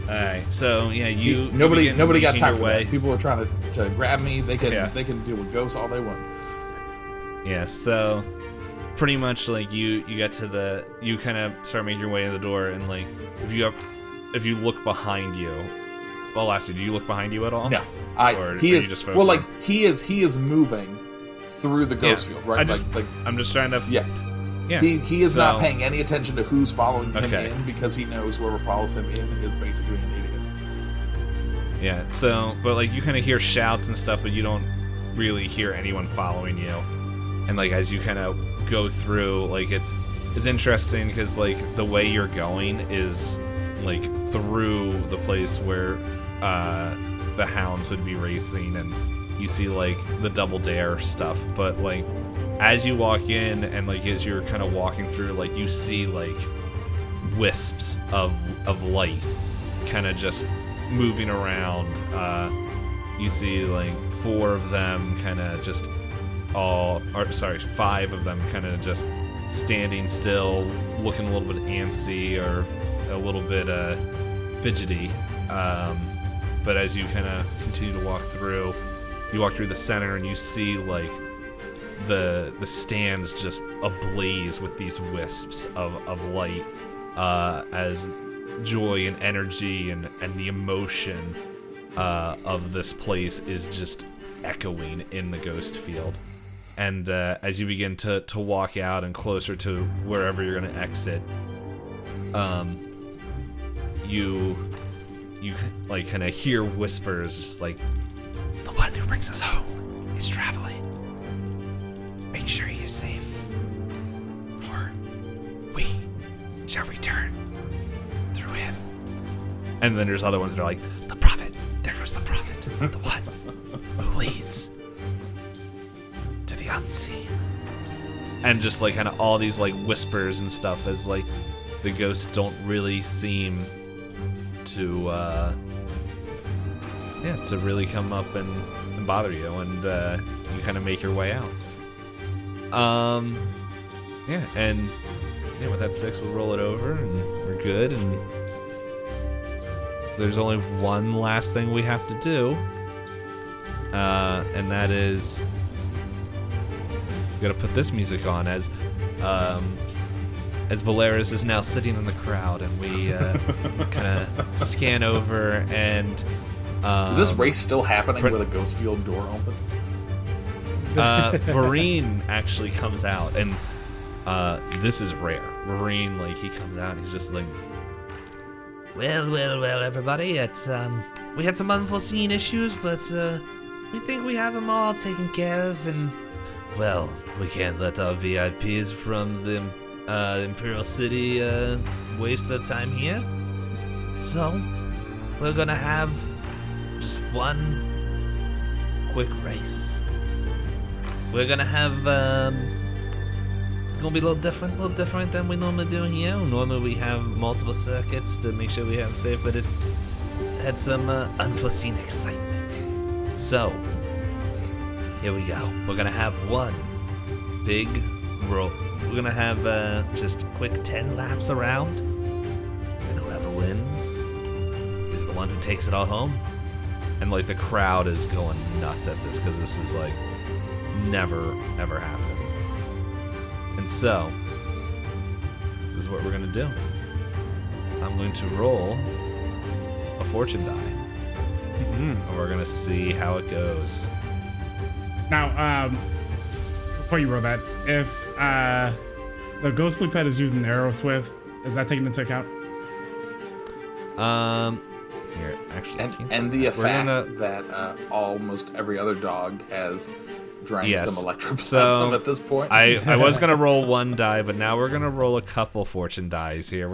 Alright, so yeah, nobody got time for that. People are trying to grab me. They can deal with ghosts all they want. Yeah, so pretty much like you get to you kind of start making your way in the door, and like if you look behind you, well, lastly, do you look behind you at all? No, he is moving through the ghost field, right? I'm just trying to. Yeah. He is not paying any attention to who's following him in, because he knows whoever follows him in is basically an idiot. Yeah. So, but like you kind of hear shouts and stuff, but you don't really hear anyone following you. And like as you kind of go through, like it's interesting because like the way you're going is like through the place where the hounds would be racing, and you see like the Double Dare stuff, but like as you walk in and like as you're kind of walking through, like you see like wisps of light kind of just moving around, you see like 4 of them kind of just five of them kind of just standing still, looking a little bit antsy or a little bit fidgety. But as you kind of continue to walk through, you walk through the center and you see like the stands just ablaze with these wisps of light, as joy and energy and the emotion of this place is just echoing in the ghost field. And as you begin to walk out and closer to wherever you're going to exit, you like kind of hear whispers, just like, the one who brings us home is traveling. Make sure he is safe, or we shall return through him. And then there's other ones that are like, the prophet, there goes the prophet, the one who leads to the unseen. And just like kind of all these like whispers and stuff, as like the ghosts don't really seem to to really come up and bother you, and you kind of make your way out. And with that 6, we'll roll it over and we're good. And there's only one last thing we have to do, and that is we gotta put this music on as Veleris is now sitting in the crowd, and we kind of scan over and. Is this race still happening with a ghost field door open? Vareen actually comes out, and this is rare. Vareen, like, he comes out and he's just like, well, everybody, it's we had some unforeseen issues, but we think we have them all taken care of, and well, we can't let our VIPs from the Imperial City waste their time here. So we're gonna have just one quick race. We're gonna have it's gonna be a little different than we normally do here. Normally we have multiple circuits to make sure we have safe, but it's had some unforeseen excitement. So here we go. We're gonna have one big roll. We're gonna have just a quick 10 laps around, and whoever wins is the one who takes it all home. And like the crowd is going nuts at this, because this is like never ever happens. And so this is what we're gonna do. I'm going to roll a fortune die, and we're gonna see how it goes. Now, before you roll that, if the ghostly pet is using the arrow swift, is that taken into account? Here, actually, and the fact that almost every other dog has drank some electroplasm at this point. I was gonna roll one die, but now we're gonna roll a couple fortune dies here.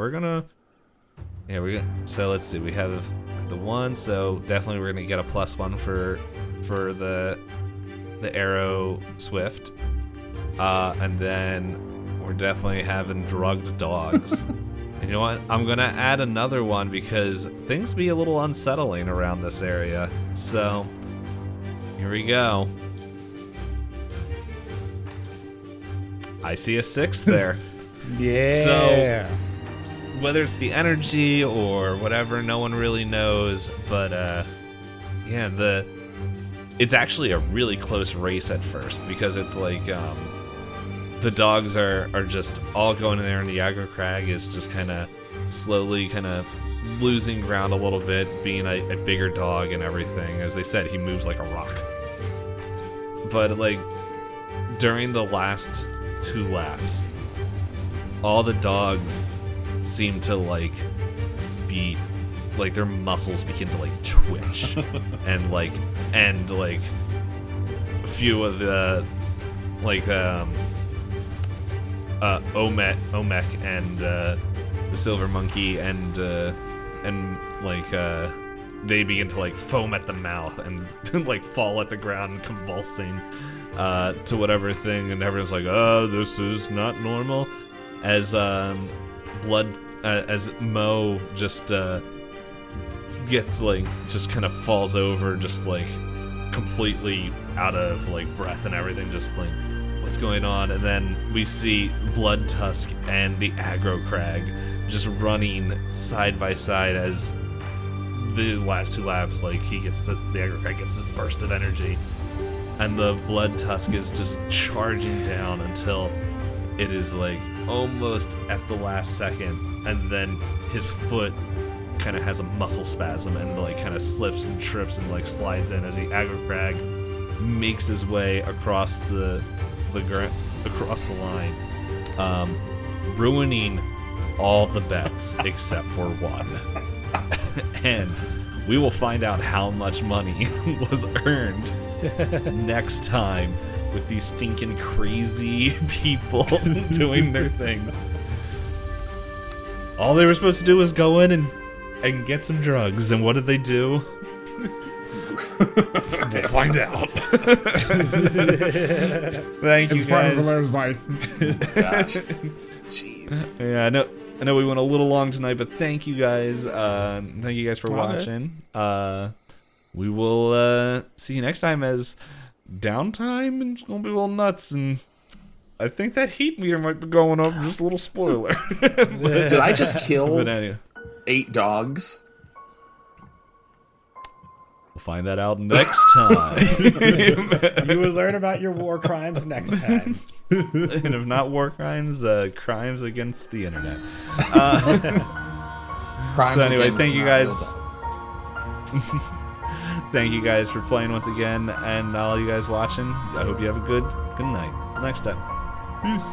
So let's see. We have the 1, so definitely we're gonna get a +1 for the arrow swift, and then we're definitely having drugged dogs. And you know what? I'm gonna add another one because things be a little unsettling around this area. So here we go. I see a 6 there. Yeah. So whether it's the energy or whatever, no one really knows. But it's actually a really close race at first, because it's like the dogs are just all going in there, and the Agrocragg is just kind of slowly kind of losing ground a little bit, being a bigger dog and everything. As they said, he moves like a rock. But like during the last 2 laps, all the dogs seem to like be like their muscles begin to like twitch and a few of the like Omek and the silver monkey and like they begin to like foam at the mouth and like fall at the ground convulsing to whatever thing, and everyone's like, oh, this is not normal. As as Mo just gets like just kind of falls over, just like completely out of like breath and everything, just like, what's going on? And then we see Blood Tusk and the Agrocragg just running side by side as the last 2 laps, like the Agrocragg gets his burst of energy, and the Blood Tusk is just charging down until it is like almost at the last second, and then his foot kind of has a muscle spasm and like kind of slips and trips and like slides in as the Agrocragg makes his way across the line, ruining all the bets except for one. And we will find out how much money was earned next time with these stinking crazy people doing their things. All they were supposed to do was go in and get some drugs, and what did they do? We'll find out. Thank you, it's part of guys. Veleris' vice. Gosh. Jeez. Yeah, I know we went a little long tonight, but thank you guys. Thank you guys for watching. We will see you next time, as downtime and it's gonna be a little nuts, and I think that heat meter might be going up. Just a little spoiler. Did I just kill Anyway, 8 dogs? we'll find that out next time. You will learn about your war crimes next time. And if not war crimes, crimes against the internet. Crimes So anyway, against thank you not guys. real dogs. Thank you guys for playing once again, and all you guys watching. I hope you have a good night. Till next time. Peace.